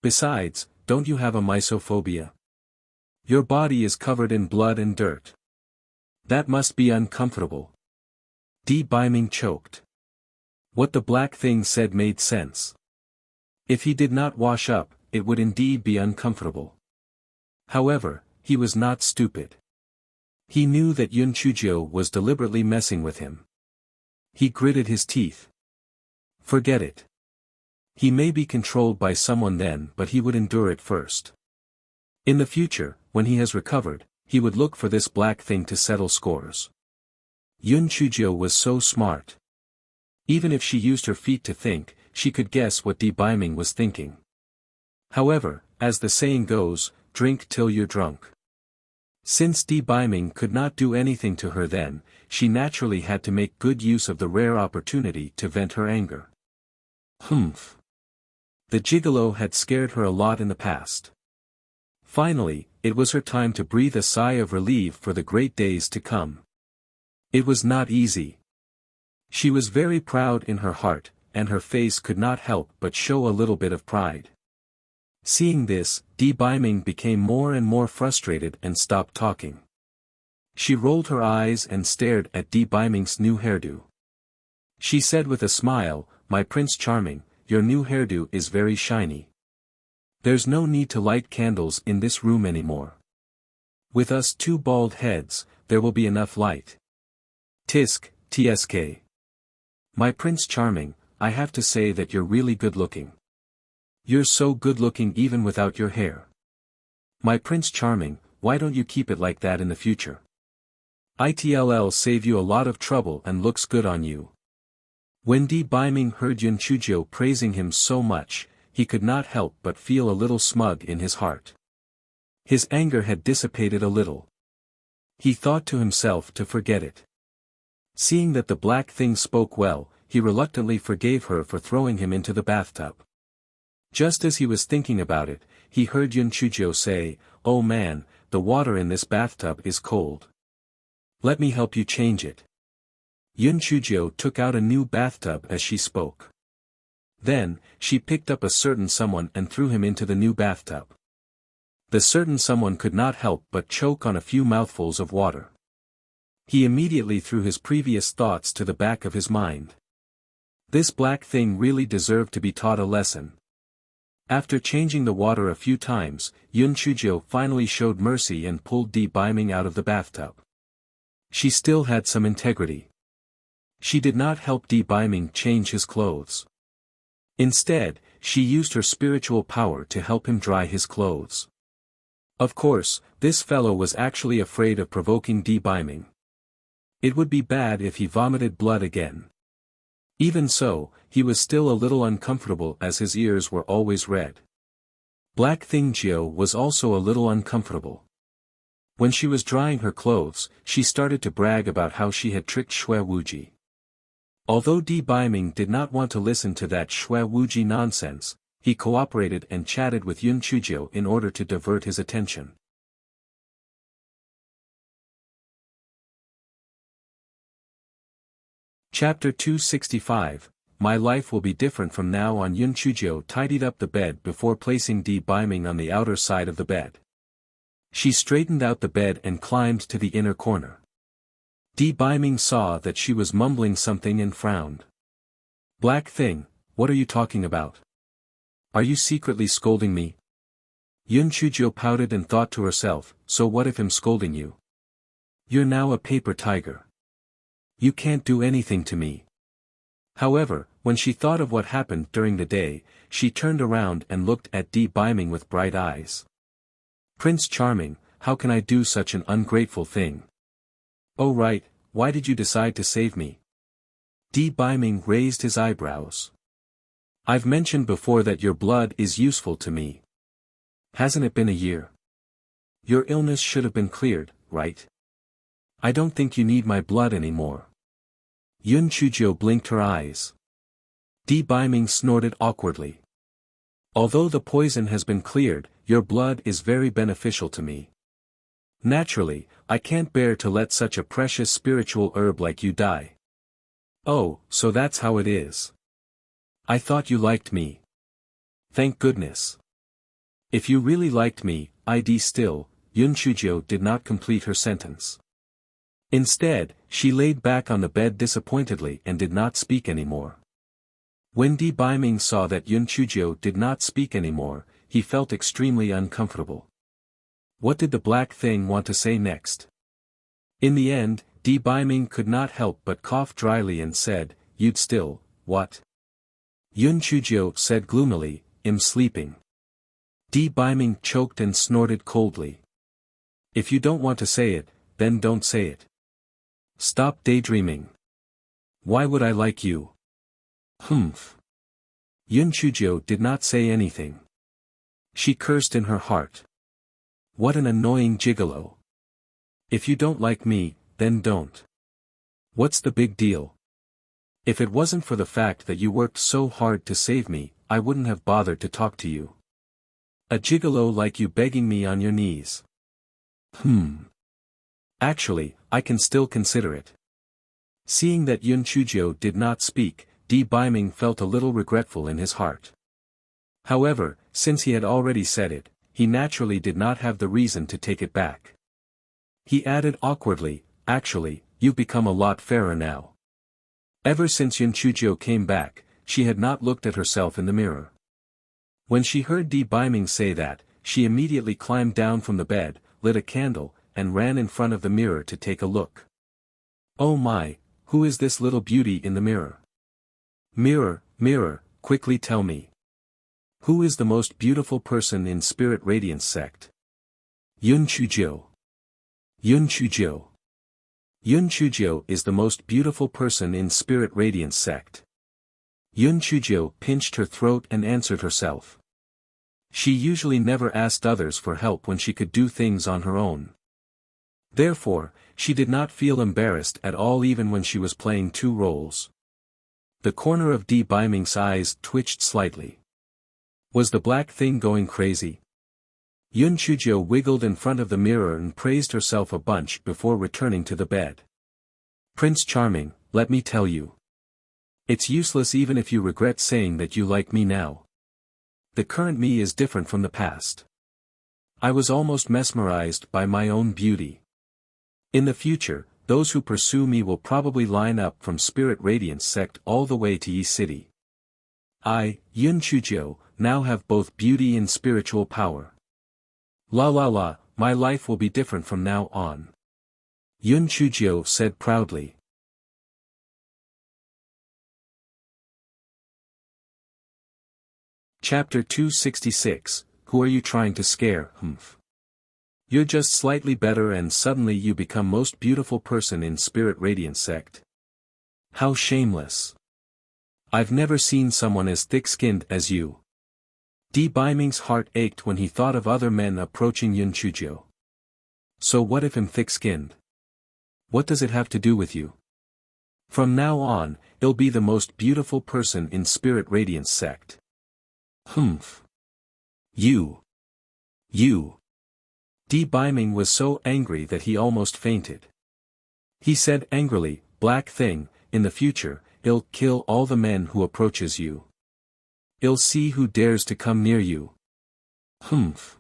Besides, don't you have a mysophobia? Your body is covered in blood and dirt. That must be uncomfortable. Di Biming choked. What the black thing said made sense. If he did not wash up, it would indeed be uncomfortable. However, he was not stupid. He knew that Yun Chujio was deliberately messing with him. He gritted his teeth. Forget it. He may be controlled by someone then, but he would endure it first. In the future, when he has recovered, he would look for this black thing to settle scores. Yun Chujio was so smart. Even if she used her feet to think, she could guess what Di Biming was thinking. However, as the saying goes, drink till you're drunk. Since Di Biming could not do anything to her then, she naturally had to make good use of the rare opportunity to vent her anger. Humph. The gigolo had scared her a lot in the past. Finally, it was her time to breathe a sigh of relief for the great days to come. It was not easy. She was very proud in her heart, and her face could not help but show a little bit of pride. Seeing this, Di Biming became more and more frustrated and stopped talking. She rolled her eyes and stared at Di Biming's new hairdo. She said with a smile, My Prince Charming, your new hairdo is very shiny. There's no need to light candles in this room anymore. With us two bald heads, there will be enough light. Tisk, tsk. My Prince Charming, I have to say that you're really good looking. You're so good looking even without your hair. My Prince Charming, why don't you keep it like that in the future? It'll save you a lot of trouble and looks good on you. When Di Biming heard Yun Chujio praising him so much, he could not help but feel a little smug in his heart. His anger had dissipated a little. He thought to himself to forget it. Seeing that the black thing spoke well, he reluctantly forgave her for throwing him into the bathtub. Just as he was thinking about it, he heard Yun Chujio say, "Oh man, the water in this bathtub is cold. Let me help you change it." Yun Chujio took out a new bathtub as she spoke. Then, she picked up a certain someone and threw him into the new bathtub. The certain someone could not help but choke on a few mouthfuls of water. He immediately threw his previous thoughts to the back of his mind. This black thing really deserved to be taught a lesson. After changing the water a few times, Yun Chujio finally showed mercy and pulled Di Biming out of the bathtub. She still had some integrity. She did not help Di Biming change his clothes. Instead, she used her spiritual power to help him dry his clothes. Of course, this fellow was actually afraid of provoking Di Biming. It would be bad if he vomited blood again. Even so, he was still a little uncomfortable as his ears were always red. Black Thing Jiao was also a little uncomfortable. When she was drying her clothes, she started to brag about how she had tricked Xue Wuji. Although Di Biming did not want to listen to that Xue Wuji nonsense, he cooperated and chatted with Yun Chujio in order to divert his attention. Chapter 265, My life will be different from now on. Yun Chujio tidied up the bed before placing Di Biming on the outer side of the bed. She straightened out the bed and climbed to the inner corner. Di Biming saw that she was mumbling something and frowned. "Black Thing, what are you talking about? Are you secretly scolding me?" Yun Chujio pouted and thought to herself, so what if I'm scolding you? You're now a paper tiger. You can't do anything to me. However, when she thought of what happened during the day, she turned around and looked at Di Biming with bright eyes. "Prince Charming, how can I do such an ungrateful thing? Oh right, why did you decide to save me?" Di Biming raised his eyebrows. "I've mentioned before that your blood is useful to me. Hasn't it been a year? Your illness should have been cleared, right? I don't think you need my blood anymore." Yun Chujio blinked her eyes. Di Biming snorted awkwardly. "Although the poison has been cleared, your blood is very beneficial to me. Naturally, I can't bear to let such a precious spiritual herb like you die." "Oh, so that's how it is. I thought you liked me. Thank goodness. If you really liked me, I'd still." Yun Chujio did not complete her sentence. Instead, she laid back on the bed disappointedly and did not speak anymore. When Di Biming saw that Yun Chujio did not speak anymore, he felt extremely uncomfortable. What did the black thing want to say next? In the end, Di Biming could not help but cough dryly and said, "You'd still, what?" Yun Chujio said gloomily, "I'm sleeping." Di Biming choked and snorted coldly. "If you don't want to say it, then don't say it. Stop daydreaming. Why would I like you?" "Humph." Yun Chujio did not say anything. She cursed in her heart. What an annoying gigolo. If you don't like me, then don't. What's the big deal? If it wasn't for the fact that you worked so hard to save me, I wouldn't have bothered to talk to you. A gigolo like you begging me on your knees. Actually, I can still consider it." Seeing that Yun Chujio did not speak, Di Biming felt a little regretful in his heart. However, since he had already said it, he naturally did not have the reason to take it back. He added awkwardly, "Actually, you've become a lot fairer now." Ever since Yun Chujio came back, she had not looked at herself in the mirror. When she heard Di Biming say that, she immediately climbed down from the bed, lit a candle, and ran in front of the mirror to take a look. "Oh my, who is this little beauty in the mirror? Mirror, mirror, quickly tell me. Who is the most beautiful person in Spirit Radiance sect?" "Yun Chujio. Yun Chujio. Yun Chujio is the most beautiful person in Spirit Radiance sect." Yun Chujio pinched her throat and answered herself. She usually never asked others for help when she could do things on her own. Therefore, she did not feel embarrassed at all even when she was playing two roles. The corner of Di Biming's eyes twitched slightly. Was the black thing going crazy? Yun Chujio wiggled in front of the mirror and praised herself a bunch before returning to the bed. Prince Charming, let me tell you. It's useless even if you regret saying that you like me now. The current me is different from the past. I was almost mesmerized by my own beauty. In the future, those who pursue me will probably line up from Spirit Radiance sect all the way to Yi City. I, Yun Chujio, now have both beauty and spiritual power. La la la, my life will be different from now on. Yun Chujio said proudly. Chapter 266, Who are you trying to scare, humph? You're just slightly better and suddenly you become most beautiful person in Spirit Radiance sect. How shameless. I've never seen someone as thick-skinned as you. Di Biming's heart ached when he thought of other men approaching Yun Chujio. So what if I'm thick-skinned? What does it have to do with you? From now on, I'll be the most beautiful person in Spirit Radiance sect. Humph. You. Di Biming was so angry that he almost fainted. He said angrily, Black thing, in the future, I'll kill all the men who approaches you. I'll see who dares to come near you. Humph.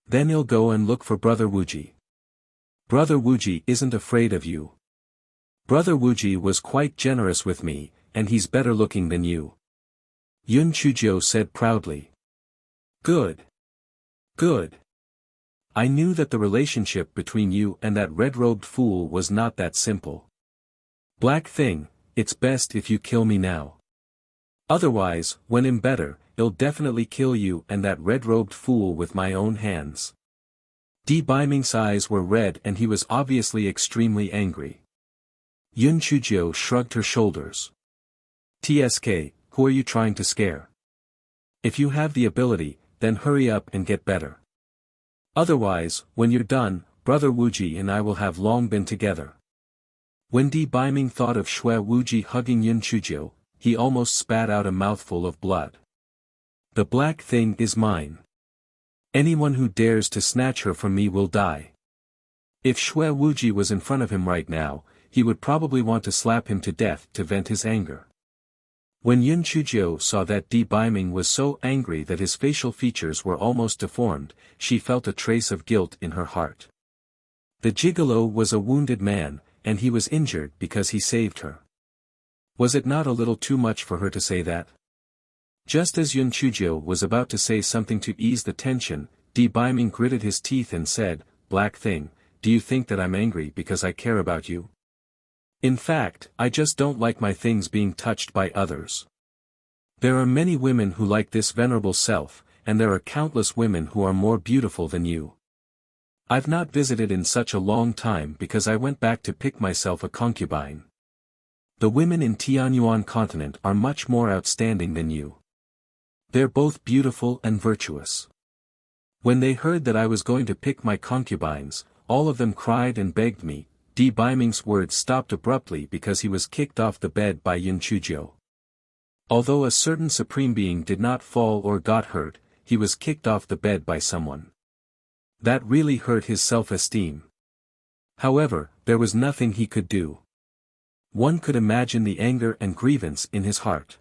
Then I'll go and look for Brother Wuji. Brother Wuji isn't afraid of you. Brother Wuji was quite generous with me, and he's better looking than you. Yun Chujio said proudly. Good. I knew that the relationship between you and that red-robed fool was not that simple. Black thing, it's best if you kill me now. Otherwise, when I'm better, I'll definitely kill you and that red-robed fool with my own hands. Di Biming's eyes were red and he was obviously extremely angry. Yun Chujio shrugged her shoulders. TSK, who are you trying to scare? If you have the ability, then hurry up and get better. Otherwise, when you're done, Brother Wuji and I will have long been together. When Di Biming thought of Xue Wuji hugging Yun Chujio, he almost spat out a mouthful of blood. The black thing is mine. Anyone who dares to snatch her from me will die. If Xue Wuji was in front of him right now, he would probably want to slap him to death to vent his anger. When Yun Chujio saw that Di Biming was so angry that his facial features were almost deformed, she felt a trace of guilt in her heart. The gigolo was a wounded man, and he was injured because he saved her. Was it not a little too much for her to say that? Just as Yun Chujio was about to say something to ease the tension, Di Biming gritted his teeth and said, Black thing, do you think that I'm angry because I care about you? In fact, I just don't like my things being touched by others. There are many women who like this venerable self, and there are countless women who are more beautiful than you. I've not visited in such a long time because I went back to pick myself a concubine. The women in Tianyuan continent are much more outstanding than you. They're both beautiful and virtuous. When they heard that I was going to pick my concubines, all of them cried and begged me. Di Biming's words stopped abruptly because he was kicked off the bed by Yun Chujio. Although a certain supreme being did not fall or got hurt, he was kicked off the bed by someone. That really hurt his self-esteem. However, there was nothing he could do. One could imagine the anger and grievance in his heart.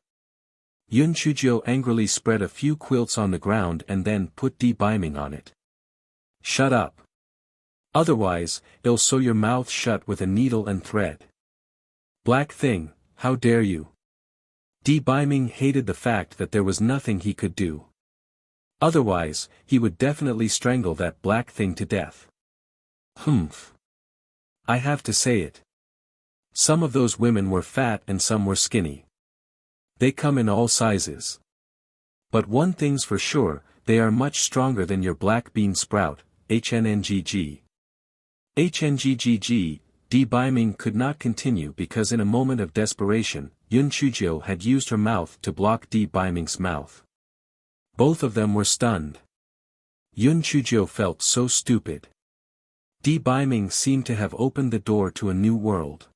Yun Chujio angrily spread a few quilts on the ground and then put Di Biming on it. Shut up. Otherwise, I'll sew your mouth shut with a needle and thread. Black thing, how dare you? Di Biming hated the fact that there was nothing he could do. Otherwise, he would definitely strangle that black thing to death. Humph. I have to say it. Some of those women were fat and some were skinny. They come in all sizes. But one thing's for sure, they are much stronger than your black bean sprout, HNNGG. HNGGG, Di Biming could not continue because in a moment of desperation, Yun Chujio had used her mouth to block Di Biming's mouth. Both of them were stunned. Yun Chujio felt so stupid. Di Baiming seemed to have opened the door to a new world.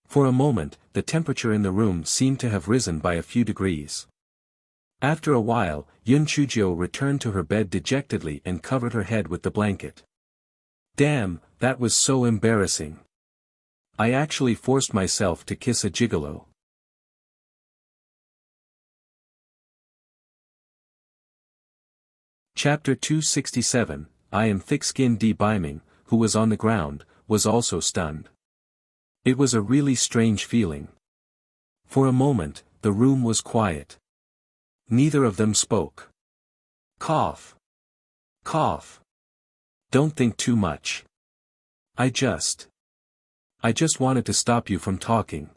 For a moment, the temperature in the room seemed to have risen by a few degrees. After a while, Yun Chujio returned to her bed dejectedly and covered her head with the blanket. Damn, that was so embarrassing. I actually forced myself to kiss a gigolo. Chapter 267, I am thick-skinned. Di Baiming, who was on the ground, was also stunned. It was a really strange feeling. For a moment, the room was quiet. Neither of them spoke. Cough. Cough. Don't think too much. I just wanted to stop you from talking.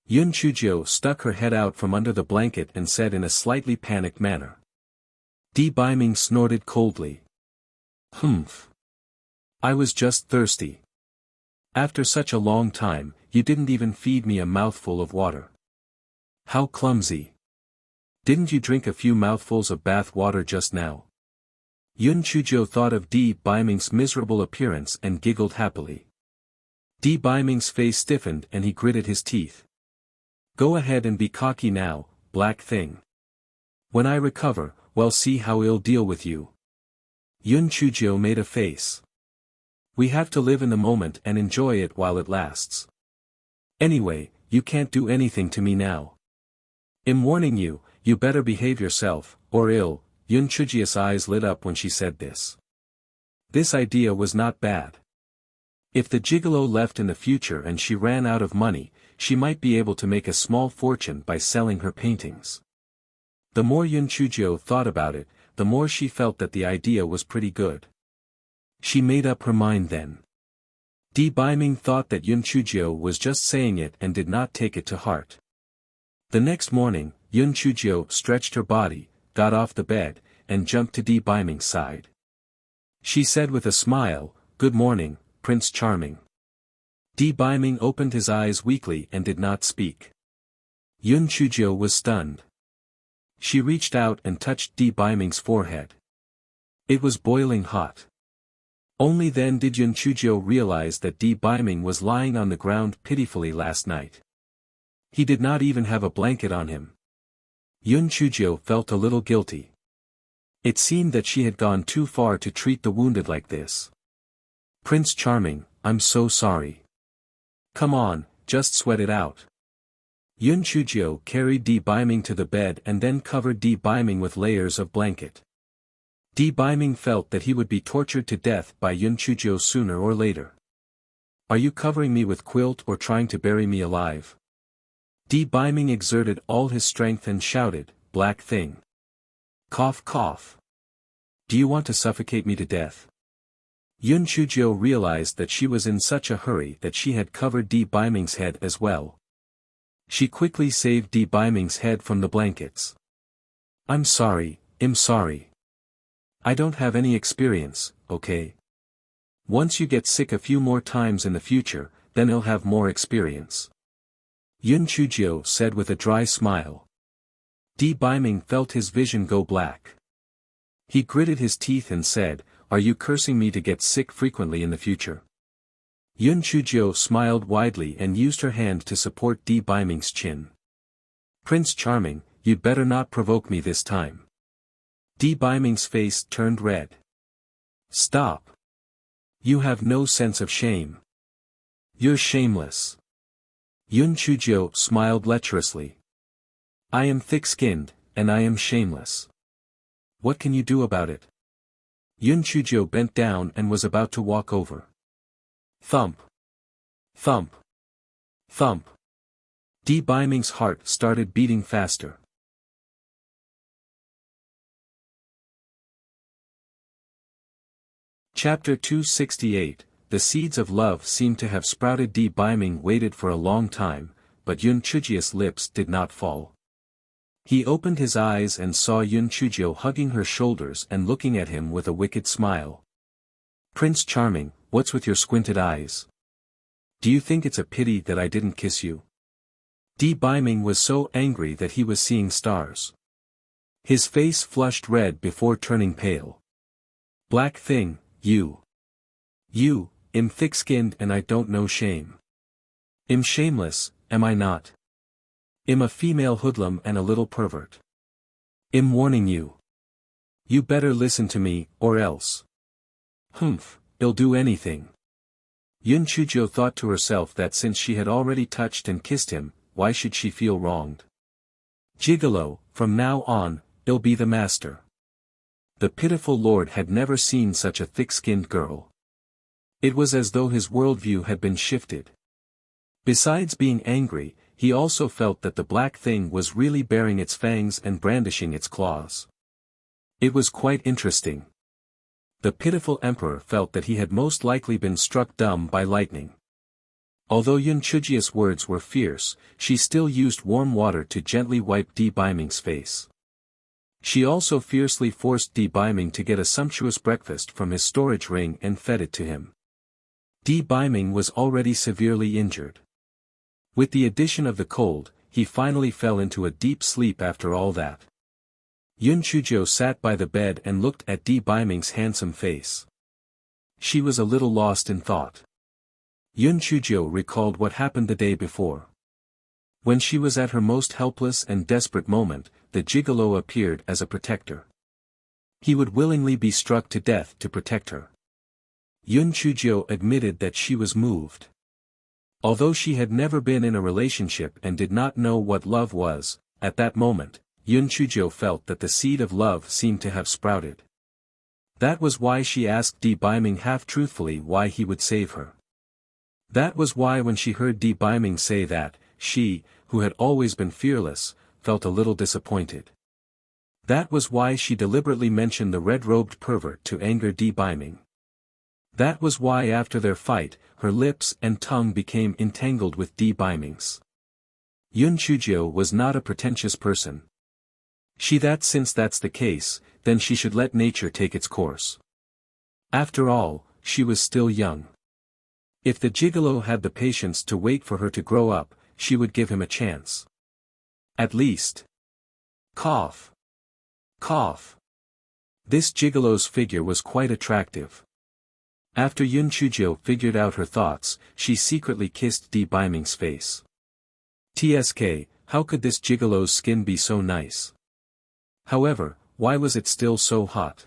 Yun Chujio stuck her head out from under the blanket and said in a slightly panicked manner. Di Baiming snorted coldly. Humph. I was just thirsty. After such a long time, you didn't even feed me a mouthful of water. How clumsy. Didn't you drink a few mouthfuls of bath water just now? Yun Chujio thought of Di Baiming's miserable appearance and giggled happily. Di Baiming's face stiffened and he gritted his teeth. Go ahead and be cocky now, black thing. When I recover, we'll see how I'll deal with you. Yun Chujio made a face. We have to live in the moment and enjoy it while it lasts. Anyway, you can't do anything to me now. I'm warning you, you better behave yourself, or ill. Yun Chujio's eyes lit up when she said this. This idea was not bad. If the gigolo left in the future and she ran out of money, she might be able to make a small fortune by selling her paintings. The more Yun Chujio thought about it, the more she felt that the idea was pretty good. She made up her mind then. Di Baiming thought that Yun Chujio was just saying it and did not take it to heart. The next morning, Yun Chujio stretched her body, got off the bed, and jumped to Di Baiming's side. She said with a smile, Good morning, Prince Charming. Di Baiming opened his eyes weakly and did not speak. Yun Chujio was stunned. She reached out and touched Di Baiming's forehead. It was boiling hot. Only then did Yun Chujio realize that Di Baiming was lying on the ground pitifully last night. He did not even have a blanket on him. Yun Chujio felt a little guilty. It seemed that she had gone too far to treat the wounded like this. Prince Charming, I'm so sorry. Come on, just sweat it out. Yun Chujio carried Di Baiming to the bed and then covered Di Baiming with layers of blanket. Di Baiming felt that he would be tortured to death by Yun Chujio sooner or later. Are you covering me with quilt or trying to bury me alive? Di Baiming exerted all his strength and shouted, Black thing. Cough cough. Do you want to suffocate me to death? Yun Chujio realized that she was in such a hurry that she had covered Di Baiming's head as well. She quickly saved Di Baiming's head from the blankets. I'm sorry. I don't have any experience, okay? Once you get sick a few more times in the future, then I'll have more experience. Yun Chujio said with a dry smile. Di Baiming felt his vision go black. He gritted his teeth and said, Are you cursing me to get sick frequently in the future? Yun Chujio smiled widely and used her hand to support Di Baiming's chin. Prince Charming, you'd better not provoke me this time. Di Baiming's face turned red. Stop. You have no sense of shame. You're shameless. Yun Chujio smiled lecherously. I am thick-skinned, and I am shameless. What can you do about it? Yun Chujio bent down and was about to walk over. Thump. Thump. Thump. Di Baiming's heart started beating faster. Chapter 268, The seeds of love seemed to have sprouted. Di Baiming waited for a long time, but Yun Chujio's lips did not fall. He opened his eyes and saw Yun Chujio hugging her shoulders and looking at him with a wicked smile. Prince Charming, what's with your squinted eyes? Do you think it's a pity that I didn't kiss you? Di Baiming was so angry that he was seeing stars. His face flushed red before turning pale. Black thing, you. You, am thick-skinned and I don't know shame. Am shameless, am I not? Am a female hoodlum and a little pervert. Am warning you. You better listen to me, or else. Humph, I'll do anything. Yun Chujo thought to herself that since she had already touched and kissed him, why should she feel wronged? Gigolo, from now on, I'll be the master. The pitiful lord had never seen such a thick-skinned girl. It was as though his worldview had been shifted. Besides being angry, he also felt that the black thing was really baring its fangs and brandishing its claws. It was quite interesting. The pitiful emperor felt that he had most likely been struck dumb by lightning. Although Yun Chujia's words were fierce, she still used warm water to gently wipe Di Baiming's face. She also fiercely forced Di Baiming to get a sumptuous breakfast from his storage ring and fed it to him. Di Baiming was already severely injured. With the addition of the cold, he finally fell into a deep sleep after all that. Yun Chujo sat by the bed and looked at Di Baiming's handsome face. She was a little lost in thought. Yun Chujo recalled what happened the day before. When she was at her most helpless and desperate moment, the gigolo appeared as a protector. He would willingly be struck to death to protect her. Yun Chujo admitted that she was moved. Although she had never been in a relationship and did not know what love was, at that moment, Yun Chujo felt that the seed of love seemed to have sprouted. That was why she asked Di Baiming half-truthfully why he would save her. That was why when she heard Di Baiming say that, she, who had always been fearless, felt a little disappointed. That was why she deliberately mentioned the red-robed pervert to anger Di Baiming. That was why after their fight, her lips and tongue became entangled with Di Baiming's. Yun Chujo was not a pretentious person. Since that's the case, then she should let nature take its course. After all, she was still young. If the gigolo had the patience to wait for her to grow up, she would give him a chance. At least. Cough. Cough. This gigolo's figure was quite attractive. After Yun Chujo figured out her thoughts, she secretly kissed Di Baiming's face. TSK, how could this gigolo's skin be so nice? However, why was it still so hot?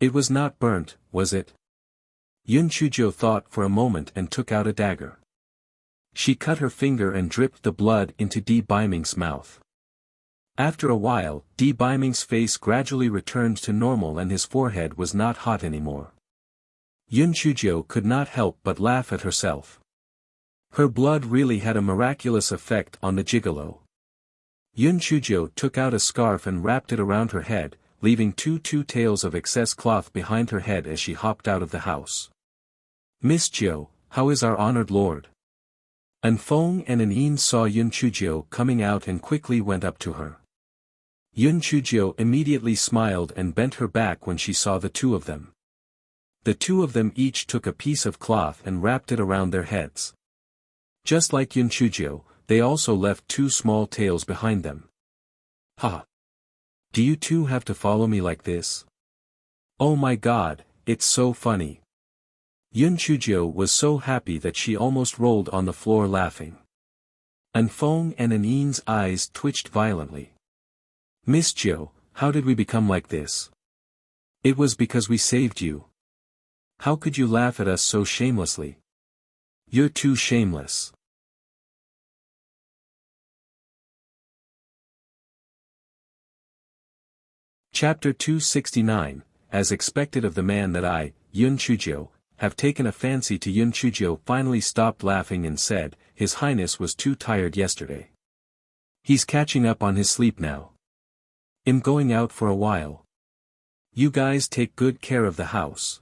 It was not burnt, was it? Yun Chujo thought for a moment and took out a dagger. She cut her finger and dripped the blood into Di Baiming's mouth. After a while, Di Baiming's face gradually returned to normal and his forehead was not hot anymore. Yun Chujo could not help but laugh at herself. Her blood really had a miraculous effect on the gigolo. Yun Chujo took out a scarf and wrapped it around her head, leaving two tails of excess cloth behind her head as she hopped out of the house. Miss Jo, how is our honored lord? An Feng and An Yin saw Yun Chujo coming out and quickly went up to her. Yun Chujo immediately smiled and bent her back when she saw the two of them. The two of them each took a piece of cloth and wrapped it around their heads. Just like Yun Chujo, they also left two small tails behind them. Ha! Do you two have to follow me like this? Oh my god, it's so funny. Yun Chujo was so happy that she almost rolled on the floor laughing. An Feng and An Yin's eyes twitched violently. Miss Jo, how did we become like this? It was because we saved you. How could you laugh at us so shamelessly? You're too shameless. Chapter 269, As expected of the man that I, Yun Chujo, have taken a fancy to. Yun Chujo finally stopped laughing and said, His Highness was too tired yesterday. He's catching up on his sleep now. I'm going out for a while. You guys take good care of the house.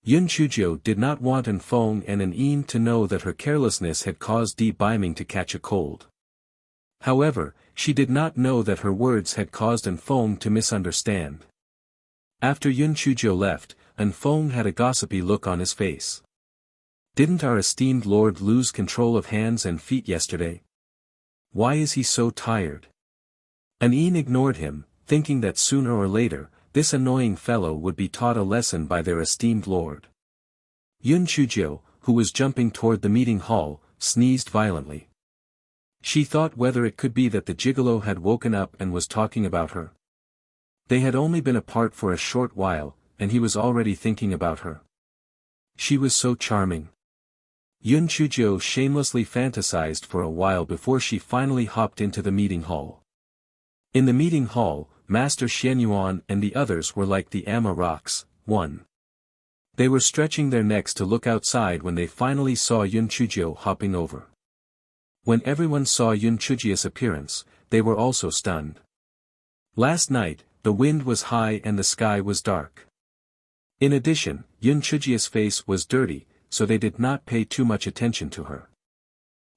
Yun Chujo did not want An Feng and An Yin to know that her carelessness had caused Di Baiming to catch a cold. However, she did not know that her words had caused An Feng to misunderstand. After Yun Chujo left, An Feng had a gossipy look on his face. Didn't our esteemed lord lose control of hands and feet yesterday? Why is he so tired? An Yin ignored him, thinking that sooner or later, this annoying fellow would be taught a lesson by their esteemed lord. Yun Chujio, who was jumping toward the meeting hall, sneezed violently. She thought whether it could be that the gigolo had woken up and was talking about her. They had only been apart for a short while, and he was already thinking about her. She was so charming. Yun Chujio shamelessly fantasized for a while before she finally hopped into the meeting hall. In the meeting hall, Master Xianyuan and the others were like the Amma rocks. 1. They were stretching their necks to look outside when they finally saw Yun Chujio hopping over. When everyone saw Yun Chujio's appearance, they were also stunned. Last night, the wind was high and the sky was dark. In addition, Yun Chujio's face was dirty, so they did not pay too much attention to her.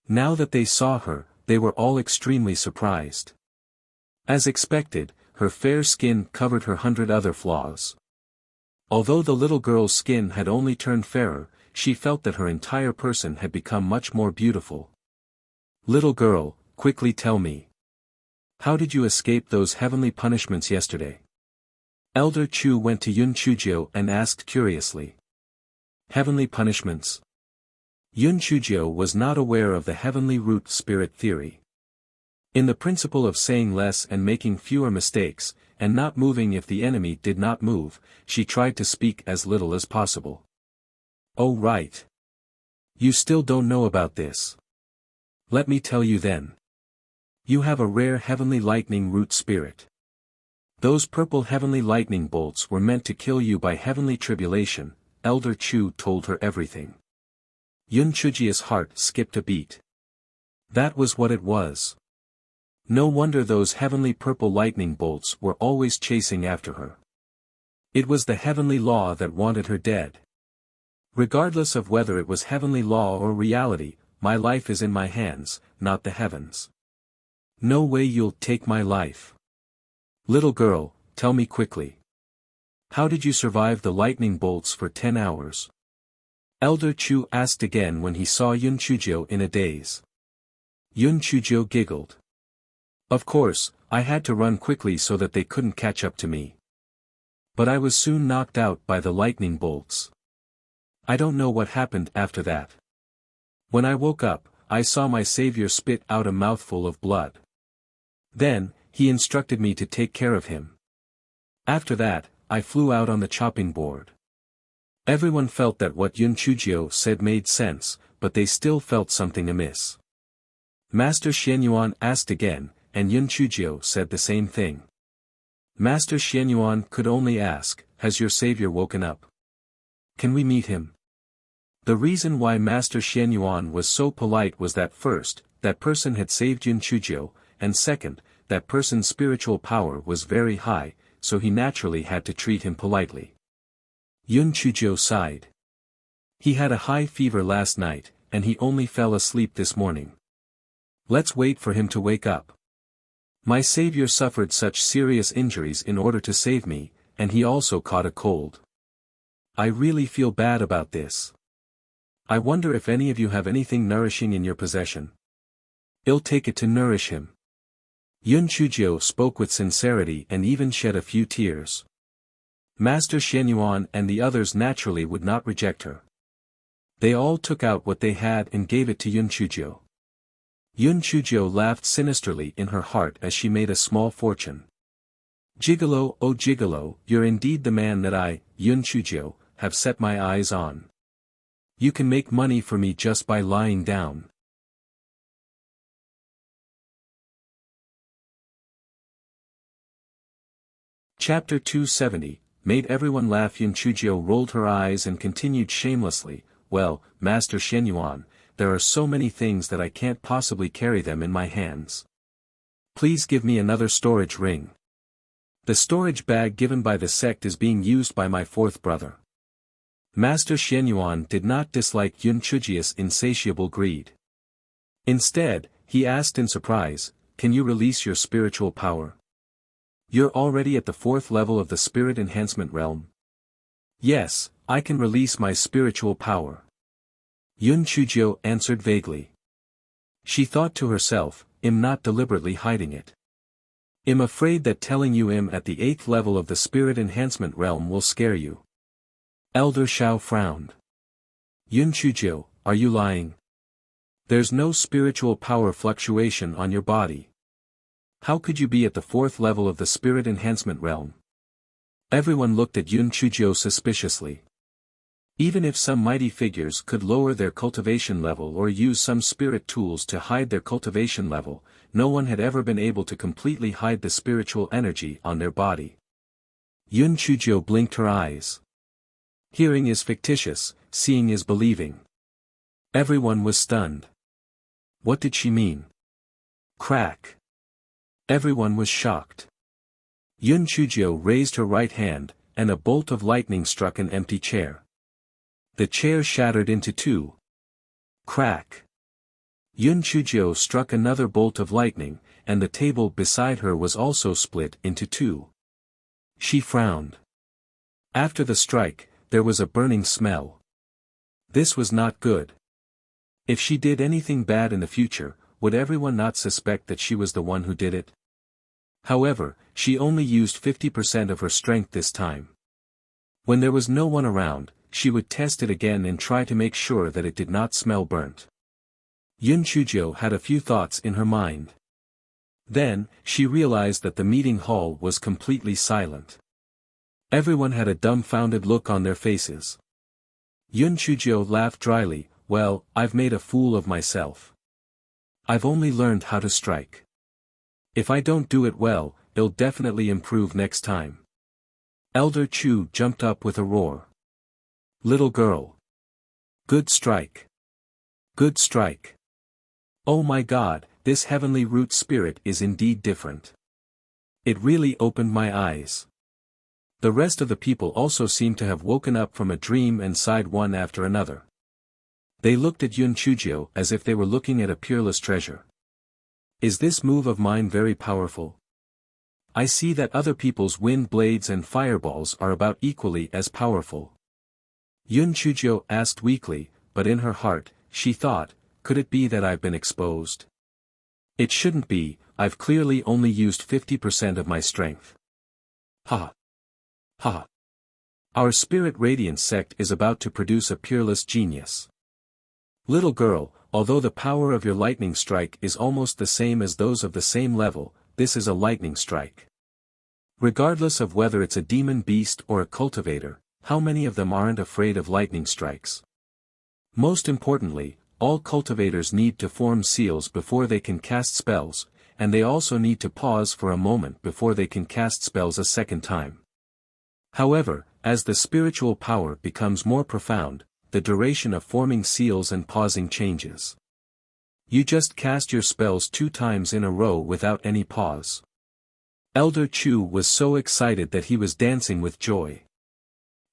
Now that they saw her, they were all extremely surprised. As expected, her fair skin covered her 100 other flaws. Although the little girl's skin had only turned fairer, she felt that her entire person had become much more beautiful. Little girl, quickly tell me. How did you escape those heavenly punishments yesterday? Elder Chu went to Yun Chujio and asked curiously. Heavenly punishments? Yun Chujio was not aware of the heavenly root spirit theory. In the principle of saying less and making fewer mistakes, and not moving if the enemy did not move, she tried to speak as little as possible. Oh right. You still don't know about this. Let me tell you then. You have a rare heavenly lightning root spirit. Those purple heavenly lightning bolts were meant to kill you by heavenly tribulation. Elder Chu told her everything. Yun Chujio's heart skipped a beat. That was what it was. No wonder those heavenly purple lightning bolts were always chasing after her. It was the heavenly law that wanted her dead. Regardless of whether it was heavenly law or reality, my life is in my hands, not the heavens. No way you'll take my life. Little girl, tell me quickly. How did you survive the lightning bolts for 10 hours? Elder Chu asked again when he saw Yun Chujio in a daze. Yun Chujio giggled. Of course, I had to run quickly so that they couldn't catch up to me. But I was soon knocked out by the lightning bolts. I don't know what happened after that. When I woke up, I saw my savior spit out a mouthful of blood. Then, he instructed me to take care of him. After that, I flew out on the chopping board. Everyone felt that what Yun Chujio said made sense, but they still felt something amiss. Master Xianyuan asked again, and Yun Chujio said the same thing. Master Xianyuan could only ask, has your savior woken up? Can we meet him? The reason why Master Xianyuan was so polite was that first, that person had saved Yun Chujio, and second, that person's spiritual power was very high, so he naturally had to treat him politely. Yun Chujio sighed. He had a high fever last night, and he only fell asleep this morning. Let's wait for him to wake up. My savior suffered such serious injuries in order to save me, and he also caught a cold. I really feel bad about this. I wonder if any of you have anything nourishing in your possession. I'll take it to nourish him. Yun Chujio spoke with sincerity and even shed a few tears. Master Xianyuan and the others naturally would not reject her. They all took out what they had and gave it to Yun Chujio. Yun Chujio laughed sinisterly in her heart as she made a small fortune. Gigolo, oh Gigolo, you're indeed the man that I, Yun Chujio, have set my eyes on. You can make money for me just by lying down. Chapter 270, made everyone laugh. Yun Chujio rolled her eyes and continued shamelessly, well, Master Xianyuan, there are so many things that I can't possibly carry them in my hands. Please give me another storage ring. The storage bag given by the sect is being used by my fourth brother. Master Xianyuan did not dislike Yun Chujio's insatiable greed. Instead, he asked in surprise, can you release your spiritual power? You're already at the 4th level of the spirit enhancement realm. Yes, I can release my spiritual power. Yun Chujio answered vaguely. She thought to herself, I'm not deliberately hiding it. I'm afraid that telling you I'm at the 8th level of the spirit enhancement realm will scare you. Elder Shao frowned. Yun Chuzhou, are you lying? There's no spiritual power fluctuation on your body. How could you be at the 4th level of the spirit enhancement realm? Everyone looked at Yun Chuzhou suspiciously. Even if some mighty figures could lower their cultivation level or use some spirit tools to hide their cultivation level, no one had ever been able to completely hide the spiritual energy on their body. Yun Chuzhou blinked her eyes. Hearing is fictitious, seeing is believing. Everyone was stunned. What did she mean? Crack. Everyone was shocked. Yun Chuzhou raised her right hand, and a bolt of lightning struck an empty chair. The chair shattered into two. Crack. Yun Chuzhou struck another bolt of lightning, and the table beside her was also split into two. She frowned. After the strike, there was a burning smell. This was not good. If she did anything bad in the future, would everyone not suspect that she was the one who did it? However, she only used 50% of her strength this time. When there was no one around, she would test it again and try to make sure that it did not smell burnt. Yun Chuzhou had a few thoughts in her mind. Then, she realized that the meeting hall was completely silent. Everyone had a dumbfounded look on their faces. Yun Chuzhou laughed dryly, well, I've made a fool of myself. I've only learned how to strike. If I don't do it well, it'll definitely improve next time. Elder Chu jumped up with a roar. Little girl. Good strike. Good strike. Oh my God, this heavenly root spirit is indeed different. It really opened my eyes. The rest of the people also seemed to have woken up from a dream and sighed one after another. They looked at Yun Chuzhou as if they were looking at a peerless treasure. Is this move of mine very powerful? I see that other people's wind blades and fireballs are about equally as powerful. Yun Chuzhou asked weakly, but in her heart, she thought, could it be that I've been exposed? It shouldn't be, I've clearly only used 50% of my strength. Ha! Ha! Our spirit radiance sect is about to produce a peerless genius. Little girl, although the power of your lightning strike is almost the same as those of the same level, this is a lightning strike. Regardless of whether it's a demon beast or a cultivator, how many of them aren't afraid of lightning strikes? Most importantly, all cultivators need to form seals before they can cast spells, and they also need to pause for a moment before they can cast spells a second time. However, as the spiritual power becomes more profound, the duration of forming seals and pausing changes. You just cast your spells 2 times in a row without any pause. Elder Chu was so excited that he was dancing with joy.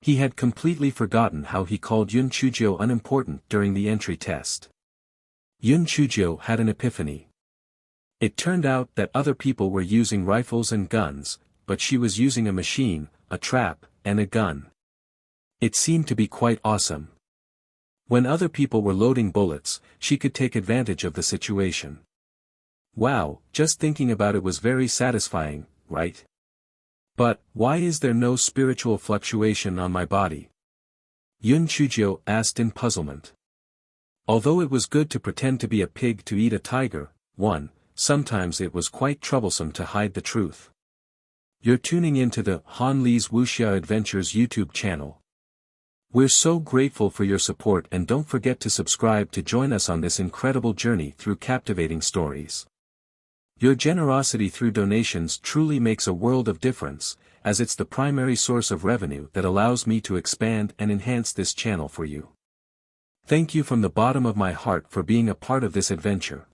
He had completely forgotten how he called Yun Chuzhou unimportant during the entry test. Yun Chuzhou had an epiphany. It turned out that other people were using rifles and guns, but she was using a machine, a trap, and a gun. It seemed to be quite awesome. When other people were loading bullets, she could take advantage of the situation. Wow, just thinking about it was very satisfying, right? But, why is there no spiritual fluctuation on my body? Yun Chuzhou asked in puzzlement. Although it was good to pretend to be a pig to eat a tiger, sometimes it was quite troublesome to hide the truth. You're tuning into the Han Li's Wuxia Adventures YouTube channel. We're so grateful for your support, and don't forget to subscribe to join us on this incredible journey through captivating stories. Your generosity through donations truly makes a world of difference, as it's the primary source of revenue that allows me to expand and enhance this channel for you. Thank you from the bottom of my heart for being a part of this adventure.